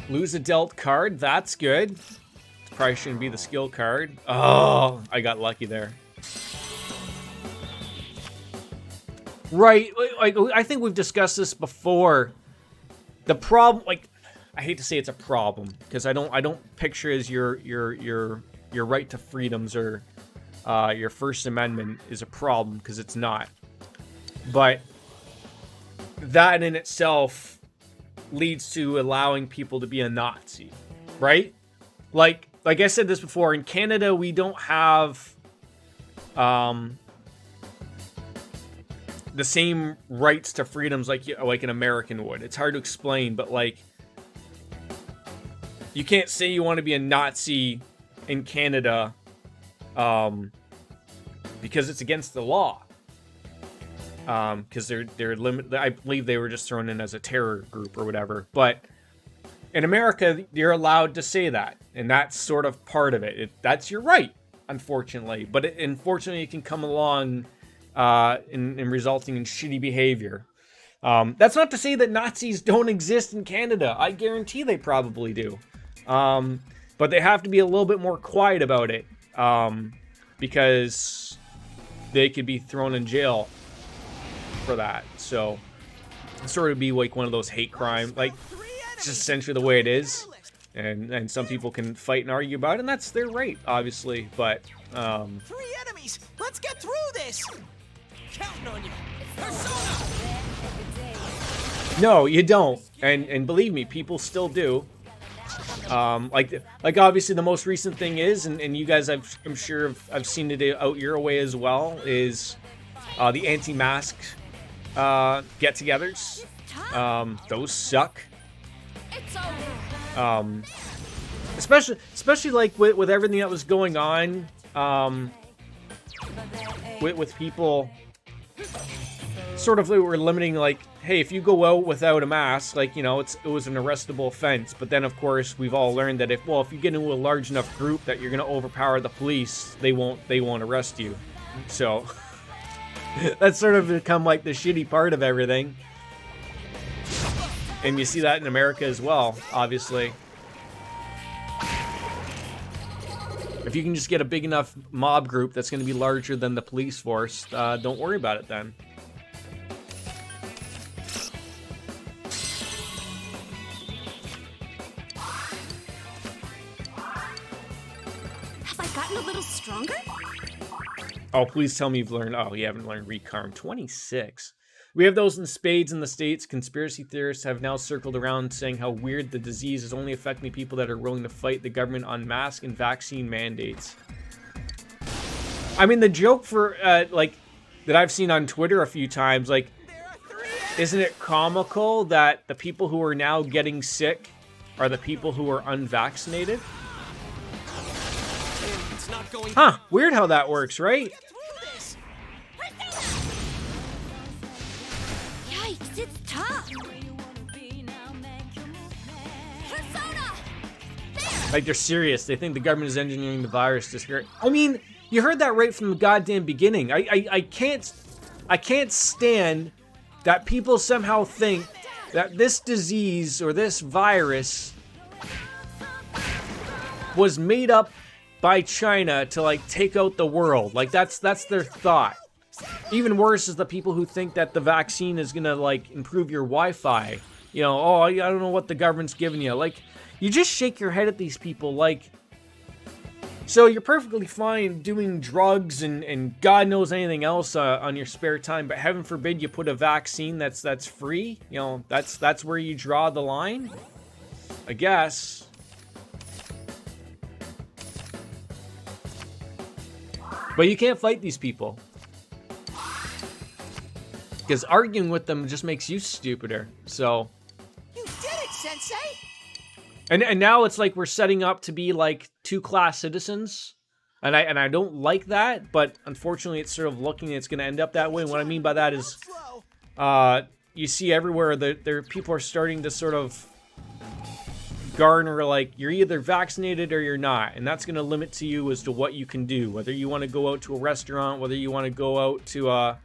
Lose a dealt card, that's good. Probably shouldn't be the skill card. Oh, I got lucky there. Right, like I think we've discussed this before. The problem, like, I hate to say it's a problem because I don't picture as your right to freedoms or your First Amendment is a problem, because it's not. But that in itself leads to allowing people to be a Nazi, right? Like I said this before, in Canada we don't have the same rights to freedoms like an American would. It's hard to explain, but like, you can't say you want to be a Nazi in Canada because it's against the law. Because they're limited. I believe they were just thrown in as a terror group or whatever. But in America, you're allowed to say that, and that's sort of part of it. That's your right, unfortunately. But unfortunately, it can come along in resulting in shitty behavior. That's not to say that Nazis don't exist in Canada. I guarantee they probably do. But they have to be a little bit more quiet about it, because they could be thrown in jail for that. So it's sort of be like one of those hate crime, like, it's just essentially the way it is, and some people can fight and argue about it, and that's their right, obviously. But 3 enemies. Let's get through this. Counting on you. Persona. no, you don't, and believe me, people still do. Like obviously the most recent thing is, and you guys, I'm sure I've seen it out your way as well, is the anti-mask get-togethers. Those suck. Especially like with everything that was going on, with people sort of, they were limiting, like, hey, if you go out without a mask, like, you know, it was an arrestable offense. But then of course we've all learned that if you get into a large enough group that you're gonna overpower the police, they won't arrest you. So that's sort of become like the shitty part of everything. And you see that in America as well, obviously. If you can just get a big enough mob group that's going to be larger than the police force, don't worry about it then. Have I gotten a little stronger? Oh, please tell me you've learned. Oh, you haven't learned Recarm. 26. We have those in spades in the States. Conspiracy theorists have now circled around saying how weird the disease is only affecting people that are willing to fight the government on mask and vaccine mandates. I mean, the joke for, like, that I've seen on Twitter a few times, like, isn't it comical that the people who are now getting sick are the people who are unvaccinated? Huh, weird how that works, right? it's tough. Persona! There! Like, they're serious. They think the government is engineering the virus to scare. I mean, you heard that right from the goddamn beginning. I can't stand that people somehow think that this disease or this virus was made up by China to, like, take out the world. Like, that's their thought. Even worse is the people who think that the vaccine is gonna, like, improve your Wi-Fi. You know, oh, I don't know what the government's giving you. Like, you just shake your head at these people, like... So you're perfectly fine doing drugs and God knows anything else on your spare time, but heaven forbid you put a vaccine that's free. You know, that's where you draw the line, I guess. But you can't fight these people, because arguing with them just makes you stupider. So. You did it, Sensei! And now it's like we're setting up to be like two-class citizens, and I don't like that, but unfortunately it's sort of looking it's going to end up that way. And what I mean by that is, you see everywhere that people are starting to sort of garner, like, you're either vaccinated or you're not, and that's going to limit to you as to what you can do, whether you want to go out to a restaurant, whether you want to go out to a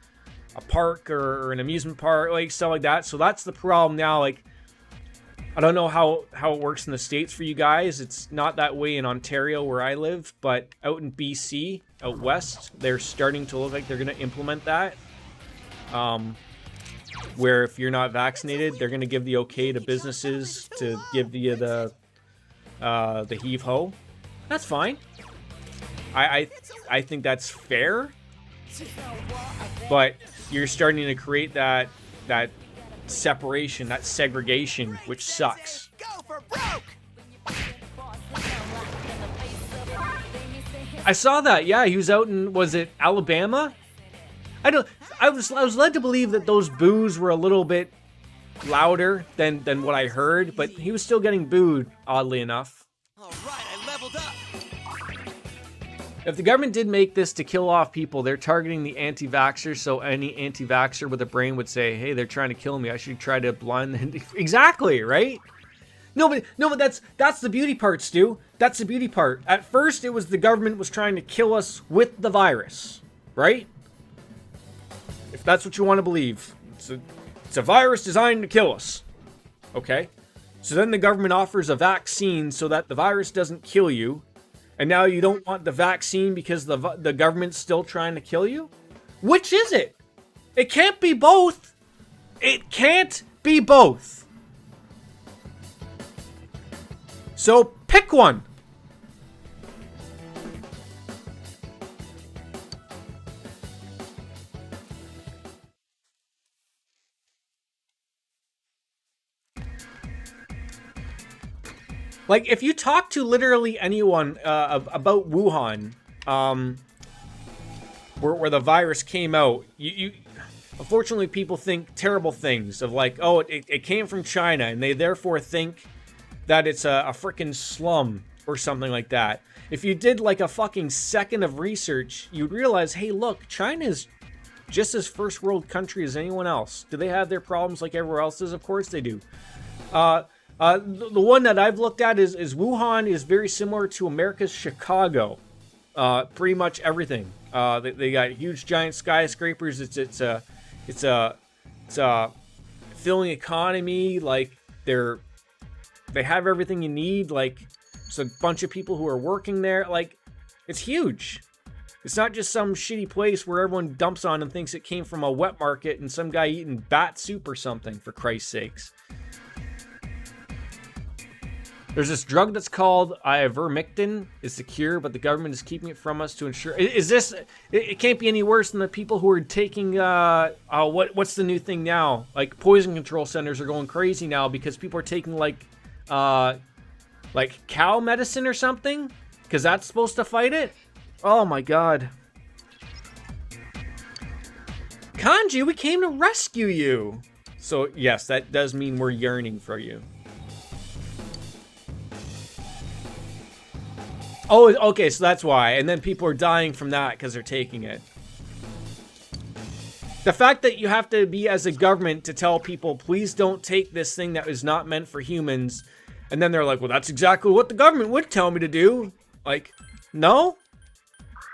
park or an amusement park, like stuff like that. So that's the problem now. Like, I don't know how it works in the States for you guys. It's not that way in Ontario where I live, but out in BC, out west, they're starting to look like they're going to implement that. Where if you're not vaccinated, they're going to give the okay to businesses to give you the heave-ho. That's fine. I think that's fair. But you're starting to create that separation, that segregation, which sucks. Go for broke! I saw that. Yeah, he was out in, was it Alabama? I was led to believe that those boos were a little bit louder than what I heard, but he was still getting booed, oddly enough. All right, I leveled up. If the government did make this to kill off people, they're targeting the anti-vaxxers, so any anti-vaxxer with a brain would say, hey, they're trying to kill me. I should try to blind them. Exactly, right? No, but that's the beauty part, Stu. That's the beauty part. At first, it was the government was trying to kill us with the virus, right? If that's what you want to believe. It's a virus designed to kill us. Okay? So then the government offers a vaccine so that the virus doesn't kill you. And now you don't want the vaccine because the government's still trying to kill you? Which is it? It can't be both. It can't be both. So pick one. Like, if you talk to literally anyone about Wuhan, where the virus came out, you unfortunately people think terrible things of like, oh, it came from China, and they therefore think that it's a freaking slum or something like that. If you did like a fucking second of research, you'd realize, hey, look, China is just as first world country as anyone else. Do they have their problems like everywhere else is? Of course they do. The one that I've looked at is Wuhan is very similar to America's Chicago. Pretty much everything. They got huge giant skyscrapers. It's a filling economy. Like they have everything you need. Like it's a bunch of people who are working there. Like it's huge. It's not just some shitty place where everyone dumps on and thinks it came from a wet market and some guy eating bat soup or something, for Christ's sakes. There's this drug that's called ivermectin. It's the cure, but the government is keeping it from us to ensure. Is this? It can't be any worse than the people who are taking. What's the new thing now? Like poison control centers are going crazy now because people are taking like cow medicine or something, because that's supposed to fight it. Oh my god. Kanji, we came to rescue you. So yes, that does mean we're yearning for you. Oh, okay, so that's why. And then people are dying from that because they're taking it. The fact that you have to be as a government to tell people, please don't take this thing that is not meant for humans. And then they're like, well, that's exactly what the government would tell me to do. Like, no?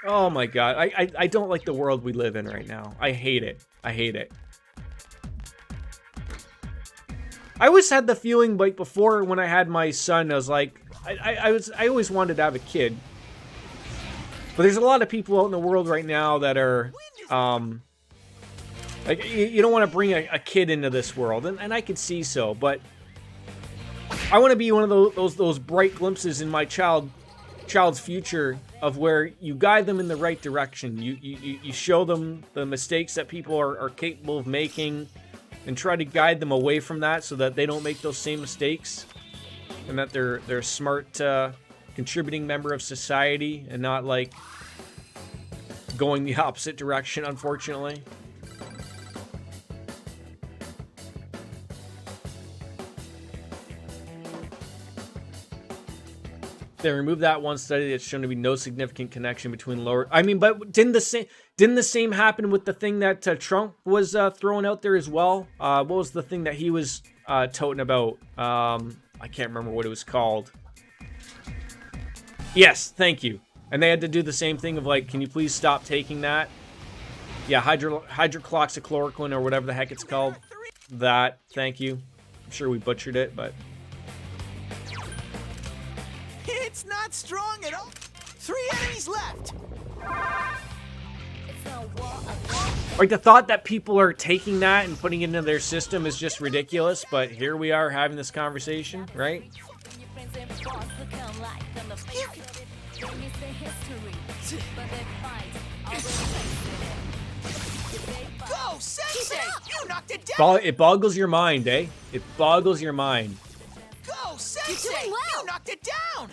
Oh my god. I don't like the world we live in right now. I hate it. I hate it. I always had the feeling, like, before when I had my son, I was like, I always wanted to have a kid. But there's a lot of people out in the world right now that are, like, you don't want to bring a kid into this world, and I could see so, but I want to be one of those bright glimpses in my child's future of where you guide them in the right direction. You show them the mistakes that people are capable of making, and try to guide them away from that so that they don't make those same mistakes, and that they're a smart, contributing member of society and not like going the opposite direction, unfortunately. They removed that one study that's shown to be no significant connection between lower. I mean, but didn't the same happen with the thing that Trump was throwing out there as well? What was the thing that he was toting about? I can't remember what it was called. Yes, thank you. And they had to do the same thing of like, can you please stop taking that? Yeah, hydroxychloroquine or whatever the heck it's called. That, thank you. I'm sure we butchered it, but. It's not strong at all. 3 enemies left. Like, the thought that people are taking that and putting it into their system is just ridiculous, but here we are having this conversation, right? Go, Sensei! You knocked it down! It boggles your mind, eh? It boggles your mind. Go, Sensei! You're doing well. You knocked it down!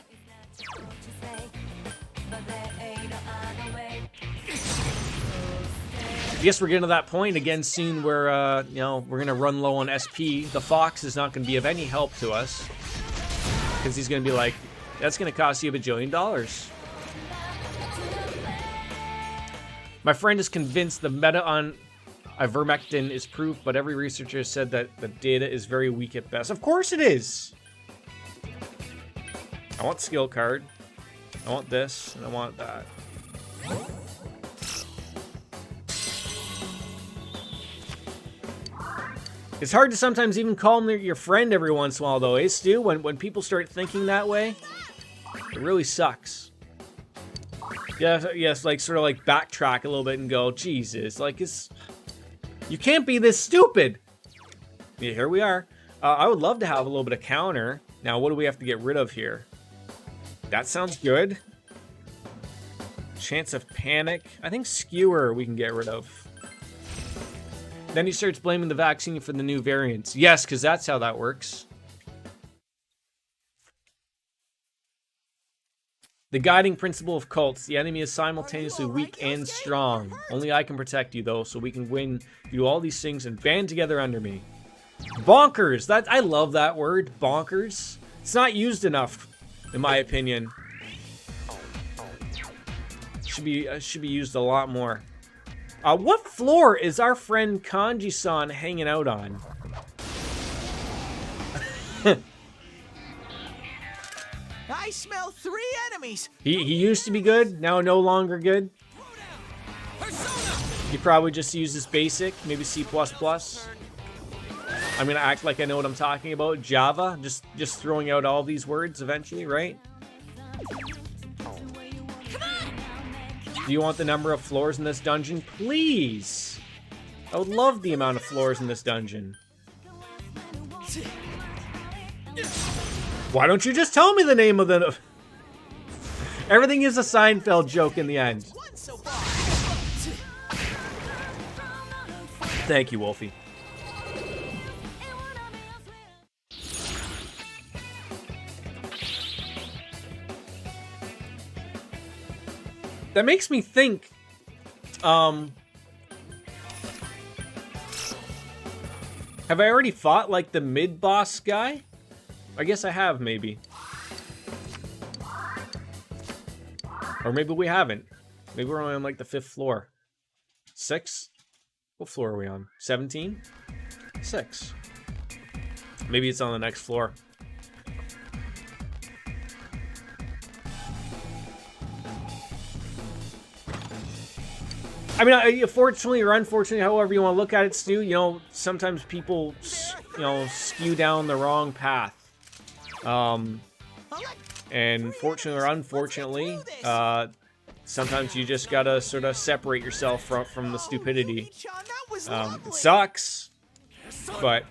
I guess we're getting to that point again soon where, you know, we're going to run low on SP. The Fox is not going to be of any help to us. Because he's going to be like, that's going to cost you $1 bajillion. My friend is convinced the meta on ivermectin is proof, but every researcher has said that the data is very weak at best. Of course it is! I want skill card. I want this, and I want that. It's hard to sometimes even call them your friend every once in a while, though, eh, Stu? When people start thinking that way, it really sucks. Yeah, yes, like, sort of, like, backtrack a little bit and go, Jesus, like, you can't be this stupid! Yeah, here we are. I would love to have a little bit of counter. Now, what do we have to get rid of here? That sounds good. Chance of panic. I think skewer we can get rid of. Then he starts blaming the vaccine for the new variants. Yes, because that's how that works. The guiding principle of cults. The enemy is simultaneously weak and strong. Only I can protect you, though, so we can win. You do all these things and band together under me. Bonkers. I love that word. Bonkers. It's not used enough, in my opinion. Should be used a lot more. What floor is our friend Kanji-san hanging out on? I smell 3 enemies. He used to be good, now no longer good. He probably just uses basic, maybe C++. I'm gonna act like I know what I'm talking about. Java, just throwing out all these words eventually, right? Do you want the number of floors in this dungeon? Please! I would love the amount of floors in this dungeon. Why don't you just tell me the name of the... Everything is a Seinfeld joke in the end. Thank you, Wolfie. That makes me think, have I already fought, like, the mid-boss guy? I guess I have, maybe. Or maybe we haven't. Maybe we're only on, like, the 5th floor. 6? What floor are we on? 17? 6. Maybe it's on the next floor. I mean, fortunately or unfortunately, however you want to look at it, Stu, you know, sometimes people, you know, skew down the wrong path. And fortunately or unfortunately, sometimes you just gotta sort of separate yourself from the stupidity. It sucks, but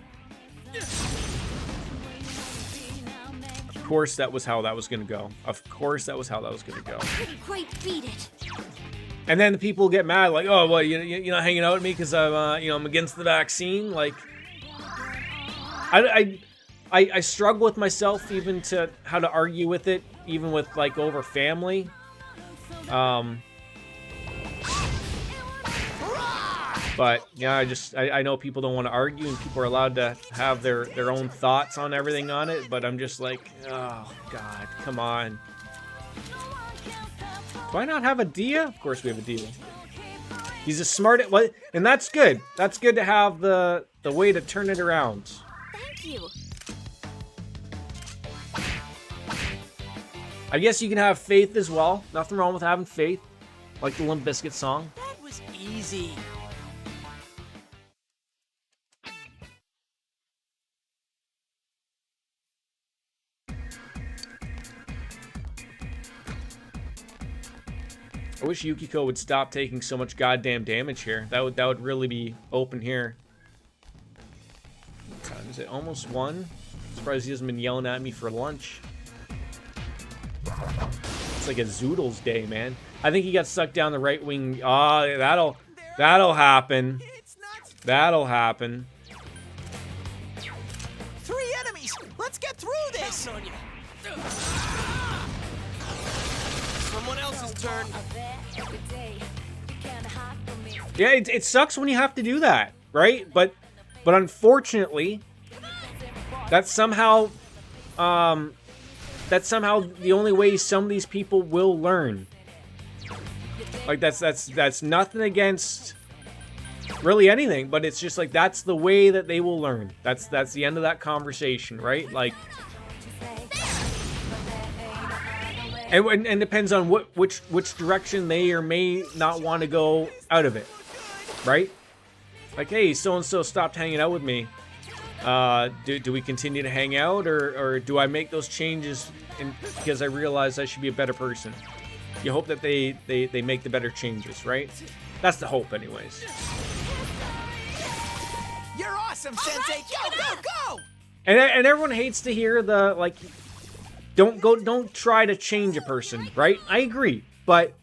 of course that was how that was gonna go. Of course that was how that was gonna go. Couldn't quite beat it. And then the people get mad, like, "Oh, well, you're not hanging out with me because I'm, you know, I'm against the vaccine." Like, I struggle with myself even to how to argue with it, even with like over family. But yeah, I know people don't want to argue, and people are allowed to have their own thoughts on everything on it. But I'm just like, oh God, come on. Do I not have a Dia? Of course we have a Dia. He's a smart, what? And that's good. That's good to have the way to turn it around. Thank you. I guess you can have faith as well. Nothing wrong with having faith. Like the Limp Bizkit song. That was easy. I wish Yukiko would stop taking so much goddamn damage here. That would really be open here. What time is it? Almost 1? Surprised he hasn't been yelling at me for lunch. It's like a Zoodles day, man. I think he got sucked down the right wing. That'll happen. That'll happen. 3 enemies. Let's get through this. On you. Someone else's turn. Yeah, it sucks when you have to do that, right? But unfortunately, that's somehow the only way some of these people will learn. Like that's nothing against really anything, but it's just like that's the way that they will learn. That's the end of that conversation, right? Like, and depends on which direction they or may not want to go out of it, right? Like, hey, so and so stopped hanging out with me. Do we continue to hang out, or do I make those changes because I realize I should be a better person? You hope that they make the better changes, right? That's the hope, anyways. You're awesome, Sensei. Go! And everyone hates to hear the like, don't try to change a person, right? I agree, but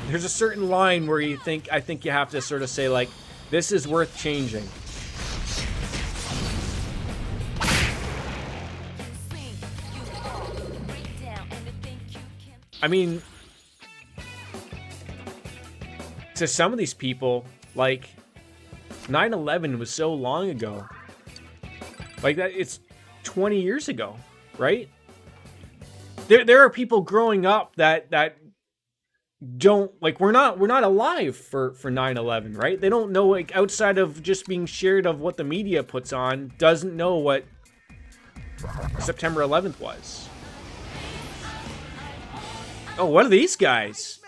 there's a certain line where I think you have to sort of say like, this is worth changing. I mean, to some of these people, like, 9/11 was so long ago. Like that, it's 20 years ago, right? There are people growing up that don't, like, we're not alive for 9/11, right? They don't know, like, outside of just being shared of what the media puts on, doesn't know what September 11th was. Oh, what are these guys?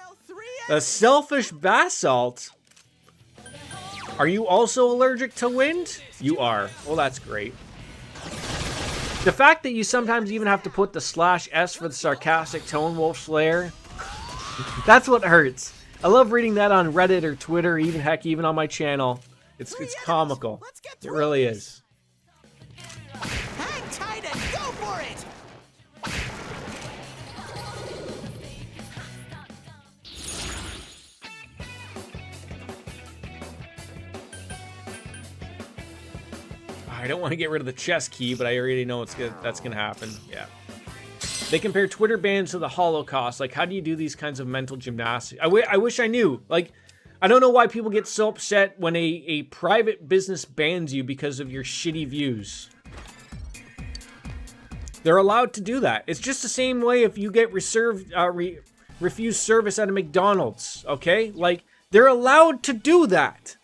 A selfish basalt. Are you also allergic to wind? You are. Well, that's great. The fact that you sometimes even have to put the /S for the sarcastic tone, Wolf Slayer, that's what hurts. I love reading that on Reddit or Twitter, even heck, even on my channel. It's comical. It really is. Hang tight and go for it. I don't want to get rid of the chess key, but I already know that's gonna happen. Yeah. They compare Twitter bans to the Holocaust. Like, how do you do these kinds of mental gymnastics? I wish I knew. Like, I don't know why people get so upset when a private business bans you because of your shitty views. They're allowed to do that. It's just the same way if you get refused service at a McDonald's, okay? Like, they're allowed to do that.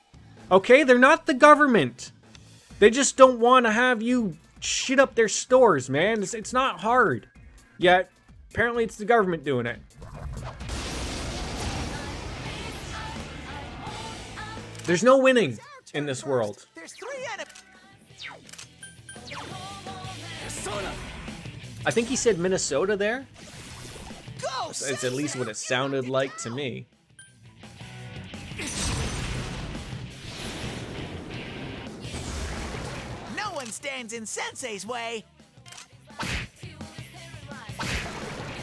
Okay, they're not the government. They just don't want to have you shit up their stores, man. It's not hard. Yet, apparently it's the government doing it. There's no winning in this world. There's 3 enemies. I think he said Minnesota there. Go! It's at least what it sounded like to me. No one stands in Sensei's way.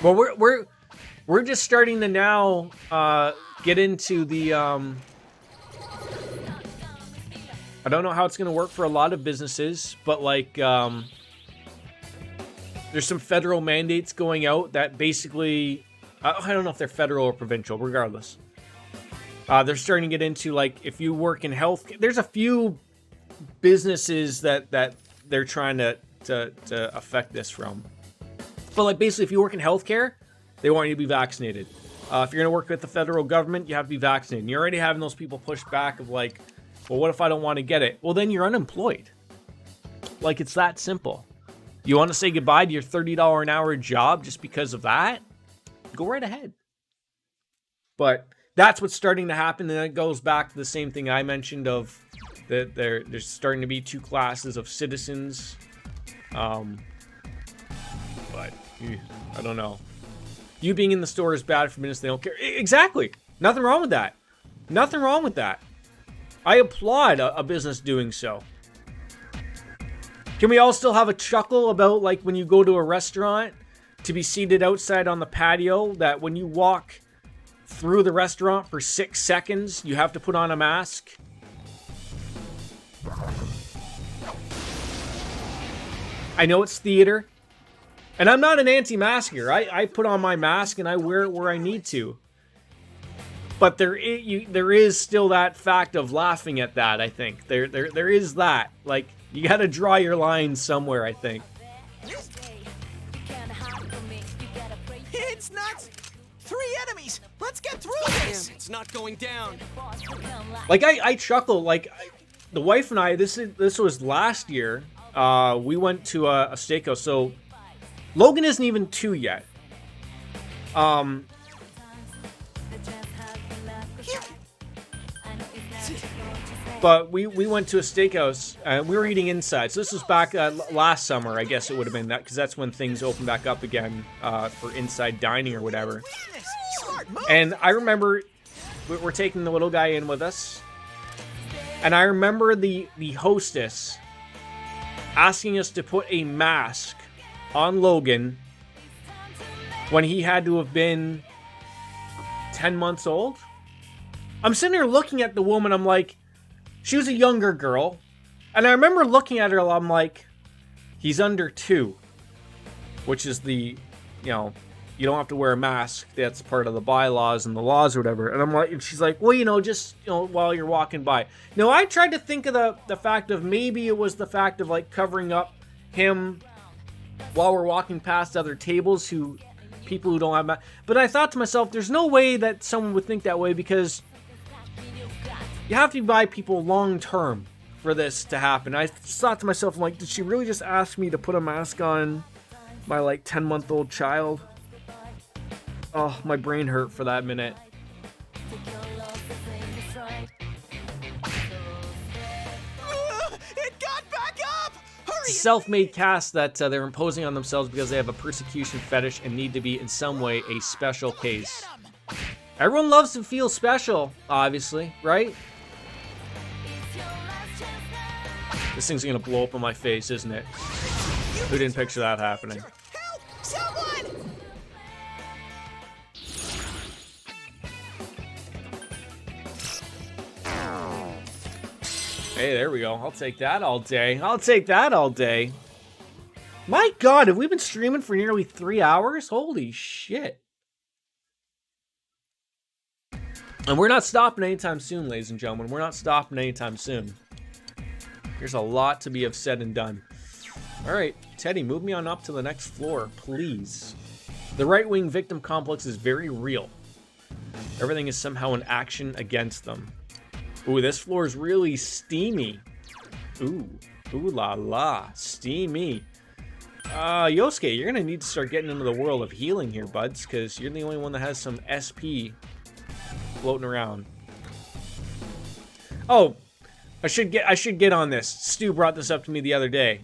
Well, we're just starting to now get into the I don't know how it's going to work for a lot of businesses, but like there's some federal mandates going out that basically I don't know if they're federal or provincial, regardless. They're starting to get into, like, if you work in health, there's a few businesses that they're trying to affect this from. But like basically, if you work in healthcare, they want you to be vaccinated. If you're gonna work with the federal government, you have to be vaccinated. And you're already having those people push back of like, well, what if I don't want to get it? Well, then you're unemployed. Like, it's that simple. You want to say goodbye to your $30 an hour job just because of that? Go right ahead. But that's what's starting to happen, and it goes back to the same thing I mentioned of that there's starting to be 2 classes of citizens. But I don't know. You being in the store is bad for business. They don't care. Exactly. Nothing wrong with that. Nothing wrong with that. I applaud a business doing so. Can we all still have a chuckle about, like, when you go to a restaurant to be seated outside on the patio, that when you walk through the restaurant for 6 seconds, you have to put on a mask? I know it's theater, and I'm not an anti-masker. I put on my mask and I wear it where I need to. But there is still that fact of laughing at that, I think. There is that. Like, you gotta draw your line somewhere, I think. It's nuts! 3 enemies! Let's get through this! It's not going down. Like, I chuckle. Like, the wife and I, this was last year. We went to a steakhouse. So, Logan isn't even 2 yet. But we went to a steakhouse, and we were eating inside. So this was back last summer, I guess it would have been, that because that's when things opened back up again for inside dining or whatever. And I remember we're taking the little guy in with us, and I remember the hostess asking us to put a mask on Logan when he had to have been 10 months old. I'm sitting here looking at the woman, I'm like, she was a younger girl, and I remember looking at her, I'm like, he's under 2, which is the, you know, you don't have to wear a mask, that's part of the bylaws and the laws or whatever. And I'm like, and she's like, well, you know, just, you know, while you're walking by. No, I tried to think of the fact of maybe it was the fact of, like, covering up him while we're walking past other tables people who don't have masks. But I thought to myself, there's no way that someone would think that way, because you have to be by people long term for this to happen. I just thought to myself, like, did she really just ask me to put a mask on my, like, 10-month-old child? Oh, my brain hurt for that minute. It got back up! Hurry! It's a self-made cast that they're imposing on themselves because they have a persecution fetish and need to be in some way a special case. Everyone loves to feel special, obviously, right? This thing's gonna blow up in my face, isn't it? Who didn't picture that happening? Help! Someone! Hey, there we go. I'll take that all day. I'll take that all day. My God, have we been streaming for nearly 3 hours? Holy shit. And we're not stopping anytime soon, ladies and gentlemen. We're not stopping anytime soon. There's a lot to be said and done. All right, Teddy, move me on up to the next floor, please. The right-wing victim complex is very real. Everything is somehow an action against them. Ooh, this floor is really steamy. Ooh. Ooh la la. Steamy. Yosuke, you're gonna need to start getting into the world of healing here, buds, because you're the only one that has some SP floating around. Oh, I should get on this. Stu brought this up to me the other day.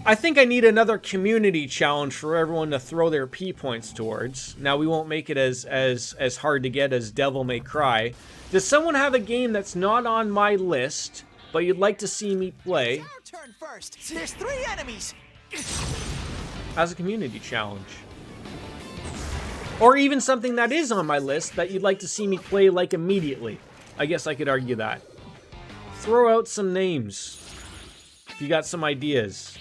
I think I need another community challenge for everyone to throw their P points towards. Now, we won't make it as hard to get as Devil May Cry. Does someone have a game that's not on my list, but you'd like to see me play? It's our turn first. There's 3 enemies. As a community challenge. Or even something that is on my list that you'd like to see me play, like, immediately. I guess I could argue that. Throw out some names. If you got some ideas.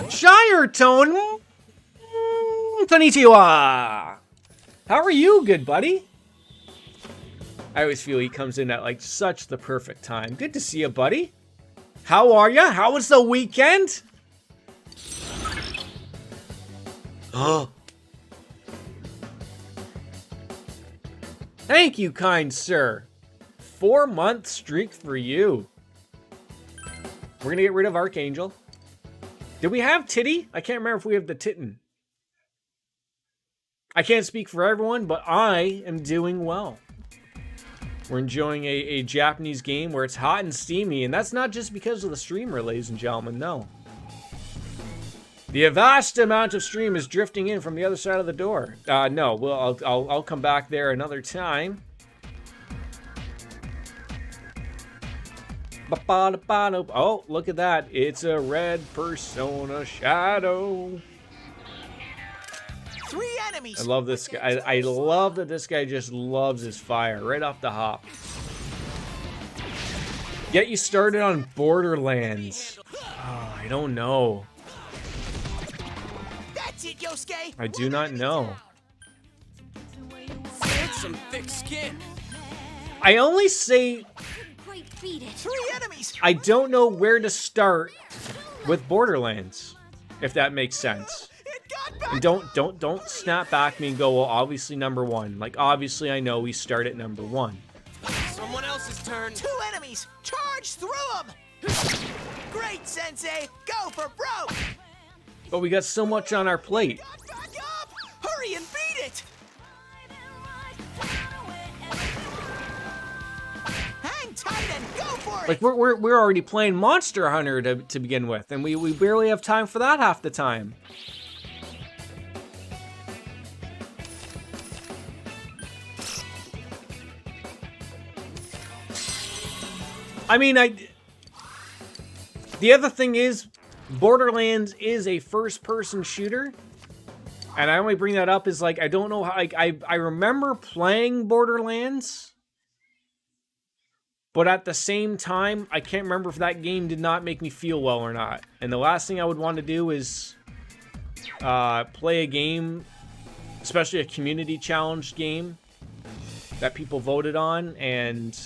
Shire Tone! Konnichiwa! How are you, good buddy? I always feel he comes in at, like, such the perfect time. Good to see you, buddy. How are ya? How was the weekend? Oh. Thank you, kind sir. 4-month streak for you. We're gonna get rid of Archangel. Did we have Titty? I can't remember if we have the Titten. I can't speak for everyone, but I am doing well. We're enjoying a Japanese game where it's hot and steamy, and that's not just because of the streamer, ladies and gentlemen, no. The vast amount of stream is drifting in from the other side of the door. No, well, I'll come back there another time. Oh, look at that. It's a red Persona Shadow. 3 enemies. I love this guy. I love that this guy just loves his fire right off the hop. Get you started on Borderlands. Oh, I don't know. That's it, Yosuke. I do not know. It's some thick skin. I only say Quite beat it. 3 enemies. I don't know where to start with Borderlands, if that makes sense. It got back. And don't snap back me and go, well, obviously number 1. Like, obviously I know we start at number 1. Someone else's turn. 2 enemies. Charge through them. Great, Sensei. Go for broke. But we got so much on our plate. Got back up. Hurry and beat it. Hang tight and go for it. Like, we're already playing Monster Hunter to begin with, and we barely have time for that half the time. I mean, the other thing is, Borderlands is a first-person shooter, and I only bring that up as, like, I don't know how, like, I remember playing Borderlands, but at the same time, I can't remember if that game did not make me feel well or not. And the last thing I would want to do is play a game, especially a community challenge game that people voted on, and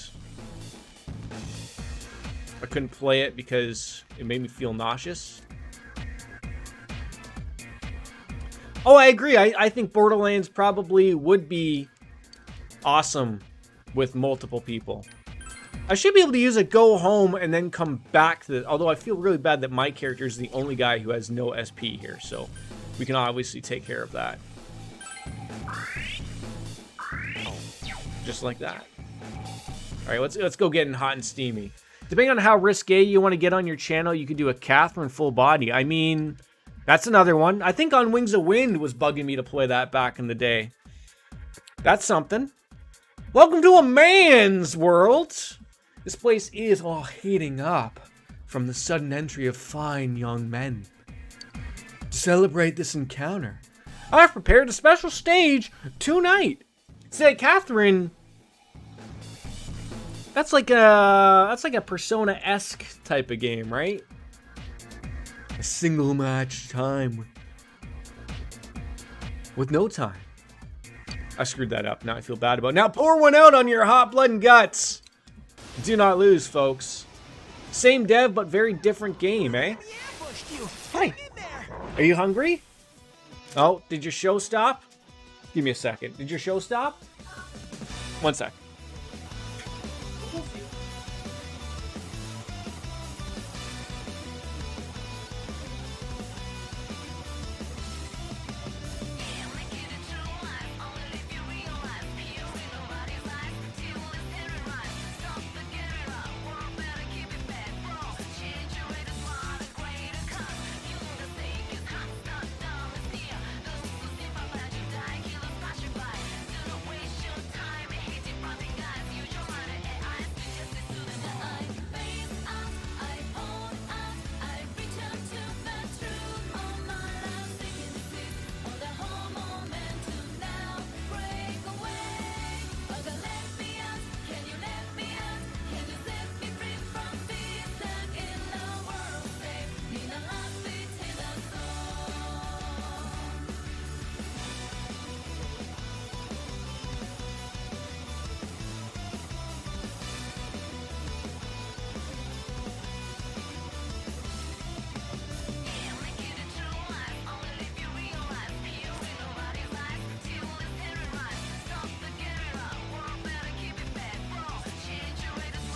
I couldn't play it because it made me feel nauseous. Oh, I agree. I think Borderlands probably would be awesome with multiple people. I should be able to use a go home and then come back to it. Although I feel really bad that my character is the only guy who has no SP here. So we can obviously take care of that. Just like that. All right, let's go getting hot and steamy. Depending on how risque you want to get on your channel, you could do a Catherine full body. I mean, that's another one. I think On Wings of Wind was bugging me to play that back in the day. That's something. Welcome to a man's world. This place is all heating up from the sudden entry of fine young men. To celebrate this encounter, I've prepared a special stage tonight. Say, Catherine, that's like a Persona-esque type of game, right? A single match time with no time. I screwed that up. Now I feel bad about it. Now pour one out on your hot blood and guts. Do not lose, folks. Same dev, but very different game, eh? He ambushed you. Hi. Get in there. Are you hungry? Oh, did your show stop? Give me a second. Did your show stop? One sec.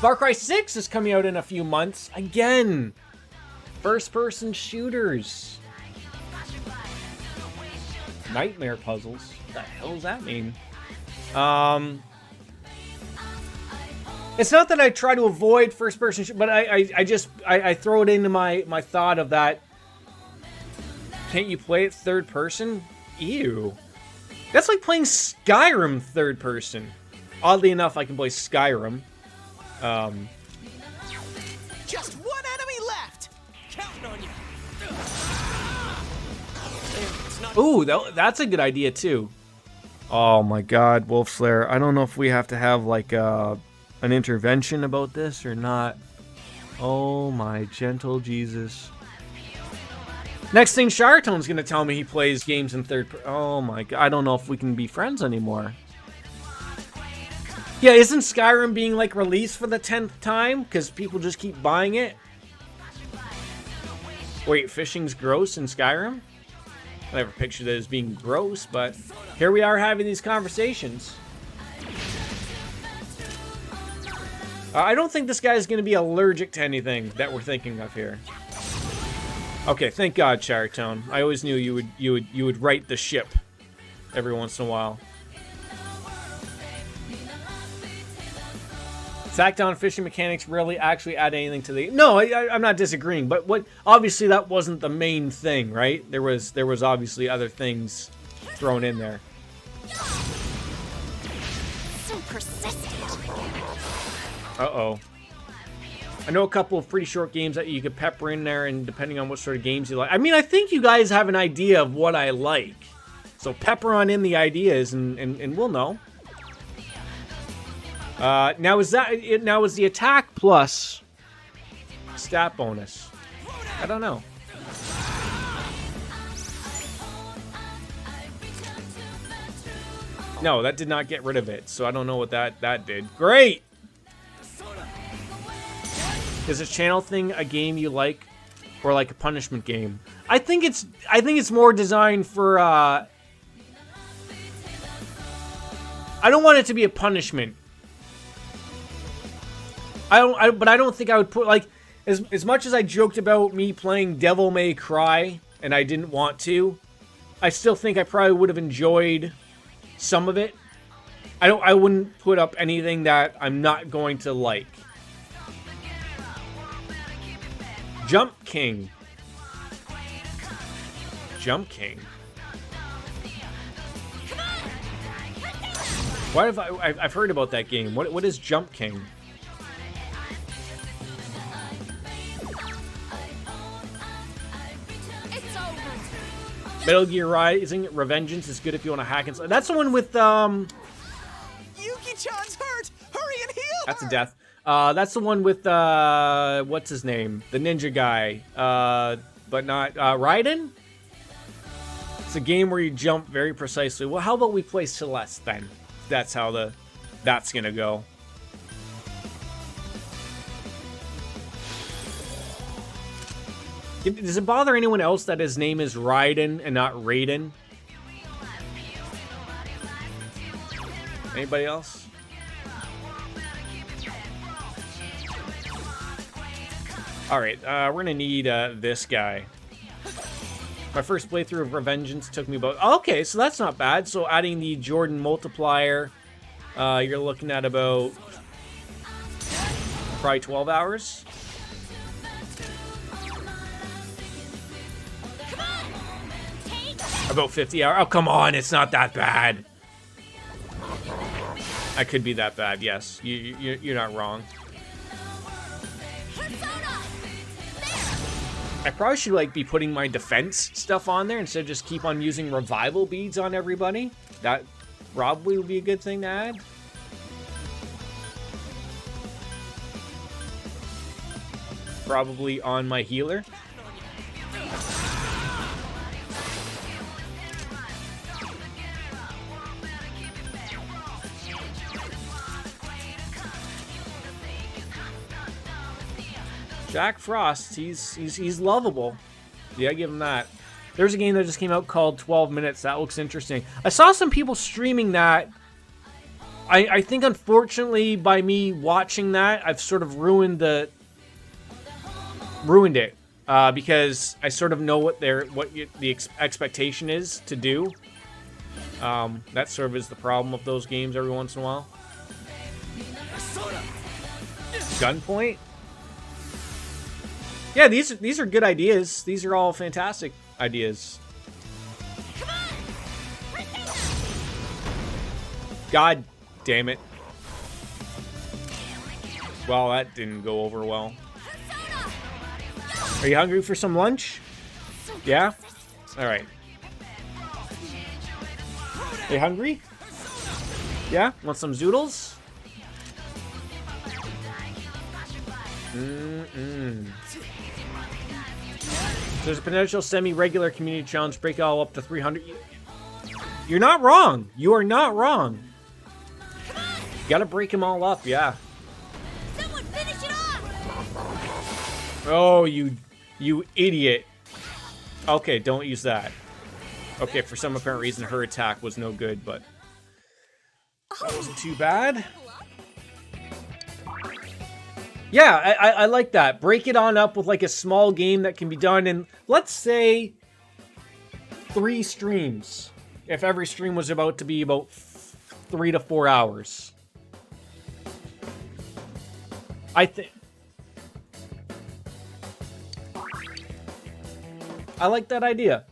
Far Cry 6 is coming out in a few months. Again, first-person shooters. Nightmare puzzles. What the hell does that mean? It's not that I try to avoid first-person, but I throw it into my thought of that. Can't you play it third person? Ew. That's like playing Skyrim third person. Oddly enough, I can play Skyrim. Just one enemy left. Counting on you. Ooh, that's a good idea too. Oh my God, Wolf Slayer. I don't know if we have to have like an intervention about this or not. Oh my gentle Jesus. Next thing, Shartone's gonna tell me he plays games in third. Oh my God, I don't know if we can be friends anymore. Yeah, isn't Skyrim being like released for the 10th time? Because people just keep buying it? Wait, fishing's gross in Skyrim? I never pictured it as being gross, but here we are having these conversations. I don't think this guy's going to be allergic to anything that we're thinking of here. Okay, thank God, Charitone. I always knew you would right the ship every once in a while. Tacked-on fishing mechanics rarely actually add anything to the... No, I'm not disagreeing, but what? Obviously that wasn't the main thing, right? There was obviously other things thrown in there. So persistent. Uh-oh. I know a couple of pretty short games that you could pepper in there, and depending on what sort of games you like. I mean, I think you guys have an idea of what I like. So pepper on in the ideas, and we'll know. Now is the attack plus stat bonus? I don't know. No, that did not get rid of it, so I don't know what that did. Great! Is this channel thing a game you like, or like a punishment game? I think it's more designed for I don't want it to be a punishment. But I don't think I would put, like, as much as I joked about me playing Devil May Cry, and I didn't want to, I still think I probably would have enjoyed some of it. I wouldn't put up anything that I'm not going to like. Jump King. Jump King. Why have I've heard about that game? What is Jump King? Metal Gear Rising Revengeance is good if you want to hack and... That's the one with, Yuki-chan's hurt! Hurry and heal her! That's a death. That's the one with, what's his name? The ninja guy. But not, Raiden? It's a game where you jump very precisely. Well, how about we play Celeste, then? That's how that's gonna go. Does it bother anyone else that his name is Raiden and not Raiden? Anybody else? Alright, we're gonna need this guy. My first playthrough of Revengeance took me about... Okay, so that's not bad. So adding the Jordan multiplier, you're looking at about... probably 12 hours. About 50 hours. Oh, come on, it's not that bad. I could be that bad, yes. You're not wrong. I probably should like be putting my defense stuff on there instead of just keep on using revival beads on everybody. That probably would be a good thing to add. Probably on my healer. Jack Frost, he's lovable. Yeah, give him that. There's a game that just came out called 12 Minutes. That looks interesting. I saw some people streaming that. I think, unfortunately, by me watching that, I've sort of ruined it. Because I sort of know what the expectation is to do. That sort of is the problem of those games every once in a while. Gunpoint? Yeah, these are good ideas. These are all fantastic ideas. God damn it. Well, that didn't go over well. Are you hungry for some lunch? Yeah? Alright. Are you hungry? Yeah? Want some zoodles? There's a potential semi-regular community challenge. Break it all up to 300. You're not wrong. You are not wrong. You gotta break them all up, yeah. Someone finish it off! Oh, you idiot. Okay, don't use that. Okay, for some apparent reason, her attack was no good, but that wasn't too bad. Yeah, I like that. Break it on up with like a small game that can be done in, let's say, 3 streams. If every stream was about to be about 3 to 4 hours. I think... I like that idea.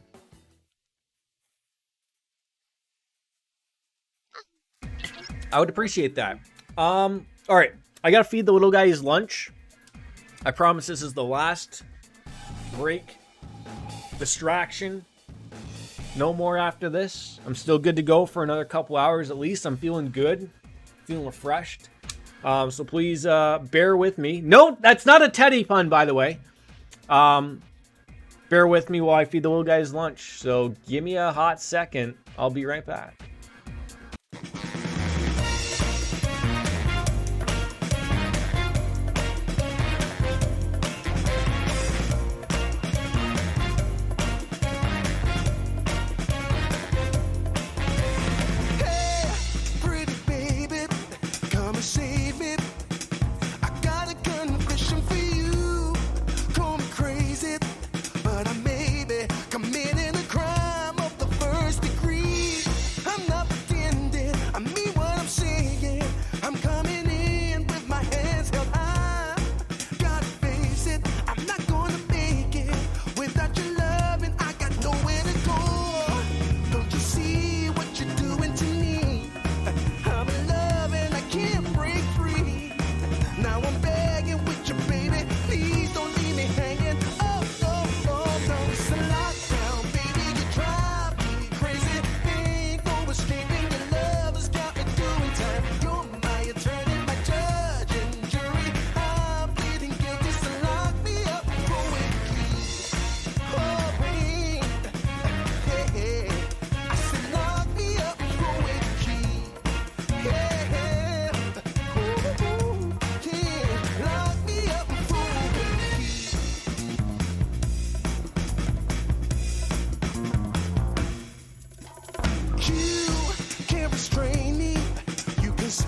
I would appreciate that. Alright. I gotta feed the little guy his lunch. I promise this is the last break. Distraction. No more after this. I'm still good to go for another couple hours at least. I'm feeling good. Feeling refreshed. So please bear with me. No, that's not a Teddy pun, by the way. Bear with me while I feed the little guy his lunch. So give me a hot second. I'll be right back. Committing a crime of the first degree. I'm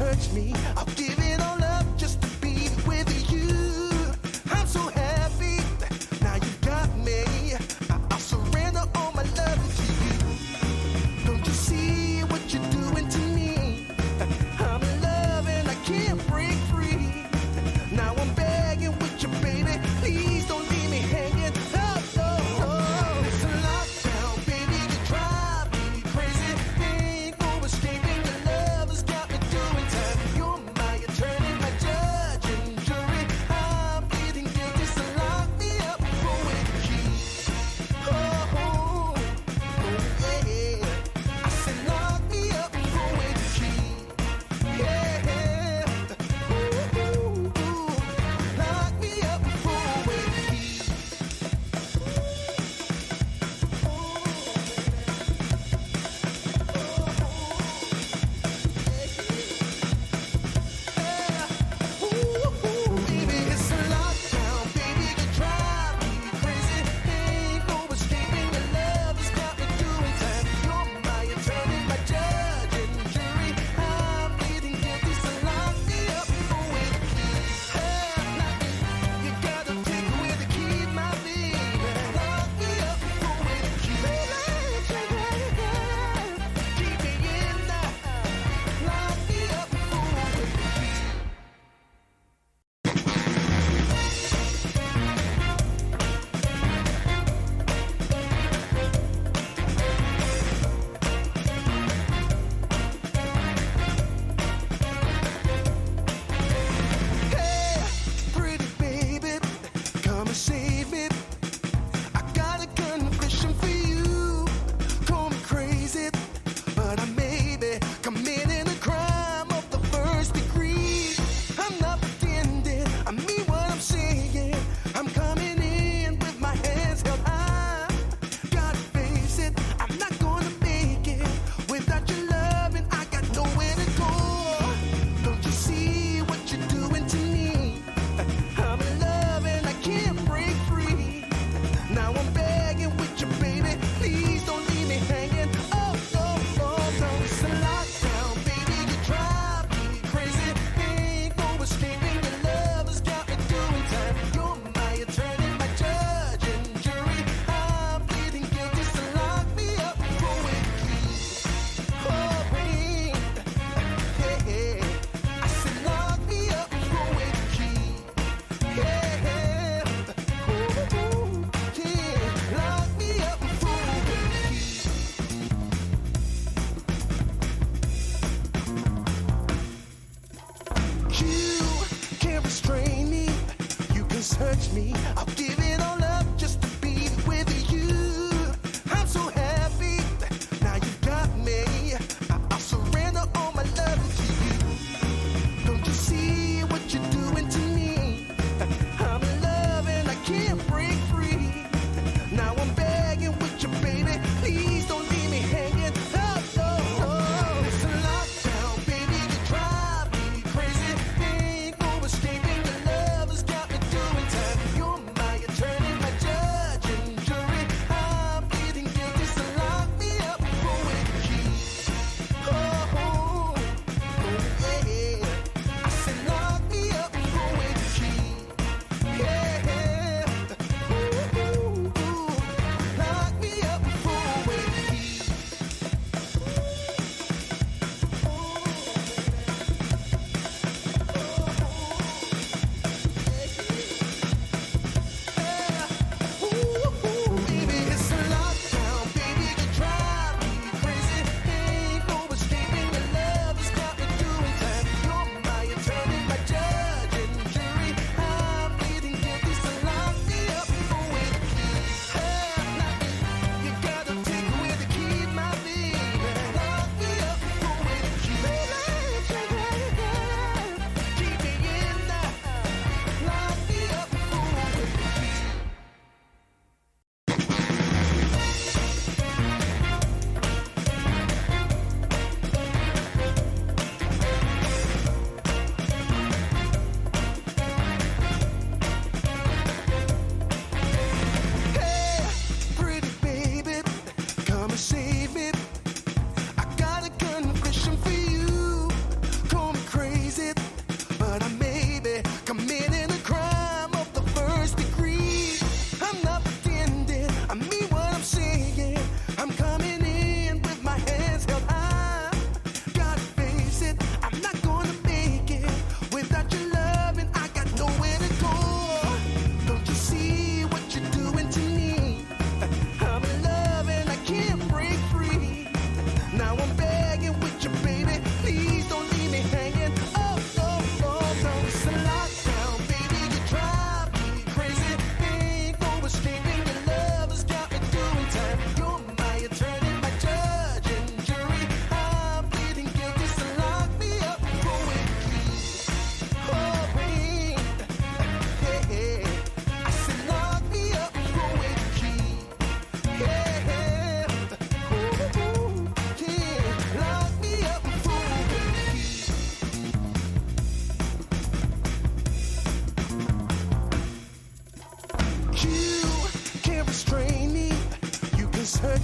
search me. I'll give it all up just to be with you. I'm so happy. Now you got me. I'll surrender all my love to you. Don't you see what you're doing to me? I'm in love and I can't break free. Now I'm begging with you, baby. Please don't leave me hanging. Oh, oh, oh. It's a lockdown, baby. You drive me crazy. Ain't no escaping. Your love has got me doing time. You're my attorney, my judge and jury. I'm pleading guilty, so lock me up with the key. Oh, oh, oh, yeah. I said lock me up with the key. Yeah. Ooh, ooh, ooh. Lock me up with the key. Baby, it's a lockdown, baby, you drive me crazy. Ain't no escaping, your love has got me doing time. You're my attorney, my judge and jury. I'm pleading guilty, so lock me up with the key. You gotta take away the key, my baby. Lock me up with the key. Keep me in there. Lock me up with the key. Hey, pretty baby, come and save me. I got a confession for you. Call me crazy, but I may be committing a crime of the first degree. I'm not pretending, I mean what I'm saying. I'm coming in with my hands held high. Gotta face it, I'm not gonna make it without your love, and I got nowhere to go. Don't you see what you're doing to me? I'm in love and I can't break free. Now I'm begging with you, baby. Please don't leave me hanging. Oh, oh, oh, no. It's a lockdown, baby. You drive me crazy. Ain't no escaping. Your love has got me doing time. You're my attorney, my judge and jury. I'm pleading guilty, so lock me up with the key. Oh, babe. Yeah. I said lock me up with the key. Yeah. Ooh, ooh, yeah. Lock me up with the key. You can't restrain me. You can search me. I'll give it all up just to be with you. I'm so happy. Now you got me. I'll surrender all my love to you. Don't you see what you're doing to me? I'm in love and I can't break free. Now I'm begging with you, baby. Please don't leave me hanging. Oh, oh, oh. It's a lockdown, baby. You drive me crazy. Ain't no escaping. Your love has got me doing time. You're my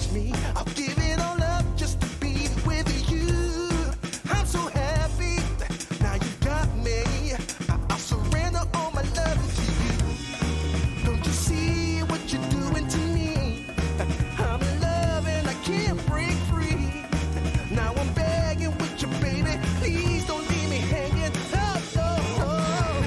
touch me, I'll give it all up just to be with you. I'm so happy, now you got me. I'll surrender all my love to you. Don't you see what you're doing to me? I'm in love and I can't break free. Now I'm begging with you, baby. Please don't leave me hanging. Oh, no.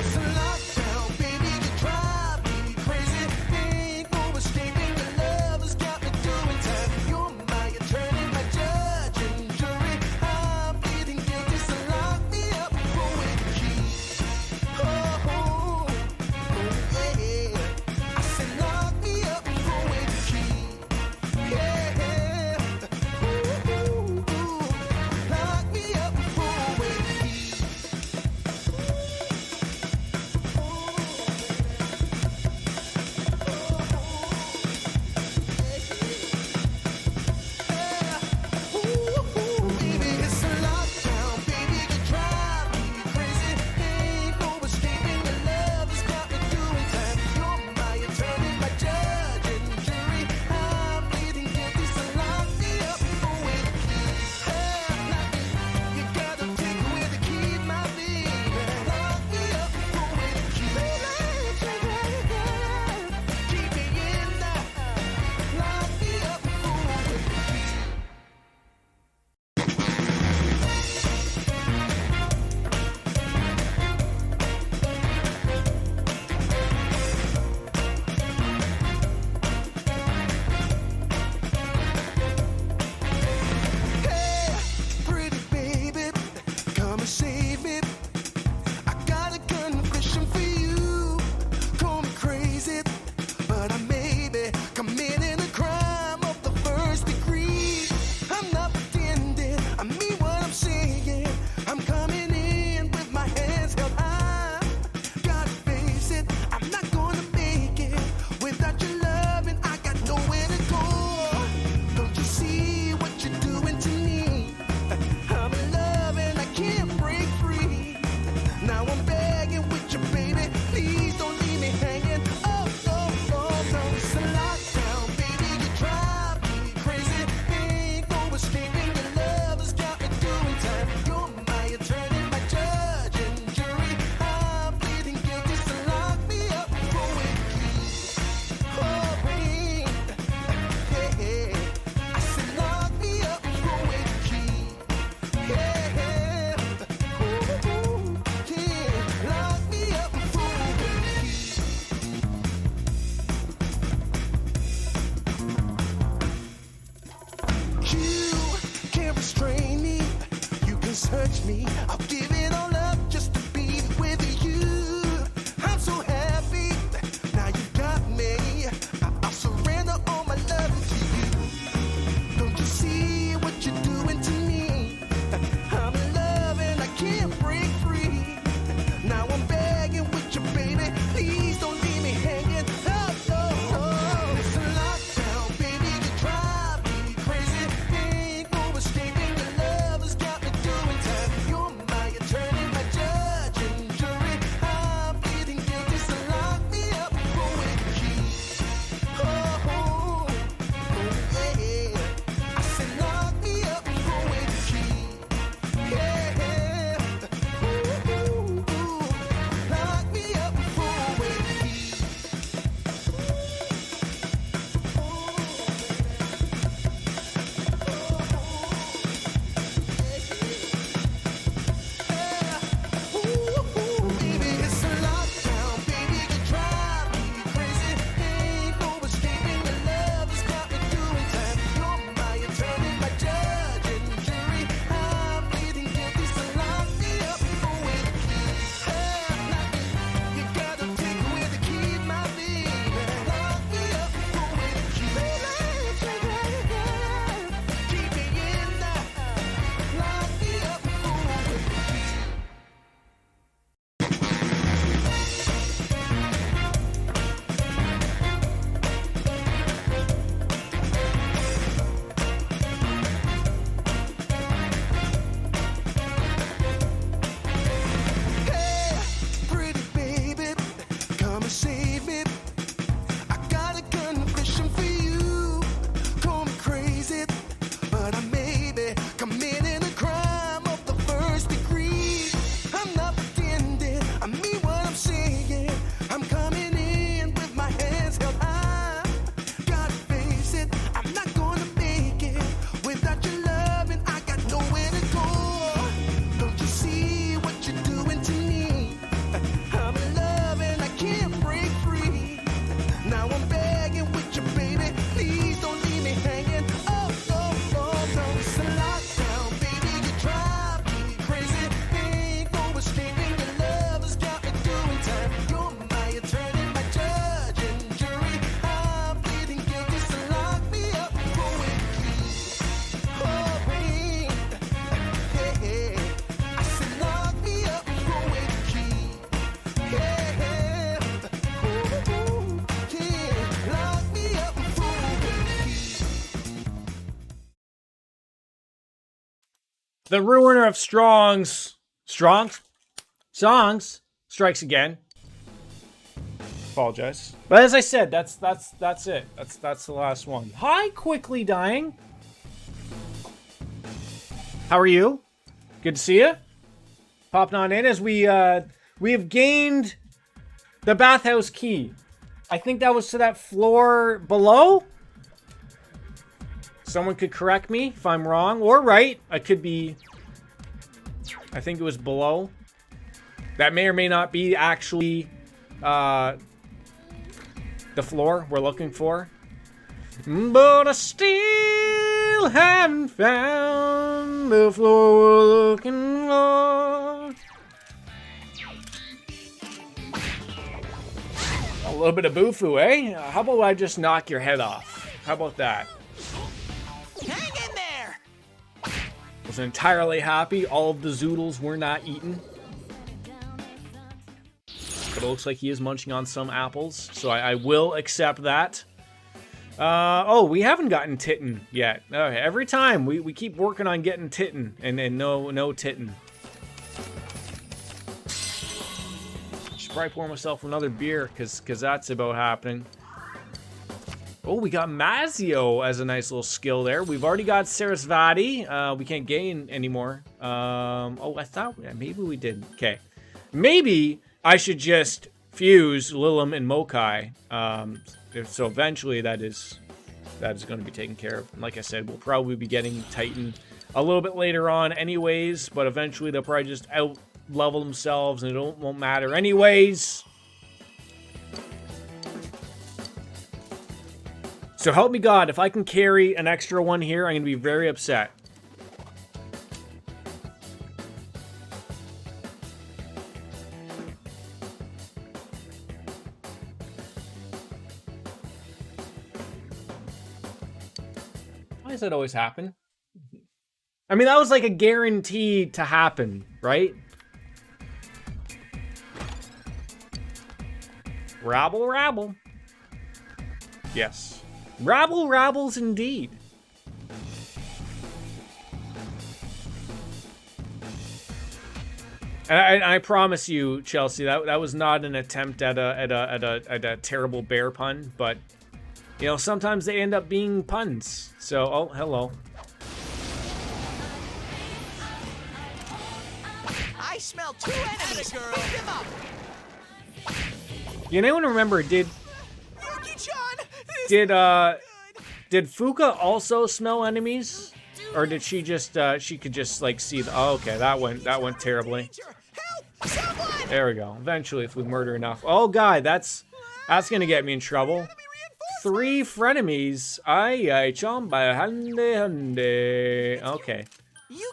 It's a lockdown, baby. You drive me crazy. Ain't no escaping. Your love has got me doing time. You're my The ruiner of songs strikes again. Apologize. But as I said, that's it. That's the last one. Hi, quickly dying. How are you? Good to see you. Popping on in as we have gained the bathhouse key. I think that was to that floor below. Someone could correct me if I'm wrong or right. I could be. I think it was below. That may or may not be actually the floor we're looking for. But I still haven't found the floor we're looking for. A little bit of boo-foo, eh? How about I just knock your head off? How about that? Hang in there! Was entirely happy all of the zoodles were not eaten. But it looks like he is munching on some apples, so I will accept that. Oh, we haven't gotten Titten yet. Okay, every time we keep working on getting Titten, and no Titten. Should probably pour myself another beer, cause that's about happening. Oh, we got Mazio as a nice little skill there. We've already got Sarasvati. We can't gain anymore. Oh, I thought maybe we did. Okay, maybe I should just fuse Lilim and Mokai. So eventually that is going to be taken care of. And like I said, we'll probably be getting Titan a little bit later on anyways, but eventually they'll probably just out level themselves and it won't matter anyways. So help me God, if I can carry an extra one here, I'm going to be very upset. Why does that always happen? I mean, that was like a guarantee to happen, right? Rabble, rabble. Yes. Rabble, rabbles indeed. And I promise you, Chelsea, that was not an attempt at a terrible bear pun, but you know, sometimes they end up being puns. So, oh, hello. I smell two enemies, girl. Pick them up. You anyone remember, did Yuki-chan, did Fuka also smell enemies? Or did she just she could just like see the, oh, okay, that went terribly. help! Someone! There we go. Eventually, if we murder enough. Oh god, that's gonna get me in trouble. 3 frenemies. Ay, chomba, hande. Okay.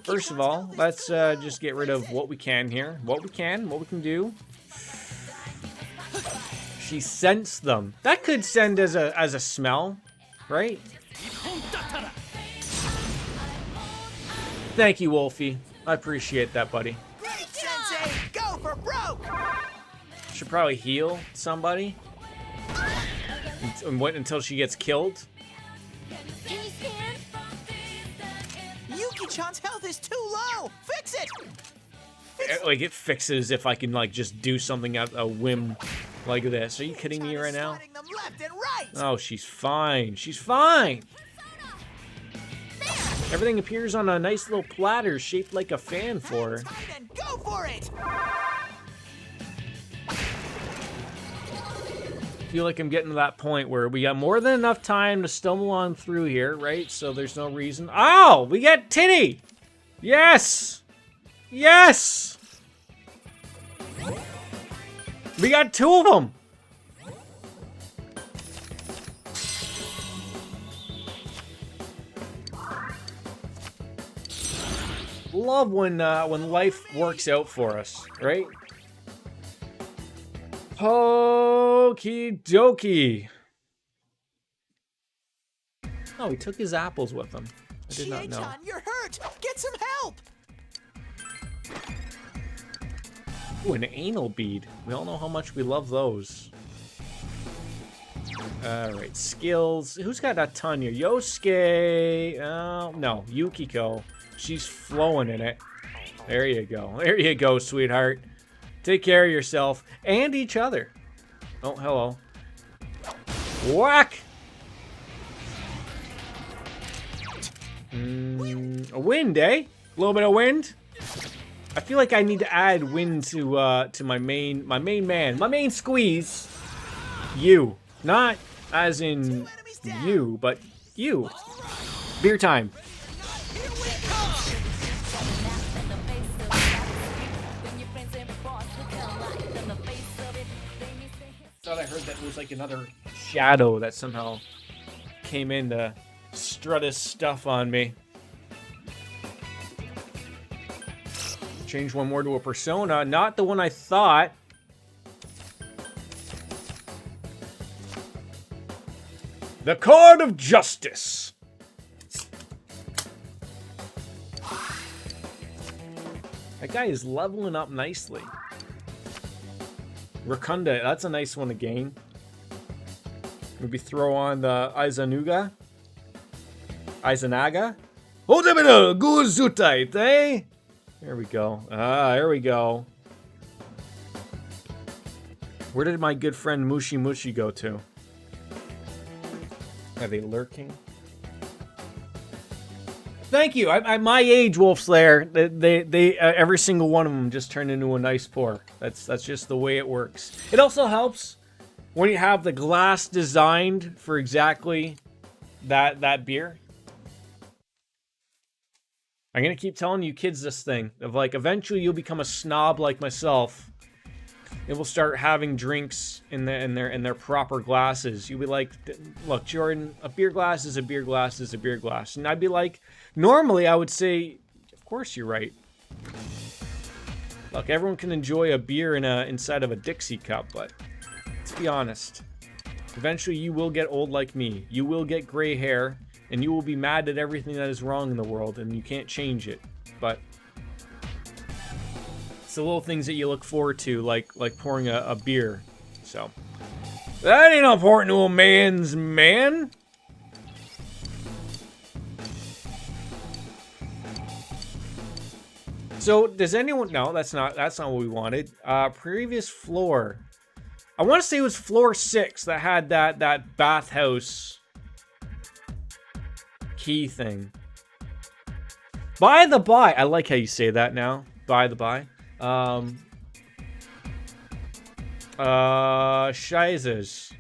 First of all, let's just get rid of what we can here. What we can do. She sensed them. That could send as a smell, right? Thank you, Wolfie. I appreciate that, buddy. Great, Sensei! Go for broke! Should probably heal somebody. And wait until she gets killed. Yuki-chan's health is too low! Fix it! Like, it fixes if I can, like, just do something at a whim like this. Are you kidding me right now? Them left and right. Oh, she's fine. She's fine. Everything appears on a nice little platter shaped like a fan for her. And go for it! I feel like I'm getting to that point where we got more than enough time to stumble on through here, right? So there's no reason. Oh, we got Titty! Yes! Yes! We got 2 of them! Love when life works out for us, right? Okie dokie. Oh, he took his apples with him. I did not know. Chie-chan, you're hurt! Get some help! Ooh, an anal bead. We all know how much we love those. Alright, skills. Who's got a ton here? Yosuke. No, Yukiko. She's flowing in it. There you go. There you go, sweetheart. Take care of yourself and each other. Oh, hello. Whack! A wind, eh? A little bit of wind. I feel like I need to add wind to my main squeeze. You, not as in you, but you. Beer time. Thought I heard that it was like another shadow that somehow came in to strut his stuff on me. Change one more to a persona, not the one I thought. The Court of Justice. That guy is leveling up nicely. Rakunda, that's a nice one to gain. Maybe throw on the Izanaga. Hodemino Guzutait, eh? There we go. There we go. Where did my good friend Mushi Mushi go to? Are they lurking? Thank you. I'm my age, Wolf Slayer. They every single one of them just turned into a nice pour. That's just the way it works. It also helps when you have the glass designed for exactly that beer. I'm gonna keep telling you kids this thing of like eventually you'll become a snob like myself. And we'll start having drinks in their proper glasses. You'll be like, look, Jordan, a beer glass is a beer glass is a beer glass. And I'd be like, normally I would say, of course you're right. Look, everyone can enjoy a beer inside of a Dixie cup, but let's be honest. Eventually you will get old like me. You will get gray hair, and you will be mad at everything that is wrong in the world, and you can't change it. But the little things that you look forward to, like pouring a beer. So that ain't important to a man's man. So does anyone? No, that's not what we wanted. Previous floor. I want to say it was floor 6 that had that bathhouse key thing. By the by, I like how you say that now. By the by. Shizes.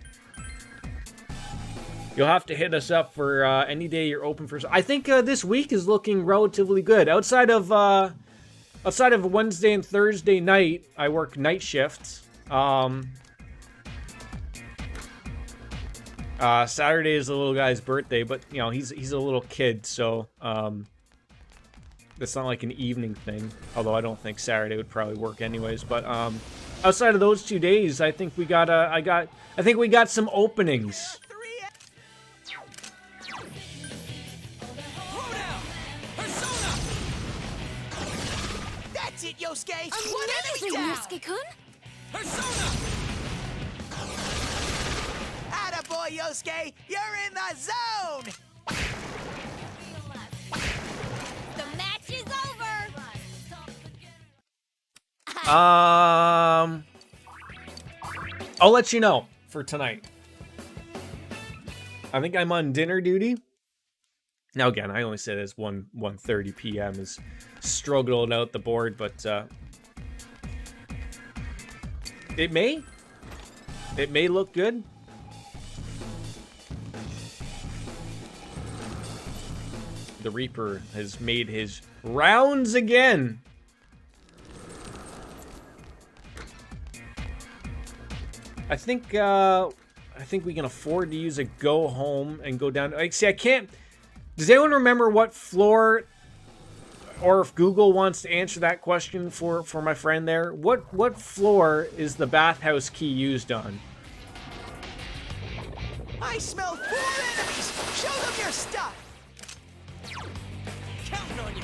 You'll have to hit us up for any day you're open for. I think this week is looking relatively good. Outside of Wednesday and Thursday night, I work night shifts. Saturday is the little guy's birthday, but you know he's a little kid, so it's not like an evening thing, although I don't think Saturday would probably work anyways. But outside of those 2 days, I think we got I think we got some openings. That's it, Yosuke. One Amazing, enemy down. Yosuke-kun. Attaboy, Yosuke. You're in the zone. The match is over. I'll let you know for tonight. I think I'm on dinner duty. Now again, I only said it's 1:30 p.m. is struggling out the board, but it may look good. The Reaper has made his rounds again. I think we can afford to use a go home and go down. Like, see, I can't. Does anyone remember what floor, or if Google wants to answer that question for my friend there? What floor is the bathhouse key used on? I smell 4 enemies. Show them your stuff. Counting on you.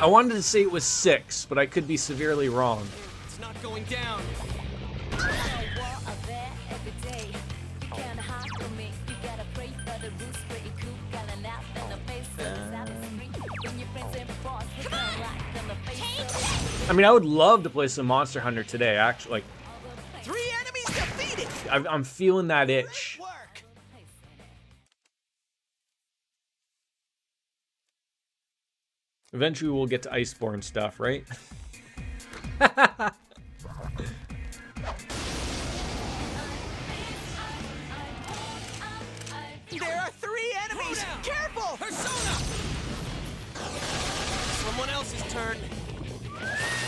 I wanted to say it was 6, but I could be severely wrong. It's not going down. I mean, I would love to play some Monster Hunter today, actually. Like, 3 enemies defeated. I'm feeling that itch. Great work. Eventually we'll get to Iceborne stuff, right? There are 3 enemies. Careful. Persona. Someone else's turn.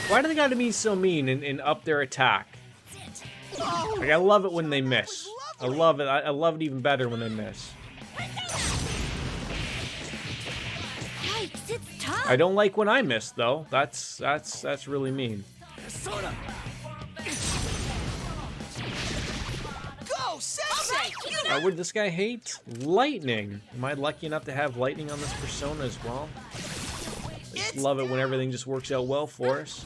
Why do they gotta be so mean and up their attack? Oh, Like, I love it when they miss. I love it. I love it even better when they miss. Yikes, it's tough. I don't like when I miss, though. That's really mean. Persona. Go, Sensei. Why would this guy hate lightning? Am I lucky enough to have lightning on this persona as well? I just love it when everything just works out well for us.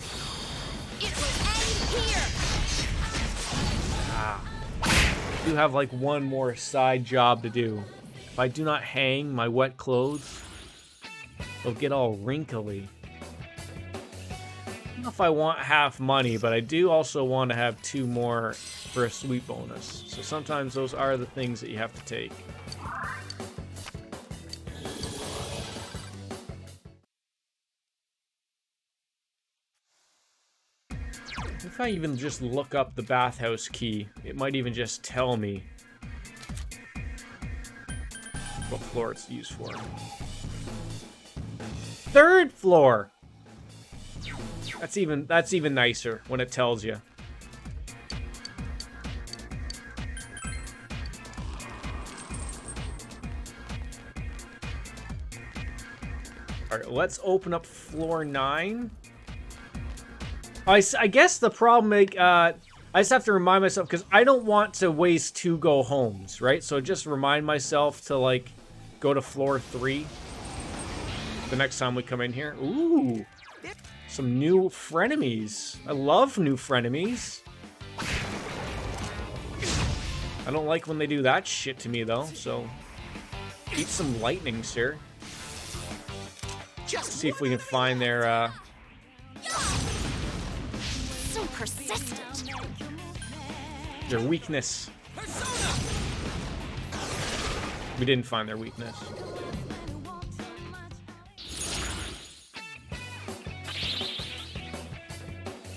It will end here. I do have like one more side job to do. If I do not hang my wet clothes, they'll get all wrinkly. I don't know if I want half money, but I do also want to have 2 more for a sweet bonus. So sometimes those are the things that you have to take. If I even just look up the bathhouse key, it might even just tell me what floor it's used for. 3rd floor! That's even nicer when it tells you. Alright, let's open up floor 9. I guess the problem, I just have to remind myself, because I don't want to waste 2 go-homes, right? So just remind myself to, like, go to floor 3 the next time we come in here. Ooh, some new frenemies. I love new frenemies. I don't like when they do that shit to me, though, so eat some lightning, sir. Just See if we can find their, So persistent. their weakness. We didn't find their weakness.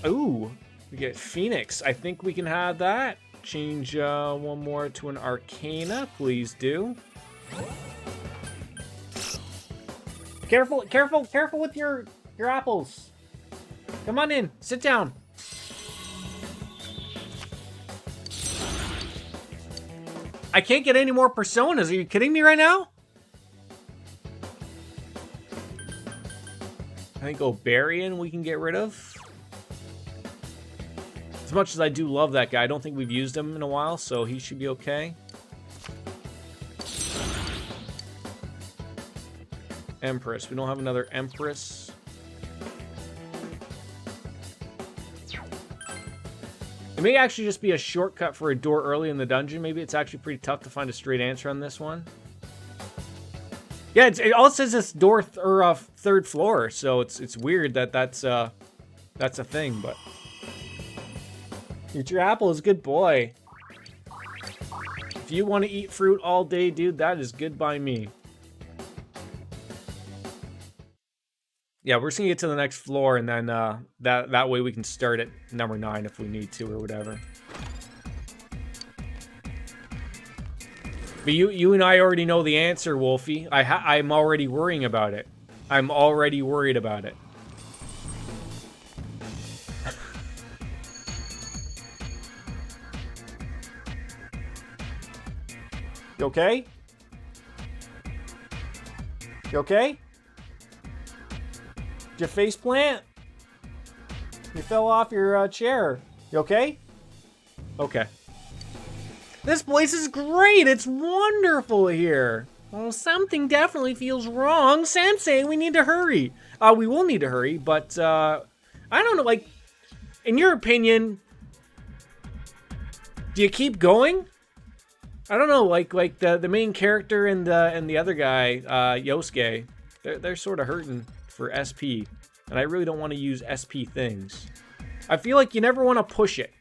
Ooh, we get Phoenix. I think we can have that. Change one more to an Arcana, please do. Careful, careful, careful with your apples. Come on in, sit down. I can't get any more personas. Are you kidding me right now? I think Obarian we can get rid of. As much as I do love that guy, I don't think we've used him in a while, so he should be okay. Empress. We don't have another Empress. It may actually just be a shortcut for a door early in the dungeon. Maybe it's actually pretty tough to find a straight answer on this one. Yeah, it all says it's door or 3rd floor, so it's weird that that's a thing. But eat your apples, good boy. If you want to eat fruit all day, dude, that is good by me. Yeah, we're just gonna get to the next floor, and then that way we can start at number 9 if we need to or whatever. But you and I already know the answer, Wolfie. I'm already worrying about it. I'm already worried about it. You okay? You okay? Your face plant? You fell off your chair. You okay? Okay. This place is great. It's wonderful here. Well, something definitely feels wrong. Sensei, we need to hurry. We will need to hurry, but I don't know, like, in your opinion, do you keep going? I don't know, like the main character and the other guy, Yosuke, they're sort of hurting for SP. And I really don't want to use SP things. I feel like you never want to push it.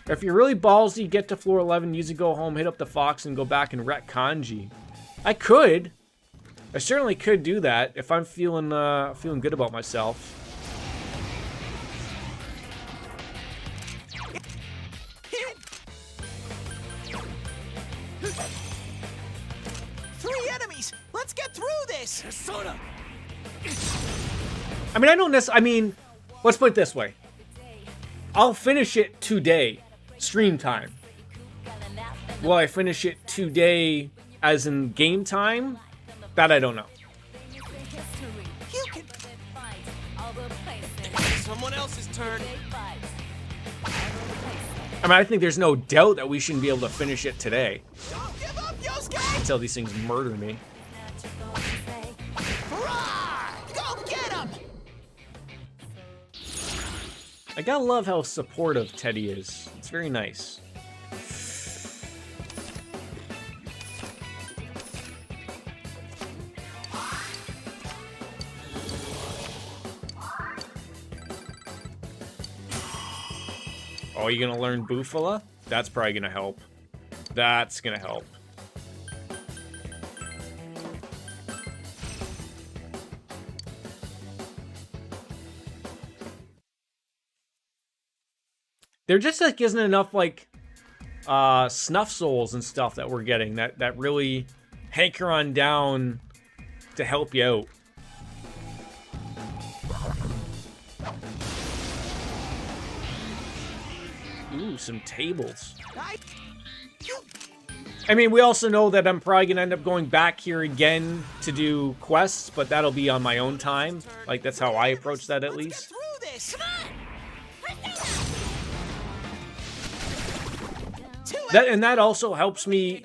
If you're really ballsy, get to floor 11, use it, go home, hit up the fox, and go back and wreck kanji. I could. I certainly could do that if I'm feeling good about myself. Three enemies. Let's get through this. I mean, I don't necessarily. I mean, let's put it this way. I'll finish it today, stream time. Will I finish it today as in game time? That I don't know. You can. Someone else's turn. I mean, I think there's no doubt that we shouldn't be able to finish it today. Don't give up, Yosuke. Until these things murder me. Hurrah! Go get him. I gotta love how supportive Teddy is. It's very nice. Oh, you gonna learn Bufala? That's probably gonna help. That's gonna help. There just like isn't enough like snuff souls and stuff that we're getting that really hanker on down to help you out. Ooh, some tables. I mean, we also know that I'm probably gonna end up going back here again to do quests, but that'll be on my own time. Like, that's how I approach that, at least. Through this. That also helps me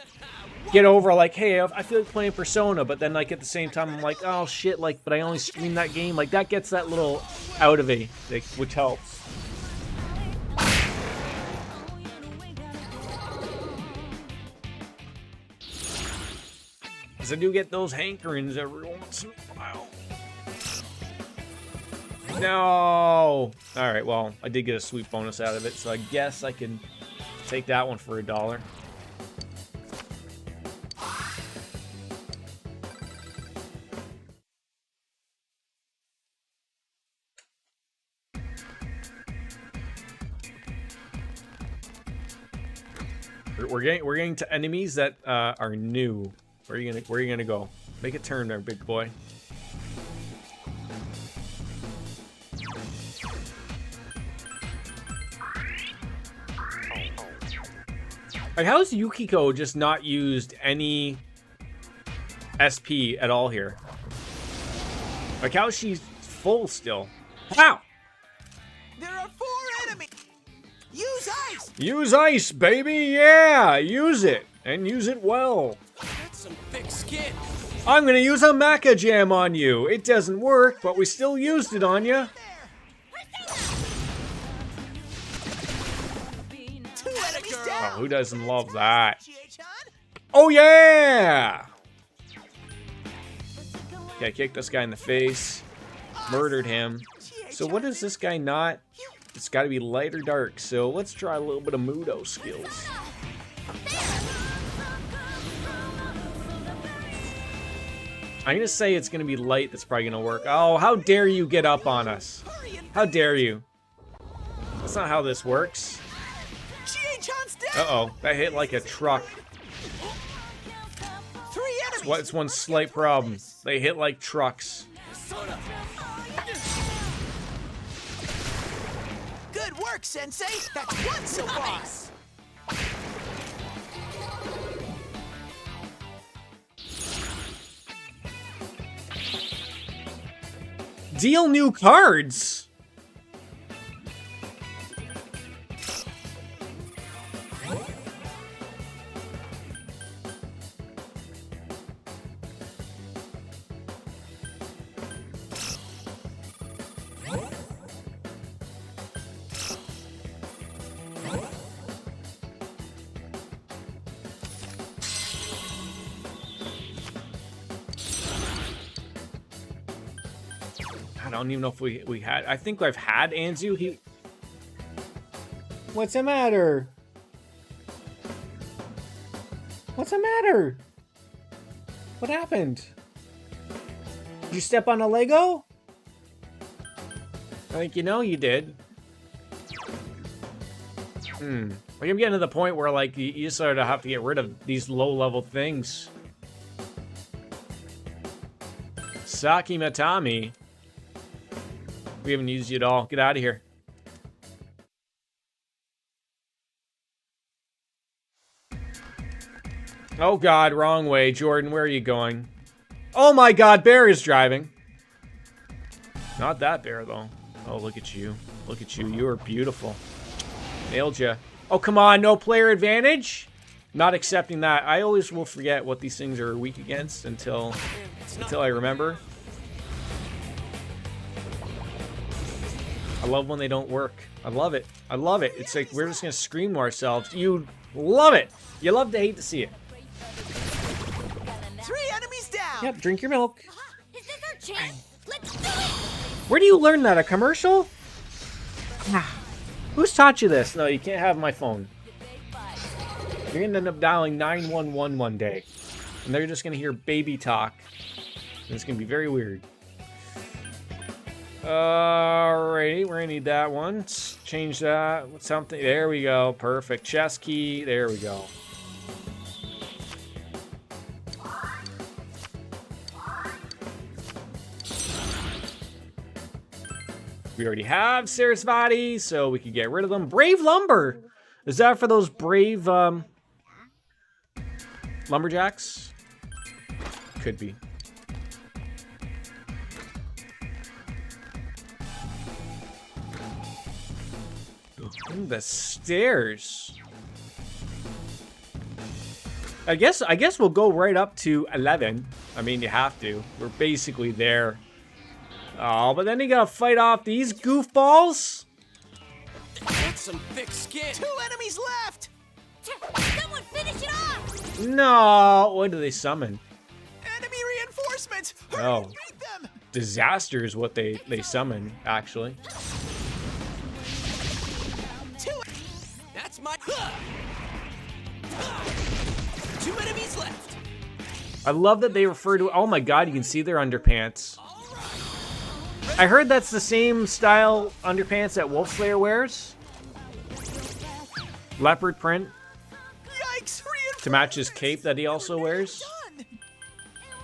get over, like, hey, I feel like playing Persona, but then, like, at the same time, I'm like, oh, shit, like, but I only stream that game. Like, that gets that little out of me, like, which helps. Because I do get those hankerings every once in a while. No! Alright, well, I did get a sweet bonus out of it, so I guess I can take that one for $1. We're getting to enemies that are new. Where are you gonna go? Make a turn there, big boy. Like, how has Yukiko just not used any SP at all here? Like, how is she full still? How? There are 4 enemies. Use ice. Use ice, baby! Yeah! Use it! And use it well. That's some thick skin. I'm gonna use a Maca Jam on you. It doesn't work, but we still used it on you. 2 enemies Oh, down. who doesn't love that? Chie-chan. Oh, yeah! Okay, kicked this guy in the face. Murdered him. So what is this guy not? It's got to be light or dark, so let's try a little bit of Mudo skills. I'm going to say it's going to be light that's probably going to work. Oh, how dare you get up on us? How dare you? That's not how this works. Chie-chan's down. Uh-oh, that hit like a truck. 3 enemies. It's one slight problem. They hit like trucks. Good work, Sensei. That's 1 so far. Deal new cards? don't even know if we had. I think I've had Anzu. What's the matter? What's the matter? What happened? Did you step on a Lego? I think you know you did. Like I'm getting to the point where like you sort of have to get rid of these low-level things. Saki Matami. We haven't used you at all. Get out of here. Oh god, wrong way. Jordan, where are you going? Oh my god, Bear is driving. Not that Bear, though. Oh, look at you. Look at you. You are beautiful. Nailed ya. Oh, come on. No player advantage? Not accepting that. I always will forget what these things are weak against until I remember. I love when they don't work. I love it. I love it. It's like we're just going to scream to ourselves. You love it. You love to hate to see it. 3 enemies down. Yep, drink your milk. Is this our chance? Let's do it! Where do you learn that? A commercial? Who's taught you this? No, you can't have my phone. You're going to end up dialing 911 one day. And they're just going to hear baby talk. And it's going to be very weird. Alrighty, we're going to need that one. Let's change that with something. There we go. Perfect. Chest key. There we go. We already have Sarasvati, so we can get rid of them. Brave Lumber! Is that for those brave, lumberjacks? Could be. Ooh, the stairs. I guess we'll go right up to 11. I mean, you have to. We're basically there. Oh, but then you gotta fight off these goofballs? That's some thick skin. 2 enemies left. Someone finish it off! No! What do they summon? Enemy reinforcements. Hurry, Oh. beat them. Disaster is what they summon, actually. 2. That's my. 2 enemies left. I love that they refer to... Oh my god, you can see their underpants. I heard that's the same style underpants that Wolfslayer wears. Leopard print. Yikes! To match his cape that he also wears. Done.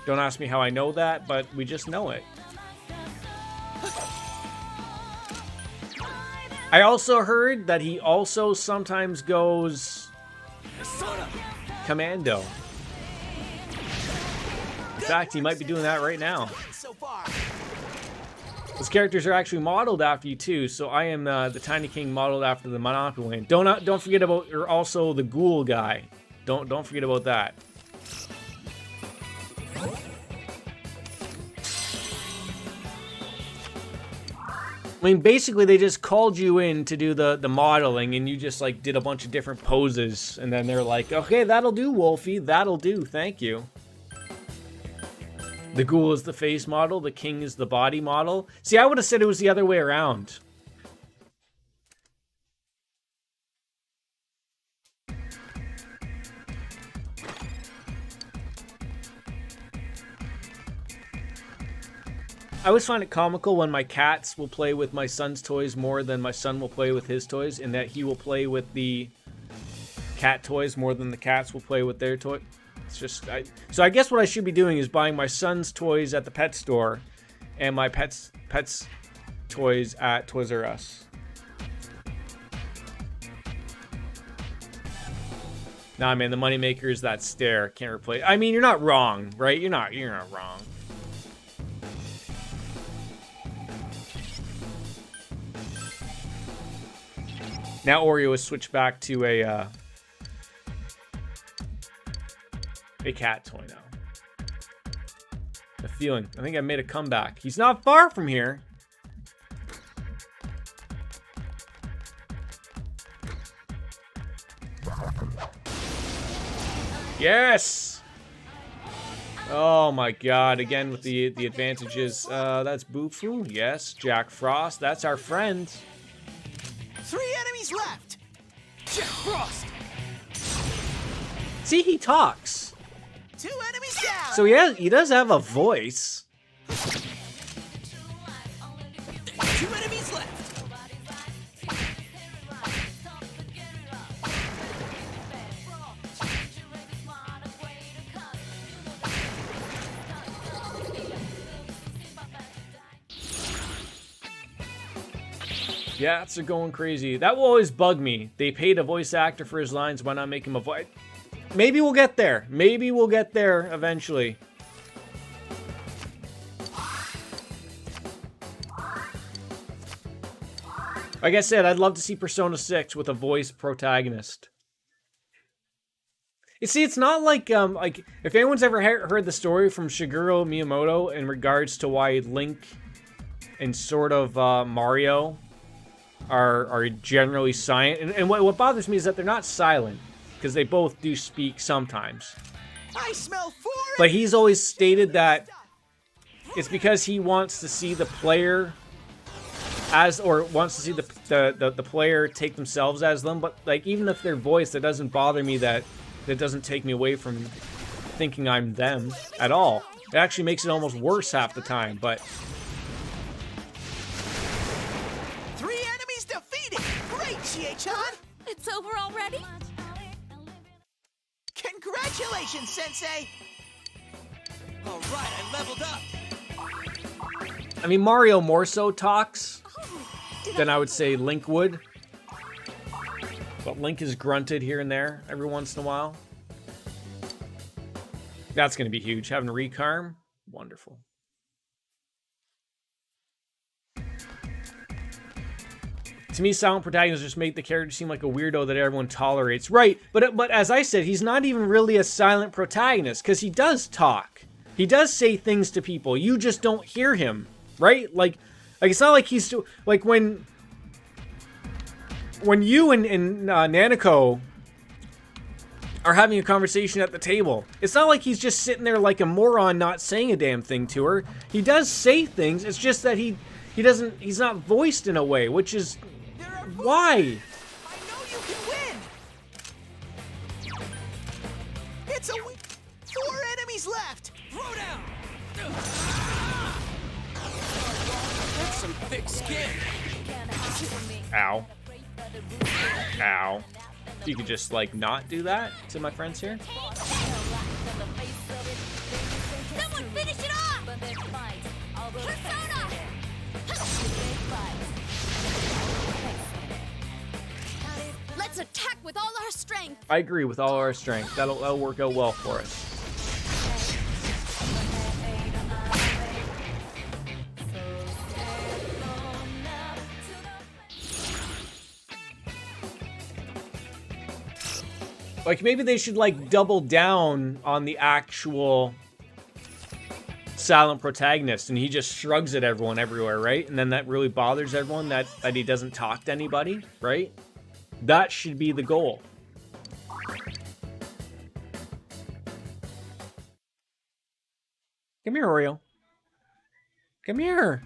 Don't ask me how I know that, but we just know it. I also heard that he also sometimes goes commando. In fact, he might be doing that right now. So far. Those characters are actually modeled after you too, so I am the Tiny King modeled after the Monopoly Land. Don't forget about you're also the Ghoul guy. Don't forget about that. I mean, basically they just called you in to do the modeling, and you just like did a bunch of different poses, and then they're like, okay, that'll do, Wolfie, that'll do, thank you. The Ghoul is the face model, the King is the body model. See, I would have said it was the other way around. I always find it comical when my cats will play with my son's toys more than my son will play with his toys, and that he will play with the cat toys more than the cats will play with their toys. It's just, so I guess what I should be doing is buying my son's toys at the pet store and my pets toys at Toys R Us. Nah, man, the moneymaker is that stare. Can't replace. I mean, you're not wrong, right? You're not wrong. Now Oreo has switched back to a cat toy now. The feeling. I think I made a comeback. He's not far from here. Yes! Oh my god, again with the advantages. That's Bufu, yes. Jack Frost, that's our friend. 3 enemies left. Jack Frost. See, he talks. 2 enemies down. So he does have a voice. 2 enemies left. Yeah, it's going crazy. That will always bug me. They paid a voice actor for his lines. Why not make him a voice? Maybe we'll get there. Maybe we'll get there eventually. Like I said, I'd love to see Persona 6 with a voice protagonist. You see, it's not like if anyone's ever heard the story from Shigeru Miyamoto in regards to why Link and sort of Mario are generally silent. And what bothers me is that they're not silent, because they both do speak sometimes. I smell 4. But he's always stated that it's because he wants to see the player wants to see the player take themselves as them. But like, even if they're voiced, it doesn't bother me that it doesn't take me away from thinking I'm them at all. It actually makes it almost worse half the time, but 3 enemies defeated. Great, Chie-chan. It's over already? Congratulations, Sensei. All right, I leveled up. I mean, Mario more so talks than I would say Link would. But Link is grunted here and there every once in a while. That's going to be huge. Having Recarm, wonderful. To me, silent protagonists just make the character seem like a weirdo that everyone tolerates. Right, but as I said, he's not even really a silent protagonist, because he does talk. He does say things to people. You just don't hear him, right? Like it's not like he's like when you and Nanako are having a conversation at the table. It's not like he's just sitting there like a moron, not saying a damn thing to her. He does say things. It's just that he's not voiced in a way, which is why. I know you can win. It's a win. 4 enemies left. Throw down. That's some thick skin. Ow. Ow. You could just, like, not do that to my friends here. Someone finish it off! Persona! Let's attack with all our strength! I agree with all our strength. That'll work out well for us. Like, maybe they should, like, double down on the actual silent protagonist, and he just shrugs at everyone everywhere, right? And then that really bothers everyone that he doesn't talk to anybody, right? That should be the goal. Come here, Oreo. Come here.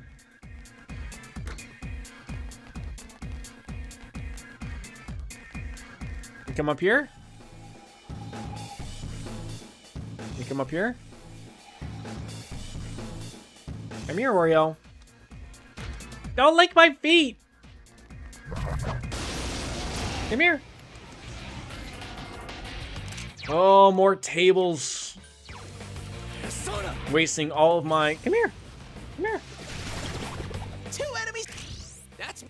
You come up here? You come up here? Come here, Oreo. Don't lick my feet! Come here. Oh, more tables. Persona. Wasting all of my... Come here. Come here. 2 enemies. That's...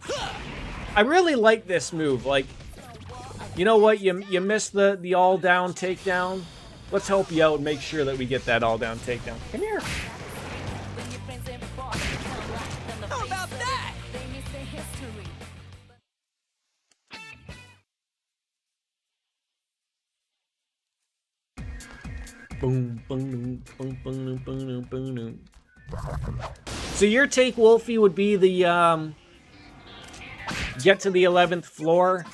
I really like this move. Like, you know what? You missed the all-down takedown. Let's help you out and make sure that we get that all-down takedown. Come here. How about that? Boom, boom, boom, boom, boom, boom, boom. So your take, Wolfie, would be the get to the 11th floor,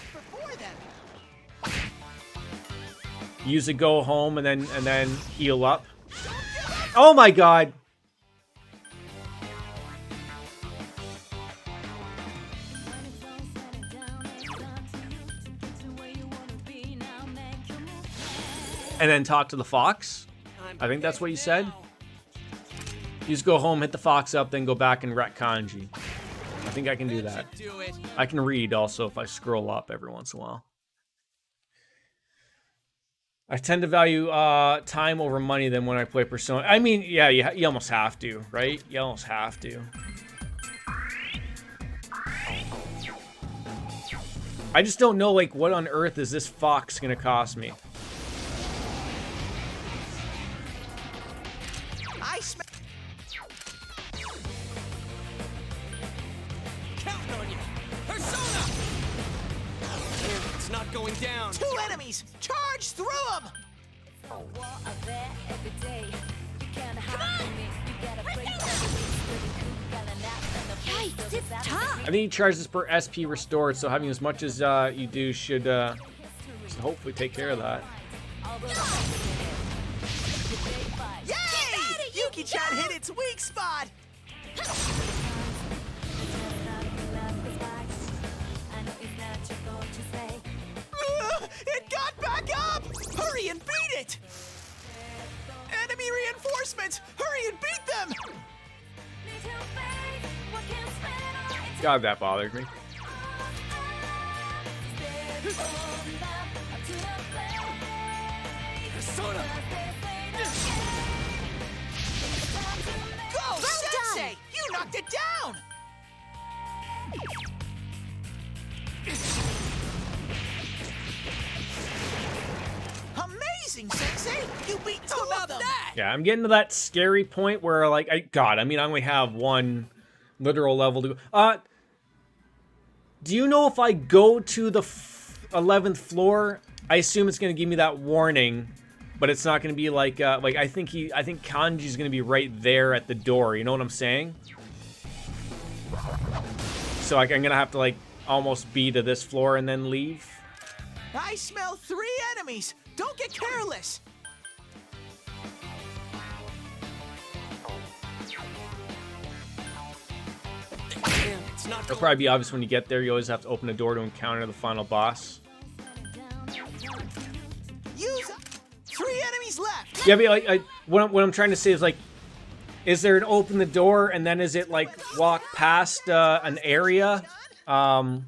use a go home, and then heal up. Oh my god. And then talk to the fox? I think that's what you said. You just go home, hit the fox up, then go back and wreck kanji. I think I can do that. I can read also if I scroll up every once in a while. I tend to value time over money than when I play Persona. I mean, yeah, you almost have to, right? You almost have to. I just don't know, like, what on earth is this fox gonna cost me? I smell. Counting on you. Persona! It's not going down. 2 enemies! Charge through them! Yikes, it's tough. I think he charges per SP restored, so having as much as you do should hopefully take care of that. Yay! Yuki-chan hit its weak spot! It got back up! Hurry and beat it! Enemy reinforcements! Hurry and beat them! God, that bothered me. Persona! Go, Sensei! You knocked it down! Amazing, Sensei! You beat 2 of them! Yeah, I'm getting to that scary point where, like, I only have one literal level to go. Do you know if I go to the 11th floor, I assume it's going to give me that warning, but it's not going to be like I think Kanji's going to be right there at the door, you know what I'm saying? So, like, I'm going to have to, like, almost be to this floor and then leave. I smell 3 enemies! Don't get careless! It's not It'll probably be obvious when you get there. You always have to open the door to encounter the final boss. Use 3 enemies left! Yeah, but like, what I'm trying to say is, like, is there an open the door and then is it like walk past an area? Or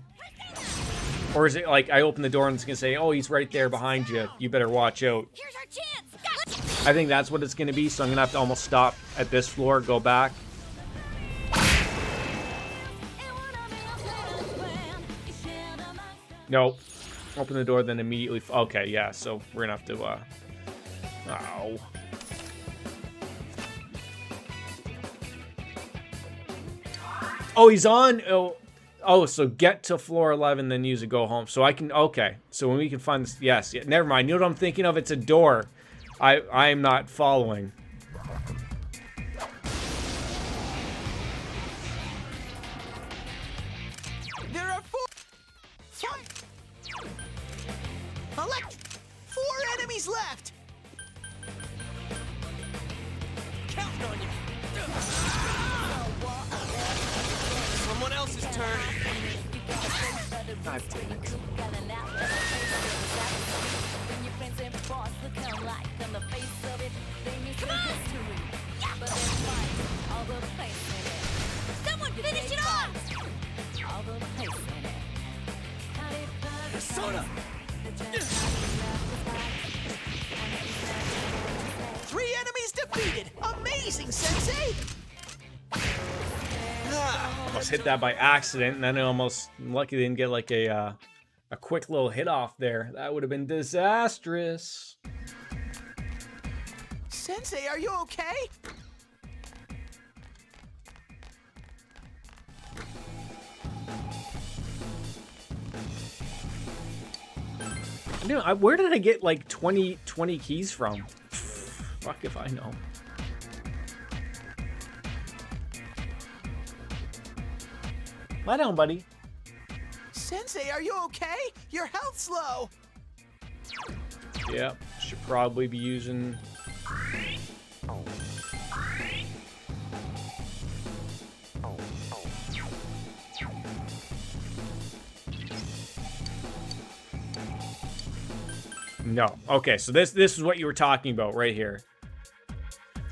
is it like I open the door and it's gonna say, oh, he's right there behind you. You better watch out. Here's our chance. I think that's what it's gonna be, so I'm gonna have to almost stop at this floor, go back. Nope. Open the door, then immediately. Okay, yeah, so we're gonna have to, ow. Oh, he's on. Oh, so get to floor 11, then use a go home. So I can. Okay, so when we can find this. Yes, yeah, never mind. You know what I'm thinking of? It's a door. I am not following. There are 4 enemies left! Counting on you! Someone else's turn! God damn it. Someone finish it off. Persona! 3 enemies defeated! Amazing, Sensei! Almost hit that by accident, and then I almost lucky they didn't get like a quick little hit off there. That would have been disastrous. Sensei, are you okay? Dude, where did I get like 20 keys from? Fuck if I know. Lie down, buddy. Sensei, are you okay? Your health's low. Yeah, should probably be using No. Okay, so this is what you were talking about right here.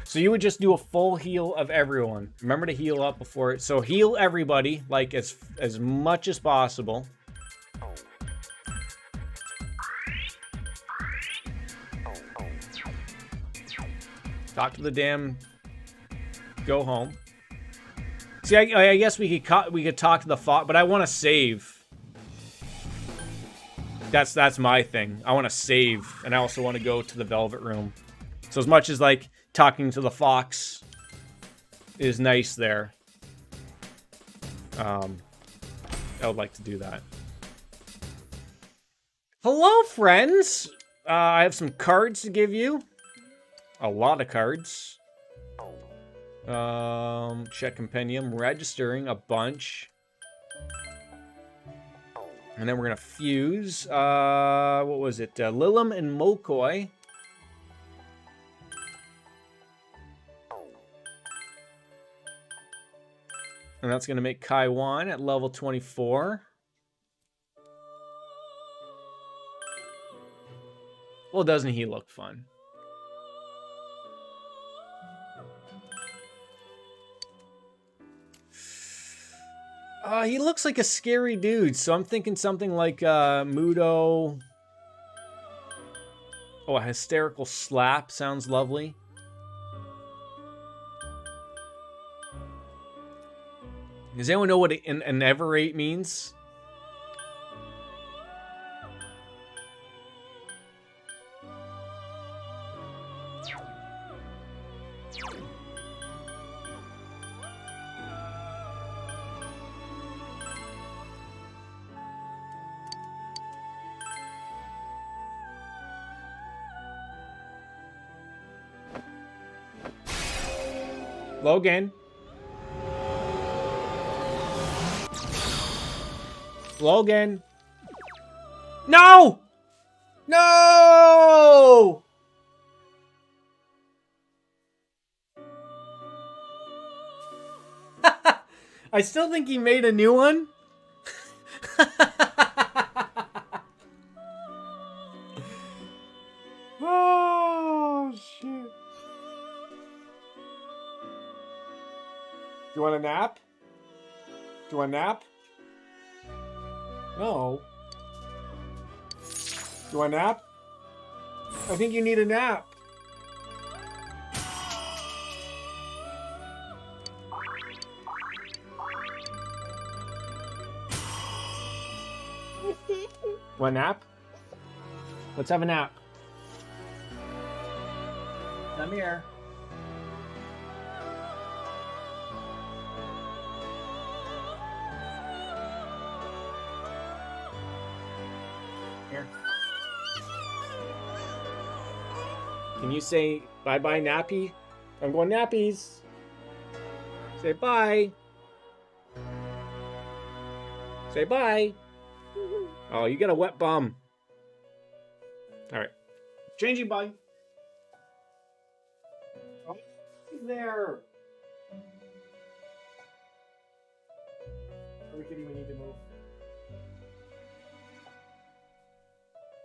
So you would just do a full heal of everyone. Remember to heal up before it. So heal everybody, like, as much as possible. Talk to the damn... Go home. See, I guess we could talk to the fox, but I want to save. That's my thing. I want to save, and I also want to go to the Velvet Room. So as much as, like, talking to the fox is nice there, I would like to do that. Hello, friends! I have some cards to give you. A lot of cards. Check compendium. Registering a bunch. And then we're gonna fuse. What was it? Lilim and Mokoi. And that's gonna make Kaiwan at level 24. Well, doesn't he look fun? He looks like a scary dude, so I'm thinking something like Mudo. Oh, a hysterical slap sounds lovely. Does anyone know what an enervate means? Logan. Logan. No! No! I still think he made a new one. Oh, shit. Do you want a nap? Do you want a nap? No. Do you want a nap? I think you need a nap. Want a nap? Let's have a nap. Come here. Here. Can you say bye-bye, nappy? I'm going nappies. Say bye. Say bye. Oh, you got a wet bum. All right. Changing bye. Oh, he's there. Are we kidding? We need to move.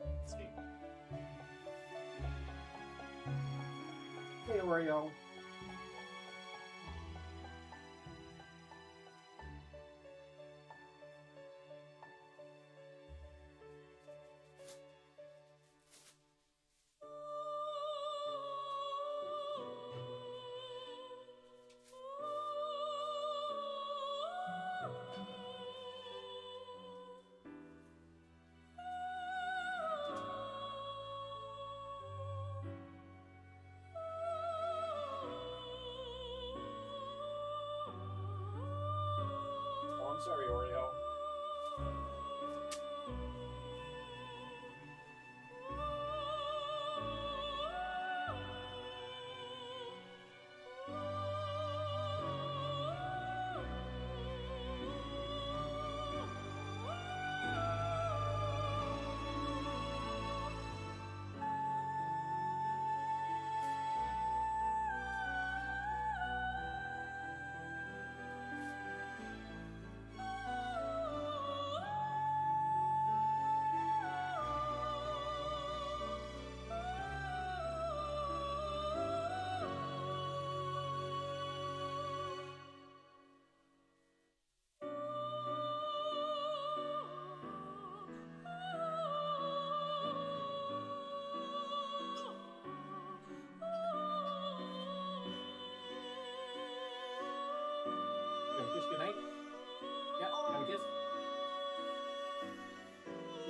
Let's see. Hey, Oreo.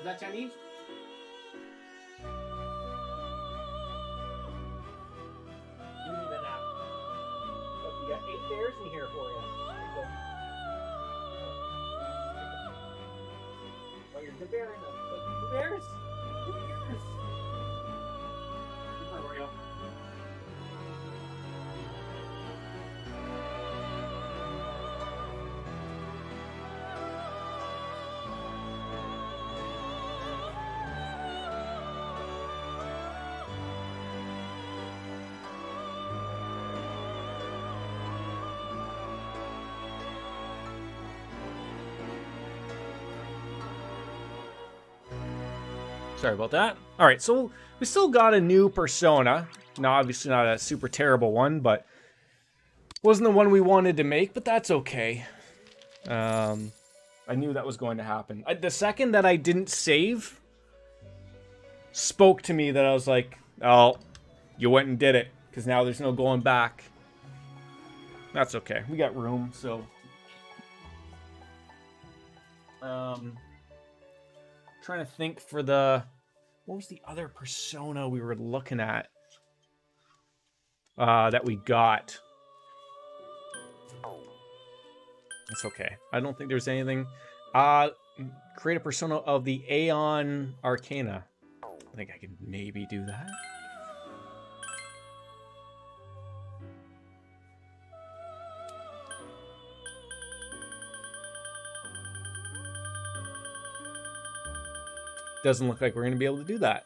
Is that Chinese? Give me the nap. Look, you got 8 bears in here for you. Oh, you're the bear in them. The bears? The bears. Come on, Oreo. Sorry about that. All right, so we still got a new persona. Now, obviously not a super terrible one, but wasn't the one we wanted to make, but that's okay. I knew that was going to happen. The second that I didn't save spoke to me that I was like, oh, you went and did it, because now there's no going back. That's okay. We got room, so... trying to think for the... What was the other persona we were looking at? That we got. That's okay. I don't think there's anything. Create a persona of the Aeon Arcana. I think I can maybe do that. Doesn't look like we're going to be able to do that.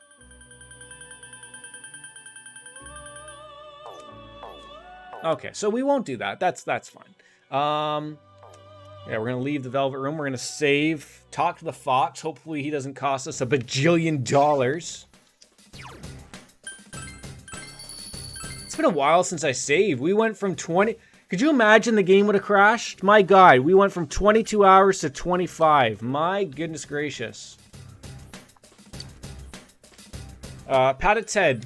Okay, so we won't do that. That's fine. Yeah, we're going to leave the Velvet Room. We're going to save, talk to the Fox. Hopefully he doesn't cost us $1 bajillion. It's been a while since I saved. We went from 20... Could you imagine the game would have crashed? My God, we went from 22 hours to 25. My goodness gracious. Pat its head.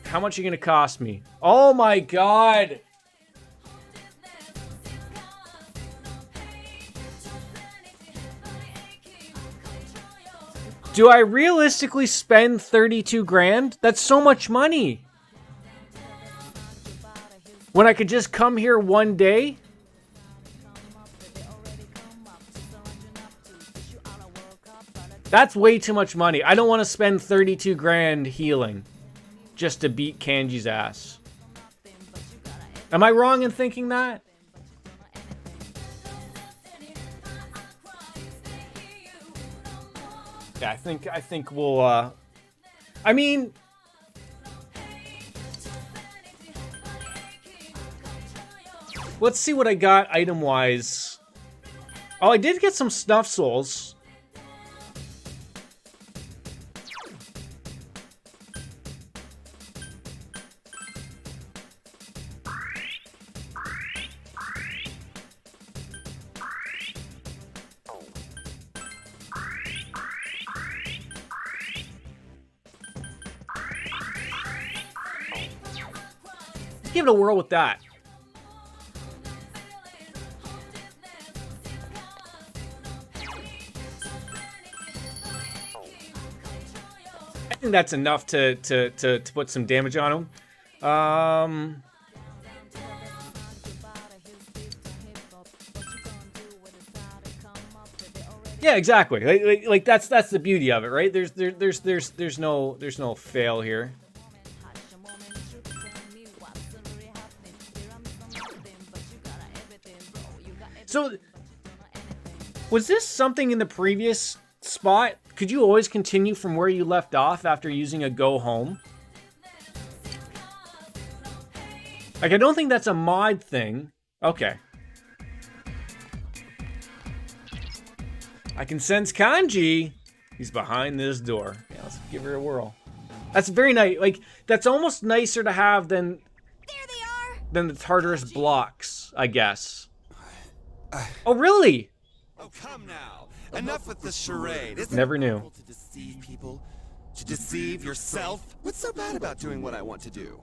How much are you gonna cost me? Oh my God! Do I realistically spend 32 grand? That's so much money. When I could just come here one day? That's way too much money. I don't want to spend 32 grand healing just to beat Kanji's ass. Am I wrong in thinking that? Yeah, I think we'll I mean, let's see what I got item-wise. Oh, I did get some Snuff Souls. Give it a whirl with that. I think that's enough to put some damage on him. Yeah, exactly. Like that's the beauty of it, right? There's no fail here. So, was this something in the previous spot? Could you always continue from where you left off after using a go home? Like, I don't think that's a mod thing. Okay. I can sense Kanji. He's behind this door. Yeah, let's give her a whirl. That's very nice. Like, that's almost nicer to have than... There they are! Than the Tartarus blocks, I guess. Oh, really? Oh, come now. Enough with the charade. Isn't Never it knew. awful to deceive people? To deceive yourself? What's so bad about doing what I want to do?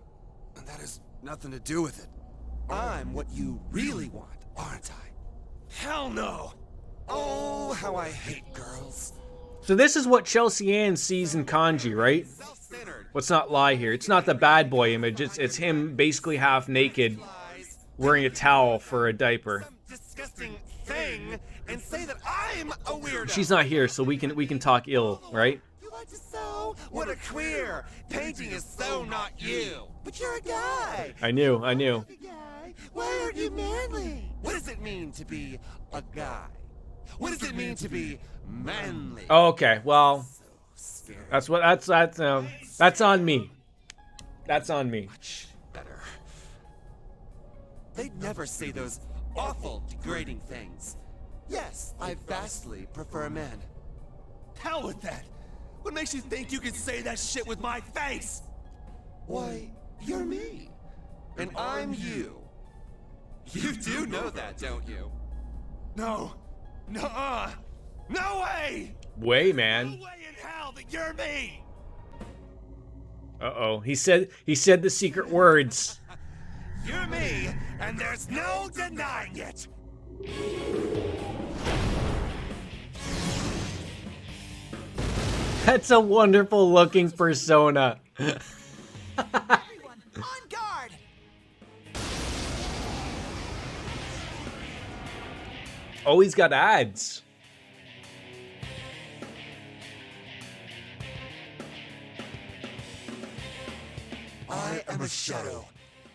And that has nothing to do with it. I'm what you really want, aren't I? Hell no. Oh how I hate girls. So this is what Chelsea Ann sees in Kanji, right? Self-centered. Let's not lie here. It's not the bad boy image. It's him basically half naked, wearing a towel for a diaper. Some disgusting thing and say that I'm a weirdo. She's not here, so we can talk ill, right? You like to sew? What a queer. Painting is so not you. But you're a guy. I knew. A guy. Why aren't you manly? What does it mean to be a guy? What does it mean to be manly? Oh, okay, well, Scary. that's on me. That's on me. Much better. They'd never say those awful, degrading things. Yes, I vastly prefer men. Hell with that. What makes you think you can say that shit with my face? Why, you're me. And I'm you. You do know that, don't you? No. Nuh-uh. No way! Way, No man. way in hell that you're me! Uh-oh. He said the secret words. You're me, and there's no denying it! That's a wonderful looking persona. Everyone, on guard! Oh, he's got ads. I am a shadow.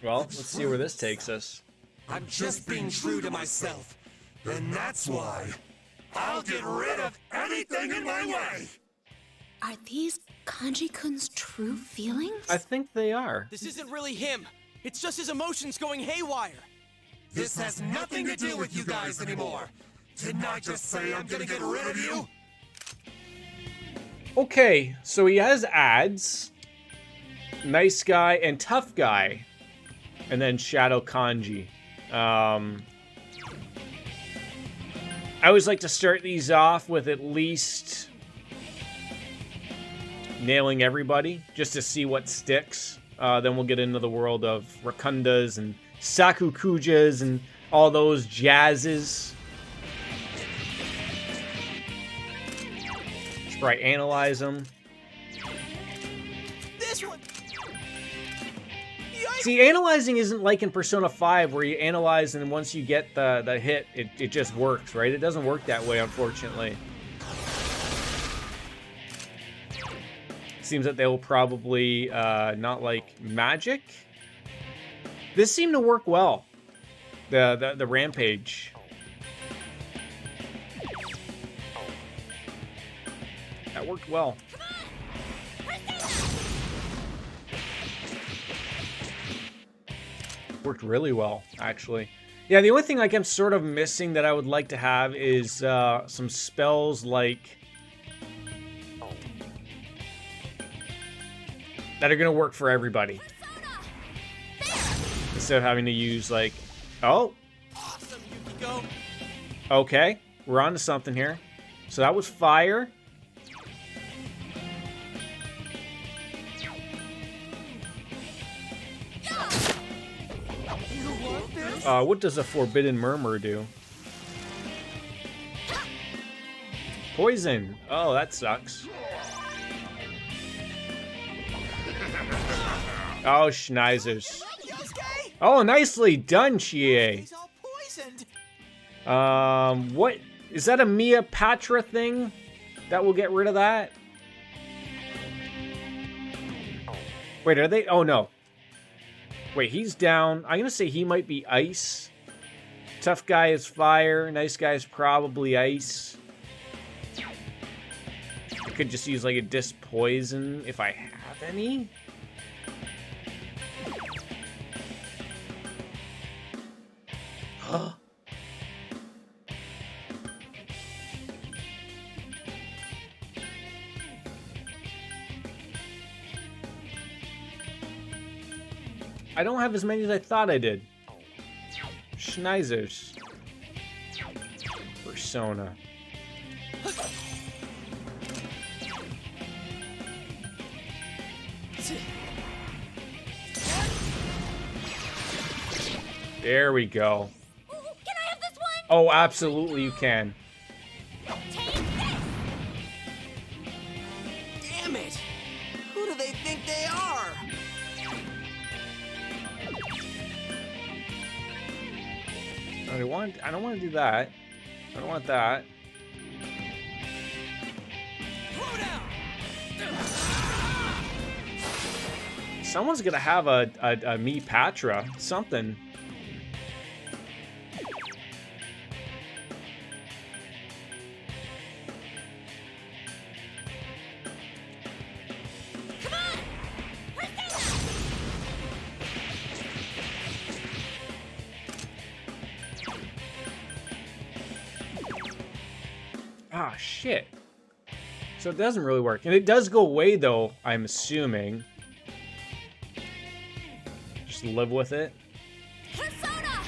Well, let's see where this takes us. I'm just being true to myself. And that's why I'll get rid of anything in my way! Are these Kanji-kun's true feelings? I think they are. This isn't really him. It's just his emotions going haywire. This has nothing to do with you guys anymore. Didn't I just say I'm gonna get rid of you? Okay, so he has ads. Nice guy and tough guy. And then Shadow Kanji. I always like to start these off with at least nailing everybody, just to see what sticks. Then we'll get into the world of Rakundas and Sakukujas and all those jazzes. Should probably analyze them. This one. Yikes! See, analyzing isn't like in Persona 5 where you analyze and then once you get the hit, it just works, right? It doesn't work that way, unfortunately. Seems that they will probably not like magic. This seemed to work well. The rampage. That worked well. Worked really well, actually. Yeah, the only thing like I'm sort of missing that I would like to have is some spells like that are gonna work for everybody. Instead of having to use like, oh, Awesome, Yukiko. okay, we're on to something here. So that was fire. What does a forbidden murmur do? Poison. Oh, that sucks. Oh, schneizers. Yosuke? Oh, nicely done, Chie. He's all poisoned. What? Is that a Mia Patra thing? That will get rid of that? Wait, are they? Oh, no. Wait, he's down. I'm gonna say he might be ice. Tough guy is fire. Nice guy is probably ice. I could just use like a disc poison if I have any. I don't have as many as I thought I did. Schneizers. Persona. There we go. Can I have this one? Oh, absolutely you can. Take this! Damn it! Who do they think they are? I don't want to do that. I don't want that. Throw down! Someone's gonna have a me Patra. Something. Come on! Persona! Ah, shit. So it doesn't really work. And it does go away, though, I'm assuming. Just live with it. Persona!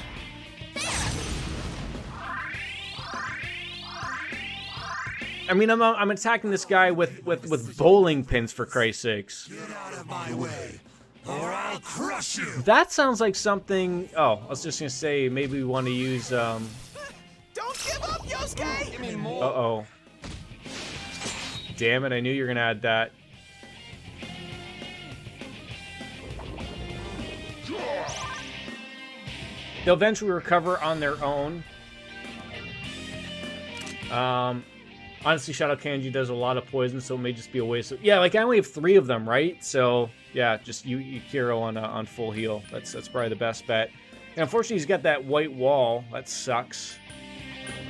There! I mean, I'm attacking this guy with bowling pins, for Christ's sakes. Get out of my way, or I'll crush you. That sounds like something... Oh, I was just gonna say, maybe we want to use, Don't give up, Yosuke! Give me more. Uh-oh. Damn it, I knew you were gonna add that. They'll eventually recover on their own. Honestly, Shadow Kanji does a lot of poison, so it may just be a waste of... Yeah, like, I only have 3 of them, right? So, yeah, just Yukiro on full heal. That's probably the best bet. And unfortunately, he's got that white wall. That sucks.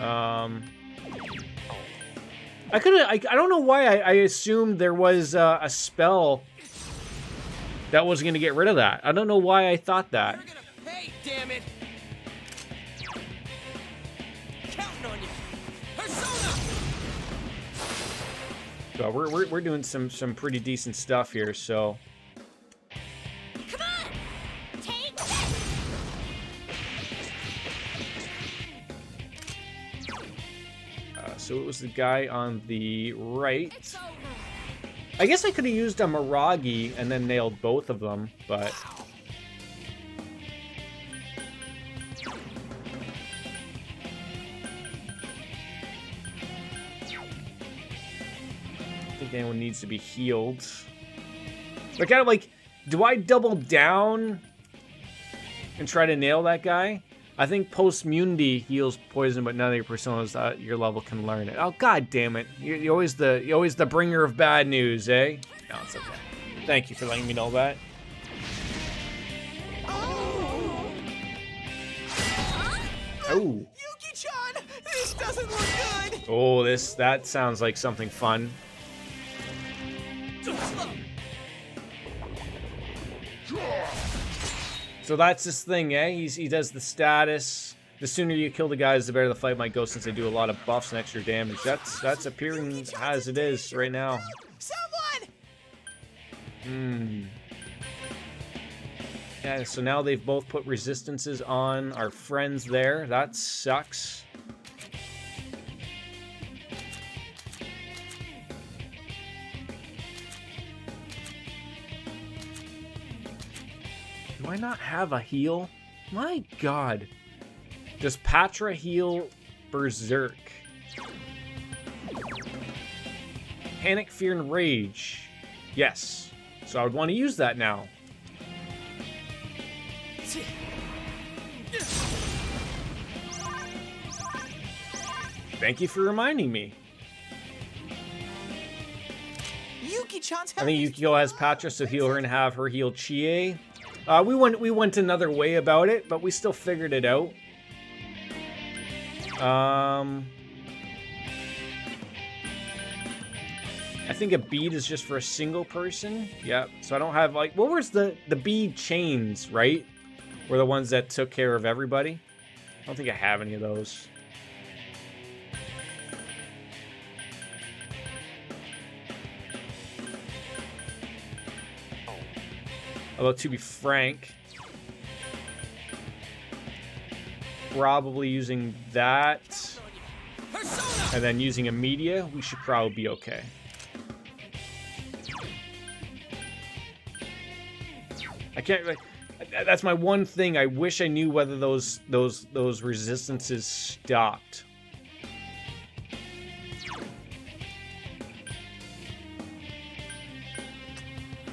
I don't know why I assumed there was a spell that was going to get rid of that. I don't know why I thought that. You're gonna pay, damn it! Counting on you. Persona! So we're doing some pretty decent stuff here, so... Come on! Take this! So it was the guy on the right. It's over! I guess I could have used a Miragi and then nailed both of them, but... I think anyone needs to be healed. But kind of like, do I double down and try to nail that guy? I think post-munity heals poison, but none of your personas at your level can learn it. Oh, god damn it. You're always the bringer of bad news, eh? No, it's okay. Thank you for letting me know that. Oh. Yuki-chan! This doesn't look good! Oh, that sounds like something fun. So that's this thing, eh? He does the status. The sooner you kill the guys, the better the fight might go, since they do a lot of buffs and extra damage. That's appearing as it is right now. Someone! Yeah, so now they've both put resistances on our friends there. That sucks. Do I not have a heal? My god. Does Patra heal Berserk? Panic, Fear, and Rage. Yes. So I would want to use that now. Thank you for reminding me. Yuki-chan's I think Yukio has Patra, so heal her and have her heal Chie. We went another way about it, but we still figured it out. I think a bead is just for a single person. Yep. So I don't have, like, what was the bead chains, right? Were the ones that took care of everybody. I don't think I have any of those. Although, to be frank, probably using that and then using a media, we should probably be okay. I can't. That's my one thing. I wish I knew whether those resistances stopped.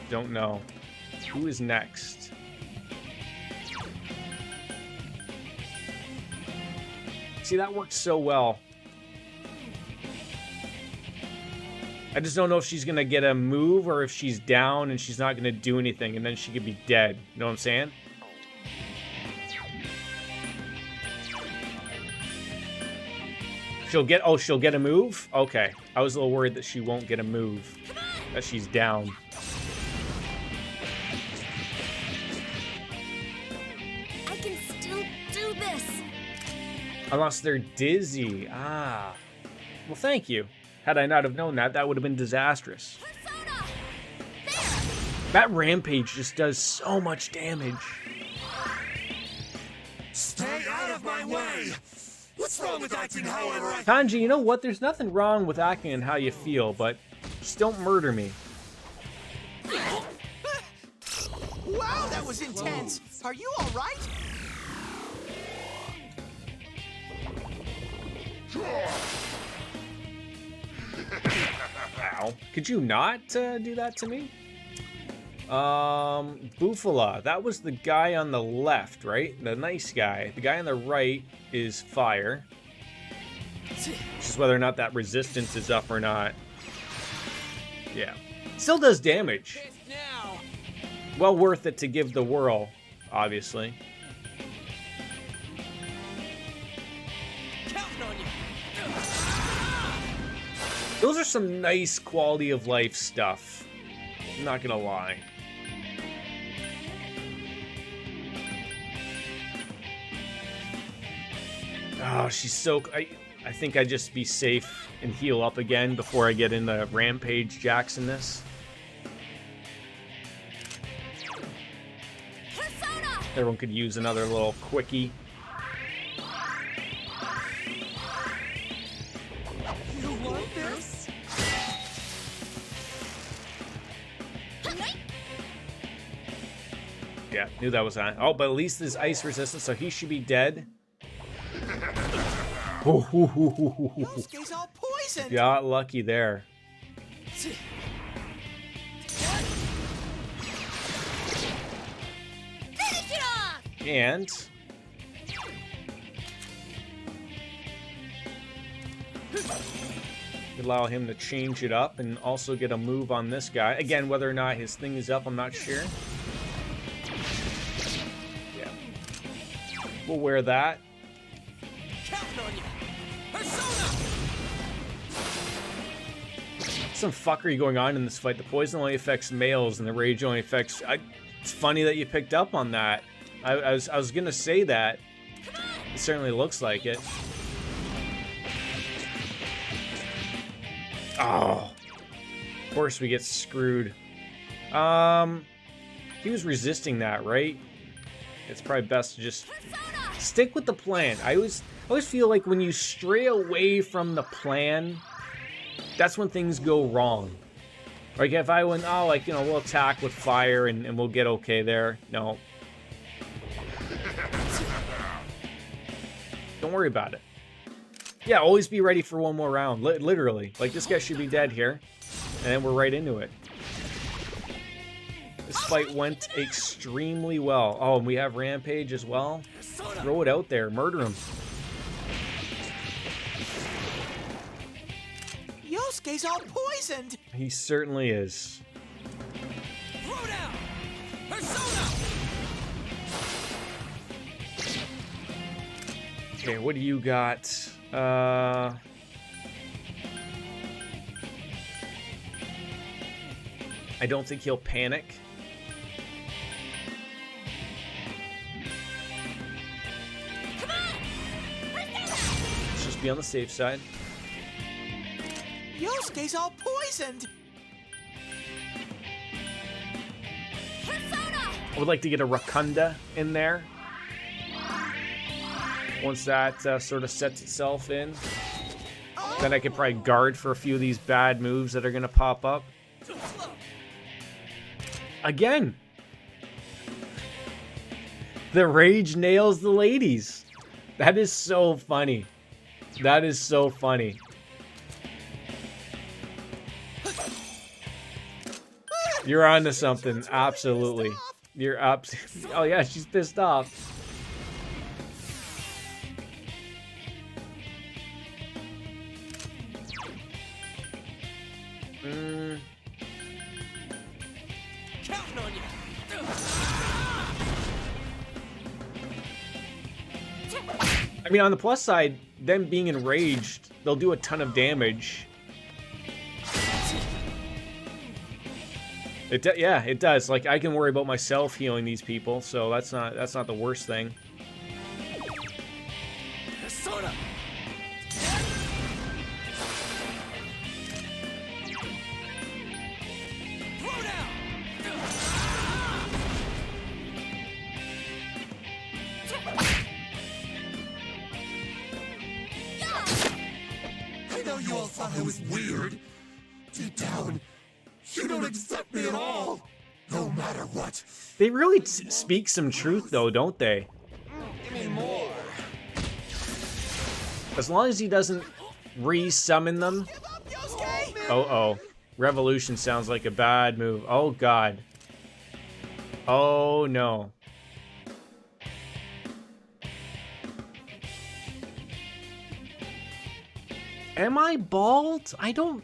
Don't know. Who is next? See, that works so well. I just don't know if she's gonna get a move or if she's down and she's not gonna do anything and then she could be dead. You know what I'm saying? She'll get a move? Okay. I was a little worried that she won't get a move. That she's down. I can still do this. Unless they're dizzy. Ah. Well, thank you. Had I not have known that, that would have been disastrous. Persona! There! That rampage just does so much damage. Stay out of my way! What's wrong with acting however I... Kanji, you know what? There's nothing wrong with acting and how you feel, but just don't murder me. Wow, that was intense. Are you all right? Ow. Could you not do that to me? Bufala. That was the guy on the left, right? The nice guy. The guy on the right is fire. Just whether or not that resistance is up or not. Yeah. Still does damage. Now. Well worth it to give the whirl, obviously. Counting on you. Those are some nice quality of life stuff. I'm not gonna lie. Oh, she's so... I think I'd just be safe and heal up again before I get into Rampage Jackson-ness. Persona! Everyone could use another little quickie. You want this? Yeah, knew that was on. Oh, but at least there's ice resistance, so he should be dead. Yosuke's all poisoned. Got lucky there. Finish it off! And... allow him to change it up and also get a move on this guy. Again, whether or not his thing is up, I'm not sure. Yeah. We'll wear that. Counting on you. Persona! Some fuckery going on in this fight. The poison only affects males and the rage only affects... it's funny that you picked up on that. I was gonna say that. It certainly looks like it. Oh. Of course we get screwed. He was resisting that, right? It's probably best to just stick with the plan. I always feel like when you stray away from the plan, that's when things go wrong. Like if I went, oh, like, you know, we'll attack with fire and we'll get okay there. No. Don't worry about it. Yeah, always be ready for one more round. Literally. Like, this guy should be dead here. And then we're right into it. This fight went extremely well. Oh, and we have Rampage as well. Throw it out there. Murder him. Yosuke's all poisoned. He certainly is. Throw down. Persona! Okay, what do you got? I don't think he'll panic. Come on! Persona! Let's just be on the safe side. Yosuke's all poisoned. Persona! I would like to get a Rakunda in there. Once that sort of sets itself in, then I could probably guard for a few of these bad moves that are going to pop up. Again! The rage nails the ladies. That is so funny. That is so funny. You're onto something. Absolutely. You're up. Oh yeah, she's pissed off. Counting on you. I mean, on the plus side, them being enraged, they'll do a ton of damage. Yeah, it does. Like, I can worry about myself healing these people, so that's not the worst thing. Persona. Throw down. I know you all thought I was weird. Deep down, you don't accept me at all. No matter what. They really speak some truth, though, don't they? Give me more. As long as he doesn't re-summon them. Give up, Yosuke. Oh. Revolution sounds like a bad move. Oh, God. Oh, no. Am I bald? I don't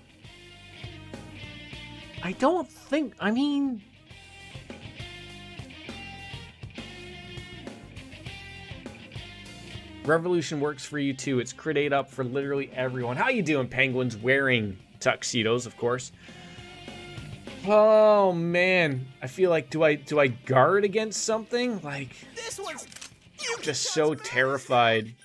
think... I mean... Revolution works for you too. It's crit 8 up for literally everyone. How you doing, penguins? Wearing tuxedos, of course. Oh man, I feel like do I guard against something? Like, This one's just so terrified.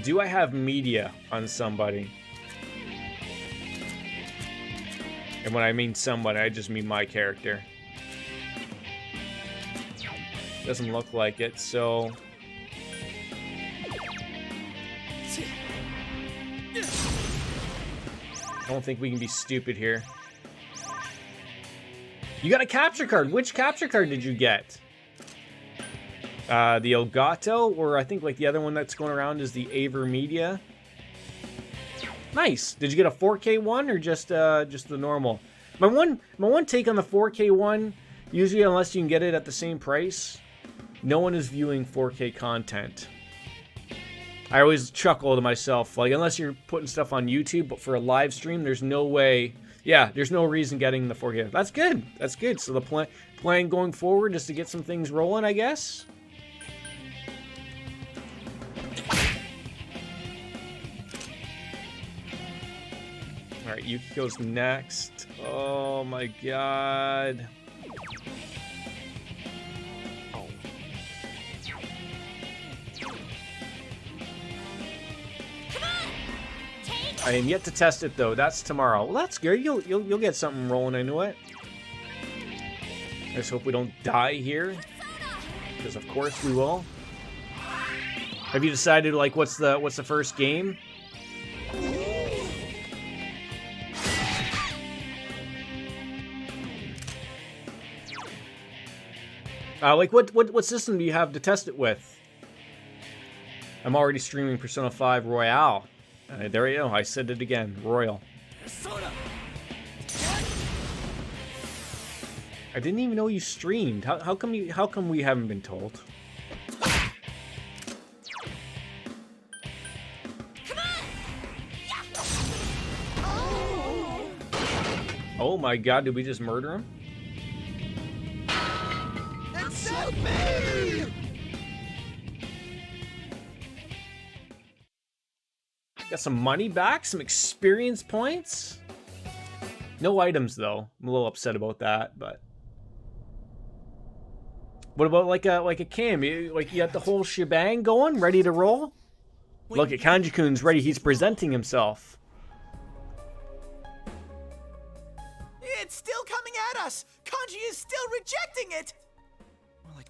Do I have media on somebody? And when I mean somebody, I just mean my character. Doesn't look like it, so... I don't think we can be stupid here. You got a capture card. Which capture card did you get? The Elgato, or I think like the other one that's going around is the Aver Media. Nice. Did you get a 4K one or just the normal? My one take on the 4K one, usually unless you can get it at the same price, no one is viewing 4K content. I always chuckle to myself, like, unless you're putting stuff on YouTube, but for a live stream, there's no way. Yeah, there's no reason getting the 4K. That's good. That's good. So the plan going forward is to get some things rolling, I guess. All right, Yukiko's next. Oh my god. I am yet to test it though. That's tomorrow. Well, that's good. You'll get something rolling into it. I just hope we don't die here, because of course we will. Have you decided like what's the first game? Like what system do you have to test it with? I'm already streaming Persona 5 Royale. There you go. I said it again. Royal. Persona. I didn't even know you streamed. How come we haven't been told? Oh my god, did we just murder him? Accept me! Got some money back, some experience points. No items though. I'm a little upset about that, but what about like a cam? You got the whole shebang going, ready to roll? Look at Kanji-kun's ready. He's presenting himself. It's still coming at us. Kanji is still rejecting it.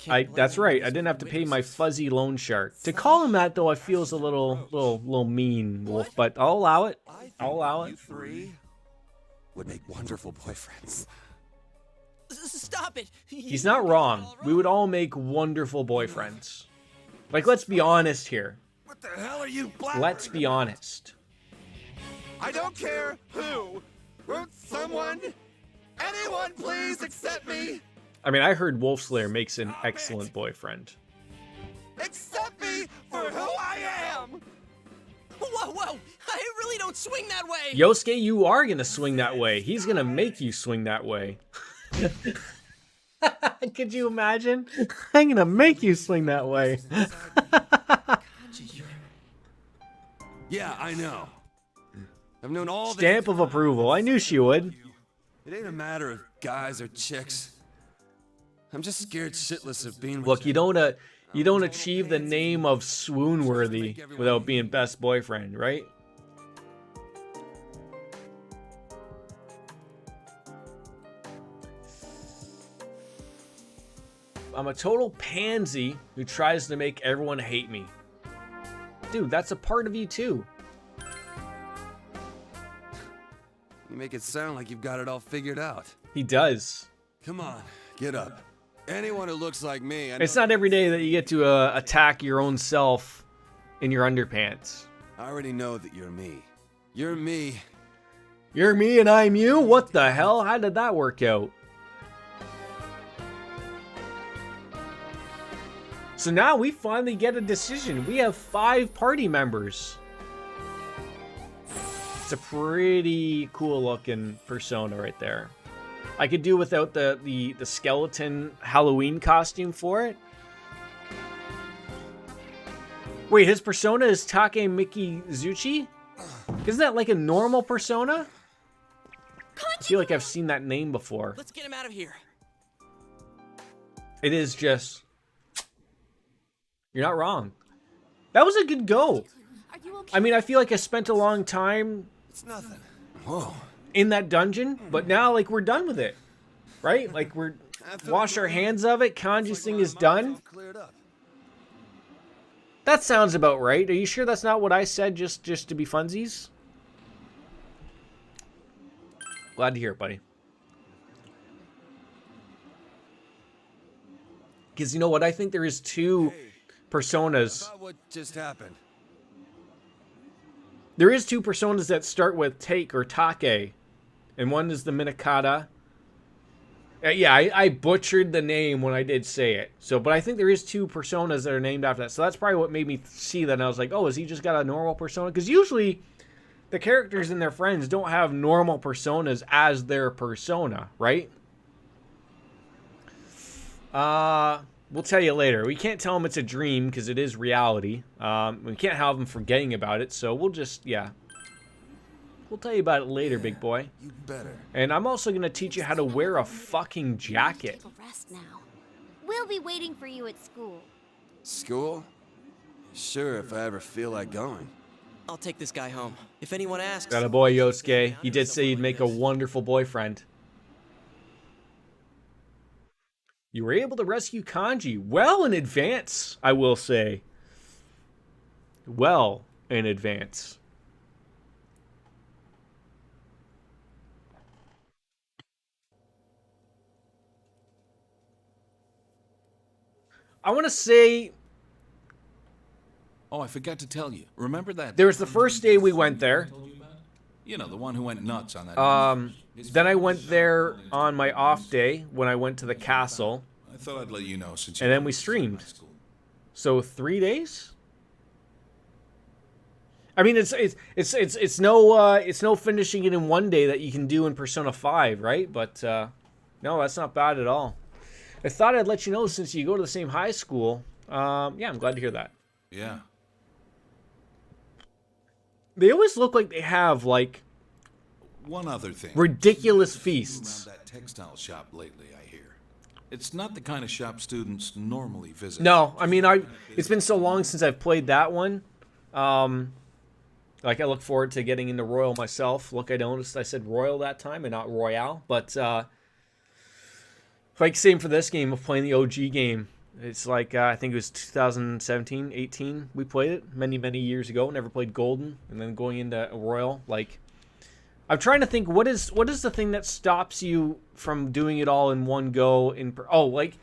Well, That's right. I didn't have to pay my fuzzy loan shark. To call him that though, I feel is a little mean, Wolf. But I'll allow it. I'll allow it. You three would make wonderful boyfriends. Stop it. He's not wrong. We would all make wonderful boyfriends. Like, let's be honest here. What the hell are you blabbering? Let's be honest. I don't care who. Won't someone, anyone please accept me? I mean, I heard Wolfslayer makes an excellent boyfriend. Accept me for who I am! Whoa, whoa! I really don't swing that way! Yosuke, you are gonna swing that way. He's gonna make you swing that way. Could you imagine? I'm gonna make you swing that way. Yeah, I know. I've known all this Stamp of approval. I knew she would. It ain't a matter of guys or chicks. I'm just scared shitless of being with Look, you don't achieve the name of swoon-worthy without being best boyfriend, right? I'm a total pansy who tries to make everyone hate me. Dude, that's a part of you too. You make it sound like you've got it all figured out. He does. Come on, get up. Anyone who looks like me, It's not every day that you get to attack your own self in your underpants. I already know that you're me. You're me. You're me and I'm you? What the hell? How did that work out? So now we finally get a decision. We have 5 party members. It's a pretty cool looking persona right there. I could do without the skeleton Halloween costume for it. Wait, his persona is Takemiki Zuchi? Isn't that like a normal persona? I feel like I've seen that name before. Let's get him out of here. It is just... You're not wrong. That was a good go. Are you okay? I mean, I feel like I spent a long time It's nothing. Whoa. in that dungeon, but now, like, we're done with it. Right? Like, we're... Wash our hands of it. Kanji's thing is done. Cleared up. That sounds about right. Are you sure that's not what I said just to be funsies? Glad to hear it, buddy. Because you know what? I think there is 2 personas. About what just happened? There is 2 personas that start with take or take. And one is the Minakata. Yeah, I butchered the name when I did say it. So, but I think there is 2 personas that are named after that. So that's probably what made me see that. And I was like, oh, has he just got a normal persona? Because usually the characters and their friends don't have normal personas as their persona, right? We'll tell you later. We can't tell them it's a dream because it is reality. We can't have them forgetting about it. So we'll just, yeah. We'll tell you about it later, big boy. You better. And I'm also going to teach you how to wear a fucking jacket. Take a rest now. We'll be waiting for you at school. School? Sure, if I ever feel like going. I'll take this guy home. If anyone asks... Got a boy, Yosuke. He did say he'd make a wonderful boyfriend. You were able to rescue Kanji well in advance, I will say. Well in advance. I want to say Oh, I forgot to tell you. Remember that? there was the first day we went there. You know, the one who went nuts on that. Then I went there on my off day when I went to the castle. I thought I'd let you know since. And then we streamed. So 3 days? I mean, it's no finishing it in one day that you can do in Persona 5, right? But no, that's not bad at all. I thought I'd let you know since you go to the same high school. Yeah, I'm glad to hear that. Yeah. They always look like they have like One other thing. ridiculous Around feasts. that textile shop lately, I hear. It's not the kind of shop students normally visit. No, I mean, it's been so long since I've played that one. Like I look forward to getting into Royal myself. Look, I noticed I said Royal that time and not Royale, but like same for this game of playing the OG game. It's like I think it was 2017, 18. We played it many years ago. Never played Golden, and then going into Royal. Like I'm trying to think what is the thing that stops you from doing it all in one go. Like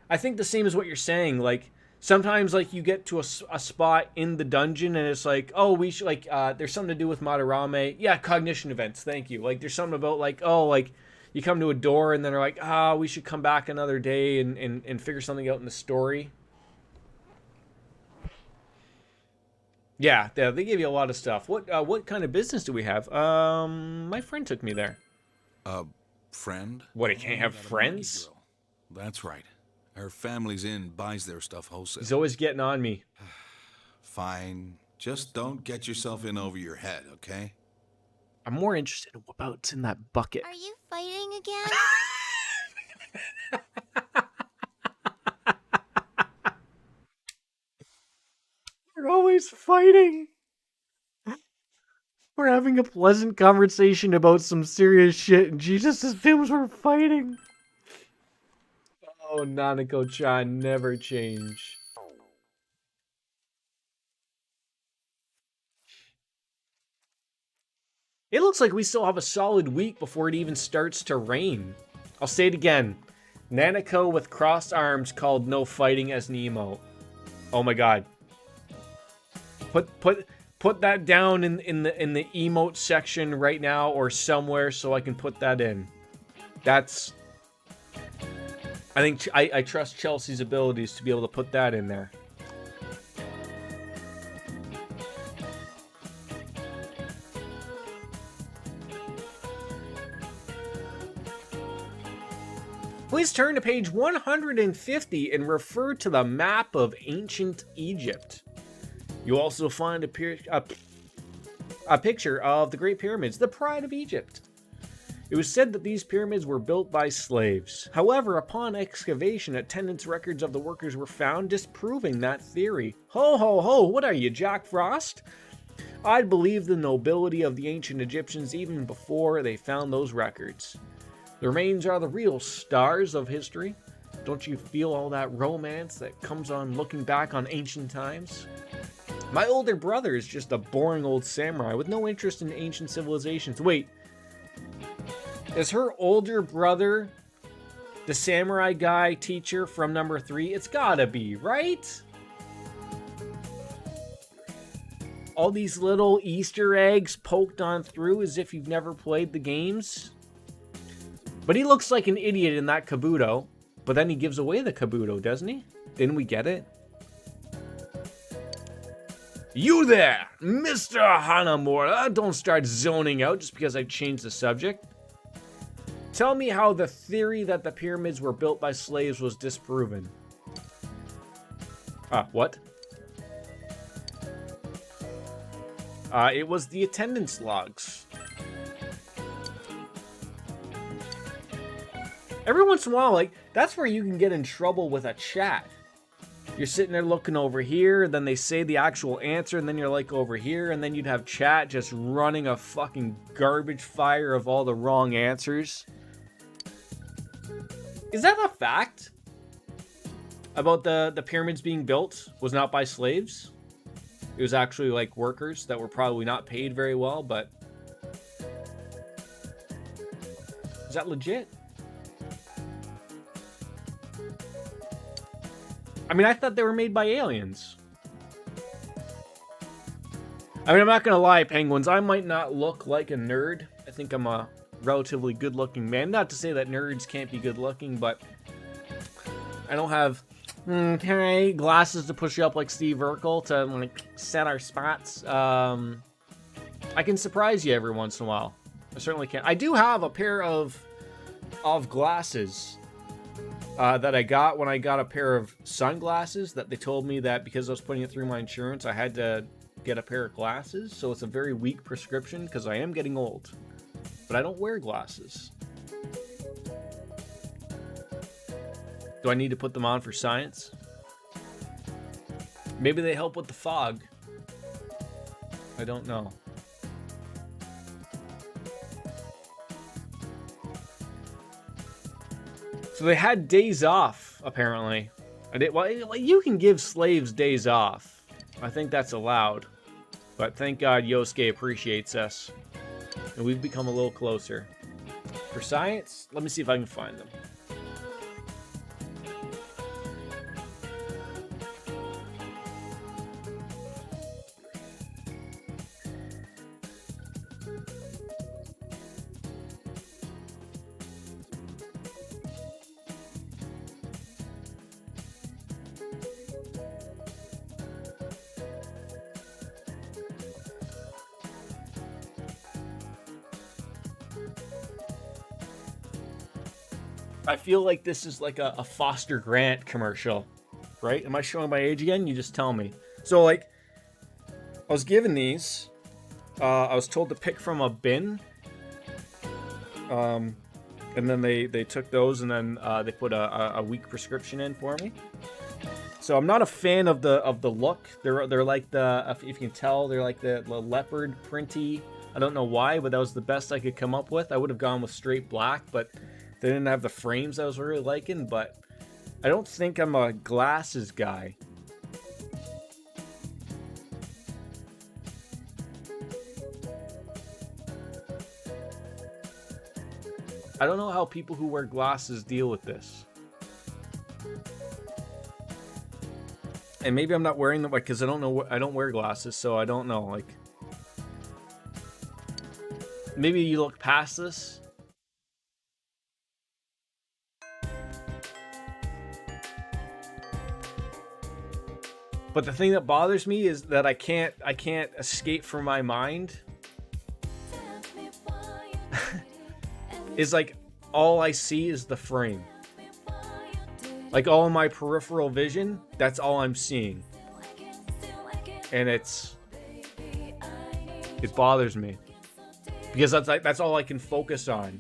I think the same as what you're saying. Like Sometimes, like, you get to a spot in the dungeon and it's like, oh, we should, like, there's something to do with Madarame. Yeah, cognition events, thank you. Like, there's something about, like, oh, like, you come to a door and then they're like, we should come back another day and figure something out in the story. Yeah, they give you a lot of stuff. What kind of business do we have? My friend took me there. Friend? What, he can't have Got a friends? money girl. That's right. Her family's in, buys their stuff wholesale. He's always getting on me. Fine. Just don't get yourself in over your head, okay? I'm more interested in what's in that bucket. Are you fighting again? We're always fighting. We're having a pleasant conversation about some serious shit, and she just assumes we're fighting. Oh, Nanako-chan, never change. It looks like we still have a solid week before it even starts to rain. I'll say it again. Nanako with crossed arms called no fighting as an emote. Oh my god. Put that down in the emote section right now or somewhere so I can put that in. That's... I think I trust Chelsea's abilities to be able to put that in there. Please turn to page 150 and refer to the map of ancient Egypt. You'll also find a picture of the Great Pyramids, the pride of Egypt. It was said that these pyramids were built by slaves. However, upon excavation, attendance records of the workers were found disproving that theory. Ho ho ho, what are you, Jack Frost? I'd believe the nobility of the ancient Egyptians even before they found those records. The remains are the real stars of history. Don't you feel all that romance that comes on looking back on ancient times? My older brother is just a boring old samurai with no interest in ancient civilizations. Wait, is her older brother the samurai guy teacher from number 3? It's gotta be, right? All these little Easter eggs poked on through as if you've never played the games. But he looks like an idiot in that Kabuto. But then he gives away the Kabuto, doesn't he? Didn't we get it? You there, Mr. Hanamura. Don't start zoning out just because I changed the subject. Tell me how the theory that the pyramids were built by slaves was disproven. What? It was the attendance logs. Every once in a while, like, that's where you can get in trouble with a chat. You're sitting there looking over here, then they say the actual answer, and then you're like over here, and then you'd have chat just running a fucking garbage fire of all the wrong answers. Is that a fact? About the pyramids being built was not by slaves? It was actually like workers that were probably not paid very well, but... Is that legit? I mean, I thought they were made by aliens. I mean, I'm not gonna lie, penguins. I might not look like a nerd. I think I'm a relatively good-looking man. Not to say that nerds can't be good-looking, but I don't have glasses to push you up like Steve Urkel to like set our spots. I can surprise you every once in a while. I certainly can. I do have a pair of glasses. That I got when I got a pair of sunglasses that they told me that because I was putting it through my insurance, I had to get a pair of glasses. So it's a very weak prescription because I am getting old. But I don't wear glasses. Do I need to put them on for science? Maybe they help with the fog. I don't know. So they had days off, apparently. Well, you can give slaves days off. I think that's allowed. But thank God Yosuke appreciates us. And we've become a little closer. For science, let me see if I can find them. I feel like this is like a Foster Grant commercial, right? Am I showing my age again? You just tell me. So, like, I was given these. I was told to pick from a bin. And then they took those and then they put a week prescription in for me. So I'm not a fan of the look. They're like if you can tell, they're like the leopard printy. I don't know why, but that was the best I could come up with. I would have gone with straight black, but they didn't have the frames I was really liking. But I don't think I'm a glasses guy. I don't know how people who wear glasses deal with this. And maybe I'm not wearing them because I don't know. I don't wear glasses, so I don't know. Like, maybe you look past this. But the thing that bothers me is that I can't escape from my mind. Is like all I see is the frame. Like all of my peripheral vision, that's all I'm seeing. And it bothers me. Because that's all I can focus on.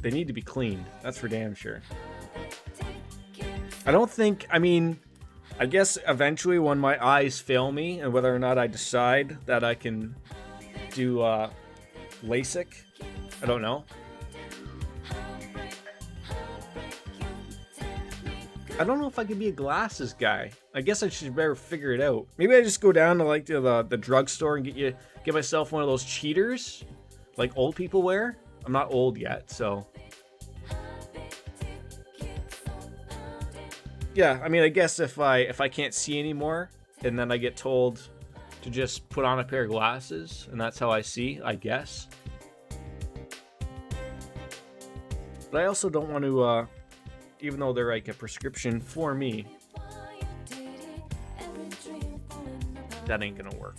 They need to be cleaned. That's for damn sure. I mean, I guess eventually when my eyes fail me and whether or not I decide that I can do LASIK, I don't know. I don't know if I could be a glasses guy. I guess I should better figure it out. Maybe I just go down to like the drugstore and get myself one of those cheaters, like old people wear. I'm not old yet, so. Yeah, I mean, I guess if I can't see anymore, and then I get told to just put on a pair of glasses, and that's how I see, I guess. But I also don't want to. Even though they're like a prescription for me, that ain't gonna work.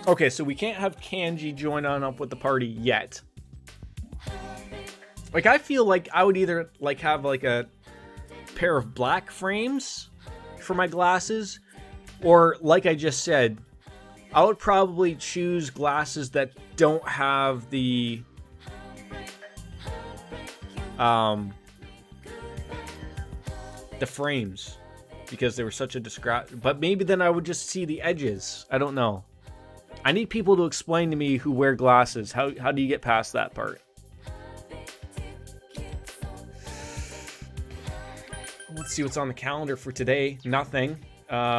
Okay, so we can't have Kanji join on up with the party yet. Like, I feel like I would either like have like a pair of black frames for my glasses, or like I just said, I would probably choose glasses that don't have the frames, because they were such a distraction. But maybe then I would just see the edges. I don't know. I need people to explain to me who wear glasses. How do you get past that part? Let's see what's on the calendar for today. Nothing.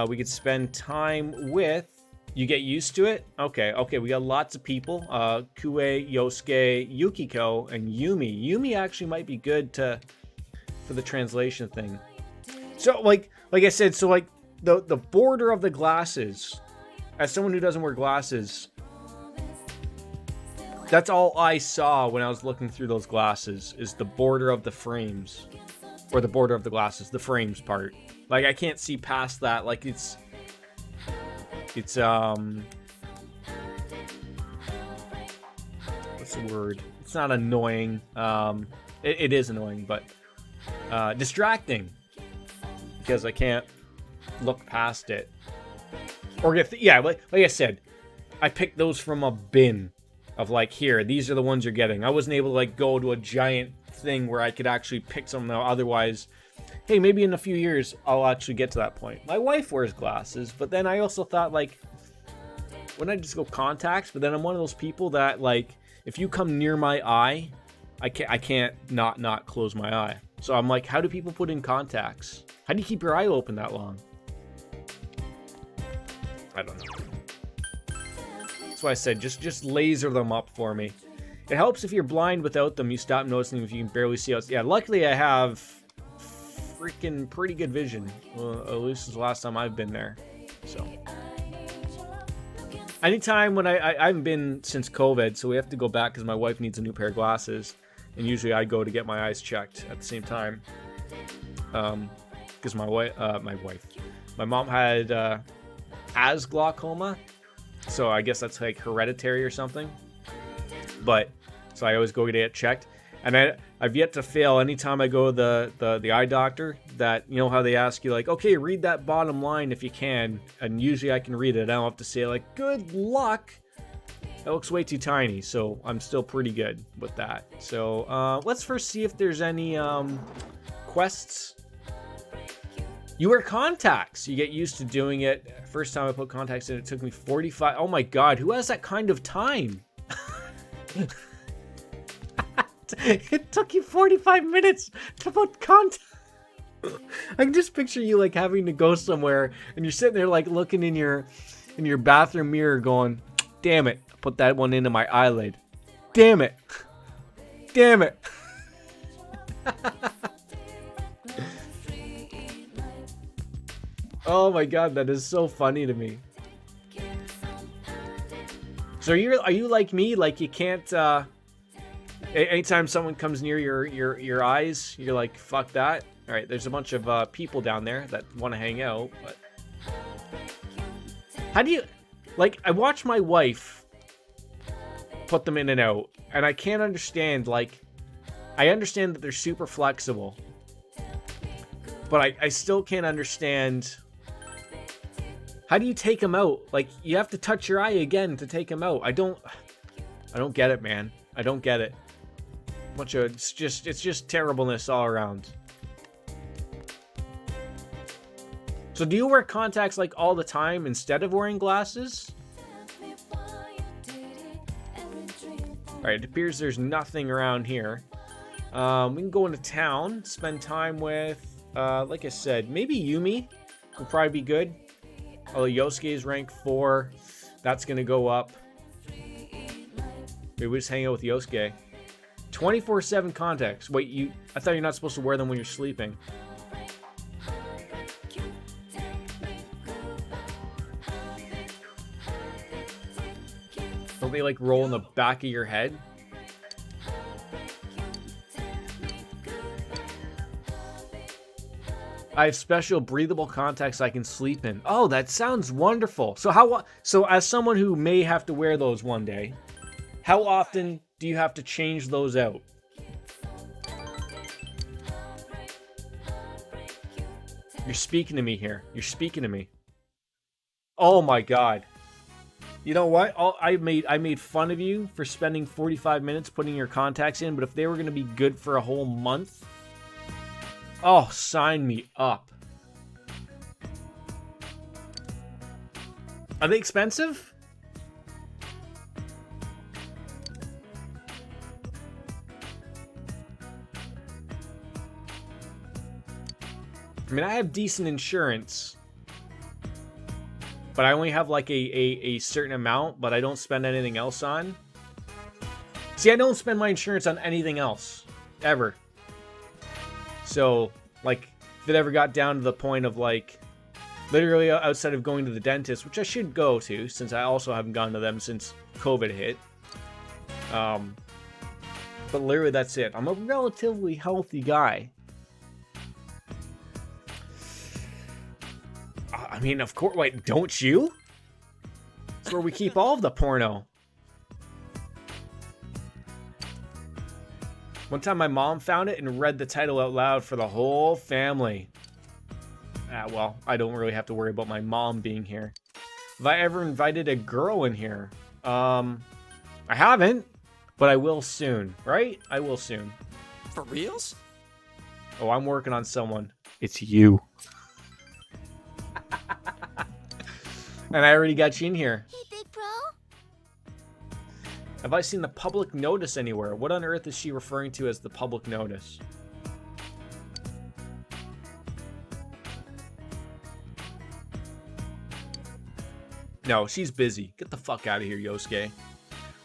We could spend time with. You get used to it? Okay, we got lots of people. Kue, Yosuke, Yukiko, and Yumi. Yumi actually might be good for the translation thing. So, like I said, so like the border of the glasses, as someone who doesn't wear glasses, that's all I saw when I was looking through those glasses, is the border of the frames. Or the border of the glasses, the frames part. Like, I can't see past that. Like, it's what's the word? It's not annoying. It is annoying, but distracting, because I can't look past it. Or like I said, I picked those from a bin of like, here, these are the ones you're getting. I wasn't able to like go to a giant thing where I could actually pick some. Otherwise, hey, maybe in a few years I'll actually get to that point. My wife wears glasses, but then I also thought, like, wouldn't I just go contacts? But then I'm one of those people that, like, if you come near my eye, I can't not close my eye. So I'm like, how do people put in contacts? How do you keep your eye open that long? I don't know. That's why I said just laser them up for me. It helps if you're blind without them. You stop noticing if you can barely see out. Yeah, luckily I have freaking pretty good vision. Well, at least since the last time I've been there. So anytime when I haven't been since COVID, so we have to go back because my wife needs a new pair of glasses, and usually I go to get my eyes checked at the same time. Because my mom had has glaucoma. So I guess that's like hereditary or something. But so I always go get it checked. And I've yet to fail anytime I go to the eye doctor. That, you know how they ask you like, okay, read that bottom line if you can. And usually I can read it. I don't have to say like, good luck. That looks way too tiny. So I'm still pretty good with that. So let's first see if there's any quests. You wear contacts. You get used to doing it. First time I put contacts in, it took me 45. Oh my God, who has that kind of time? It took you 45 minutes to put contacts. I can just picture you like having to go somewhere and you're sitting there like looking in your bathroom mirror going, damn it, I put that one into my eyelid. Damn it. Damn it. Oh my God, that is so funny to me. So are you like me? Like you can't anytime someone comes near your eyes, you're like, fuck that. All right, there's a bunch of people down there that want to hang out, but how do you like? I watch my wife put them in and out, and I can't understand. Like, I understand that they're super flexible, but I still can't understand. How do you take them out? Like, you have to touch your eye again to take them out. I don't get it, man. I don't get it. It's just terribleness all around. So do you wear contacts like all the time instead of wearing glasses? Alright, it appears there's nothing around here. We can go into town, spend time with, like I said, maybe Yumi will probably be good. Oh, Yosuke is rank 4. That's going to go up. Maybe we just hang out with Yosuke. 24/7 contacts. Wait, I thought you're not supposed to wear them when you're sleeping. Don't they like roll in the back of your head? I have special breathable contacts I can sleep in. Oh, that sounds wonderful. So as someone who may have to wear those one day, how often do you have to change those out? You're speaking to me here. You're speaking to me. Oh my God. You know what? I made fun of you for spending 45 minutes putting your contacts in, but if they were going to be good for a whole month, oh, sign me up. Are they expensive? I mean, I have decent insurance, but I only have like a certain amount, but I don't spend anything else on. See, I don't spend my insurance on anything else, ever. So, like, if it ever got down to the point of, like, literally outside of going to the dentist, which I should go to, since I also haven't gone to them since COVID hit. But literally, that's it. I'm a relatively healthy guy. I mean, of course, wait, don't you? That's where we keep all of the porno. One time my mom found it and read the title out loud for the whole family. Well, I don't really have to worry about my mom being here. Have I ever invited a girl in here? I haven't, but I will soon, right? I will soon. For reals? Oh, I'm working on someone. It's you. And I already got you in here. Hey, big bro. Have I seen the public notice anywhere? What on earth is she referring to as the public notice? No, she's busy. Get the fuck out of here, Yosuke.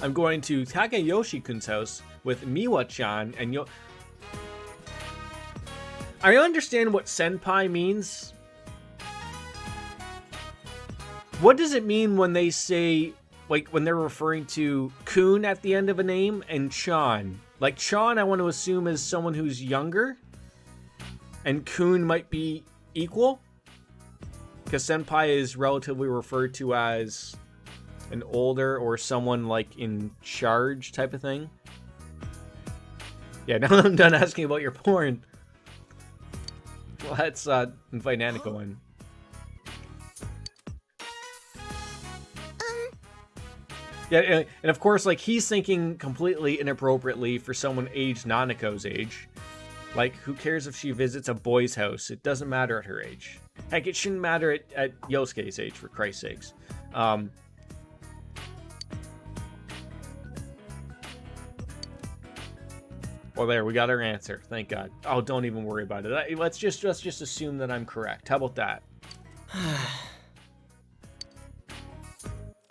I'm going to Takayoshi-kun's house with Miwa-chan and I understand what senpai means. What does it mean when they say, like, when they're referring to kun at the end of a name and chan? Like, chan I want to assume is someone who's younger, and kun might be equal. Because Senpai is relatively referred to as an older or someone like in charge type of thing. Yeah, now I'm done asking about your porn. Let's invite Nanako in. Yeah, and of course, like, he's thinking completely inappropriately for someone aged Nanako's age. Like, who cares if she visits a boy's house? It doesn't matter at her age. Heck, it shouldn't matter at Yosuke's age, for Christ's sakes. Well, there, we got our answer. Thank God. Oh, don't even worry about it. Let's just assume that I'm correct. How about that?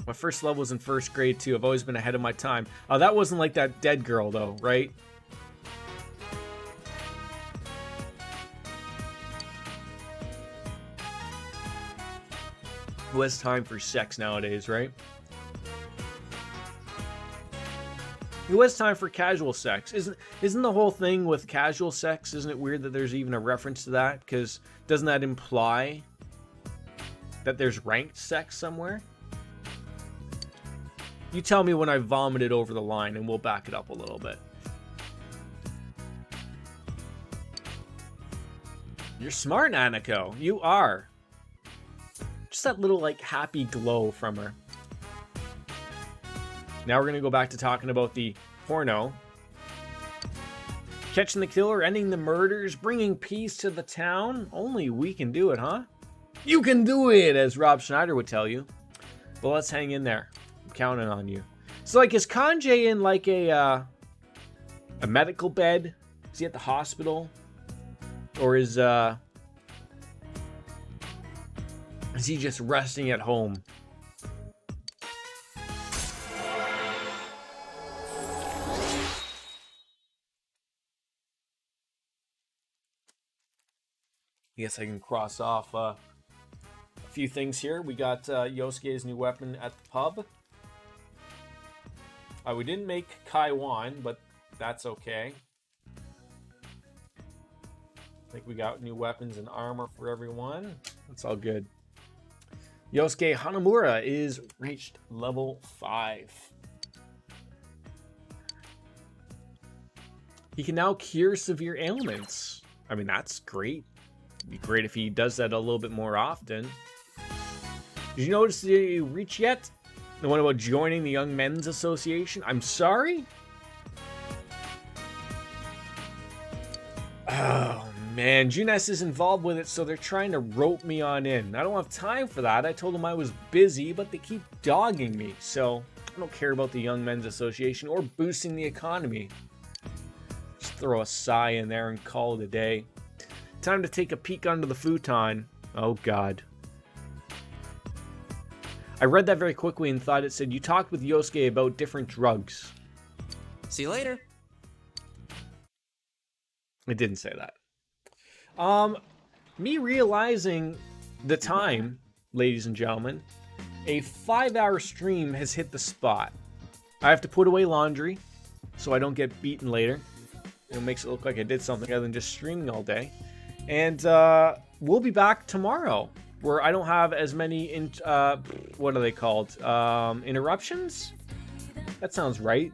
My first love was in first grade, too. I've always been ahead of my time. Oh, that wasn't like that dead girl, though, right? Who has time for sex nowadays, right? Who has time for casual sex? Isn't the whole thing with casual sex, isn't it weird that there's even a reference to that? Because doesn't that imply that there's ranked sex somewhere? You tell me when I vomited over the line and we'll back it up a little bit. You're smart, Nanako. You are. Just that little, like, happy glow from her. Now we're going to go back to talking about the porno. Catching the killer, ending the murders, bringing peace to the town. Only we can do it, huh? You can do it, as Rob Schneider would tell you. But let's hang in there. I'm counting on you. So, like, is Kanjay in, like, a medical bed? Is he at the hospital? Or is he just resting at home? I guess I can cross off a few things here. We got Yosuke's new weapon at the pub. We didn't make Kaiwan, but that's okay. I think we got new weapons and armor for everyone. That's all good. Yosuke Hanamura is reached level 5. He can now cure severe ailments. I mean, that's great. It'd be great if he does that a little bit more often. Did you notice the reach yet? The one about joining the Young Men's Association? I'm sorry? Oh, man. Junes is involved with it, so they're trying to rope me on in. I don't have time for that. I told them I was busy, but they keep dogging me. So I don't care about the Young Men's Association or boosting the economy. Just throw a sigh in there and call it a day. Time to take a peek under the futon. Oh, God. I read that very quickly and thought it said, you talked with Yosuke about different drugs. See you later. It didn't say that. Me realizing the time, ladies and gentlemen, a 5-hour stream has hit the spot. I have to put away laundry so I don't get beaten later. It makes it look like I did something other than just streaming all day. And we'll be back tomorrow, where I don't have as many, what are they called? Interruptions? That sounds right.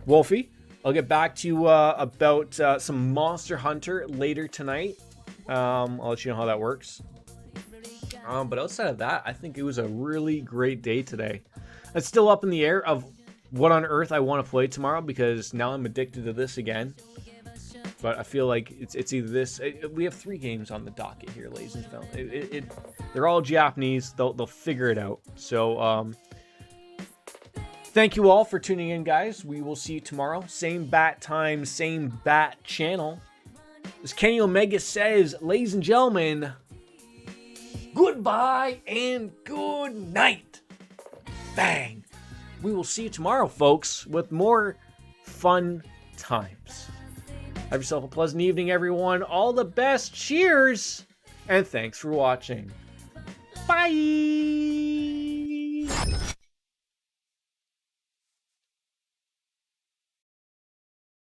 Wolfie, I'll get back to you about some Monster Hunter later tonight. I'll let you know how that works. But outside of that, I think it was a really great day today. It's still up in the air of what on earth I want to play tomorrow, because now I'm addicted to this again. But I feel like it's either this. We have 3 games on the docket here, ladies and gentlemen. They're all Japanese. They'll figure it out. So thank you all for tuning in, guys. We will see you tomorrow. Same bat time, same bat channel. As Kenny Omega says, ladies and gentlemen, goodbye and good night. Bang. We will see you tomorrow, folks, with more fun times. Have yourself a pleasant evening, everyone. All the best. Cheers. And thanks for watching. Bye.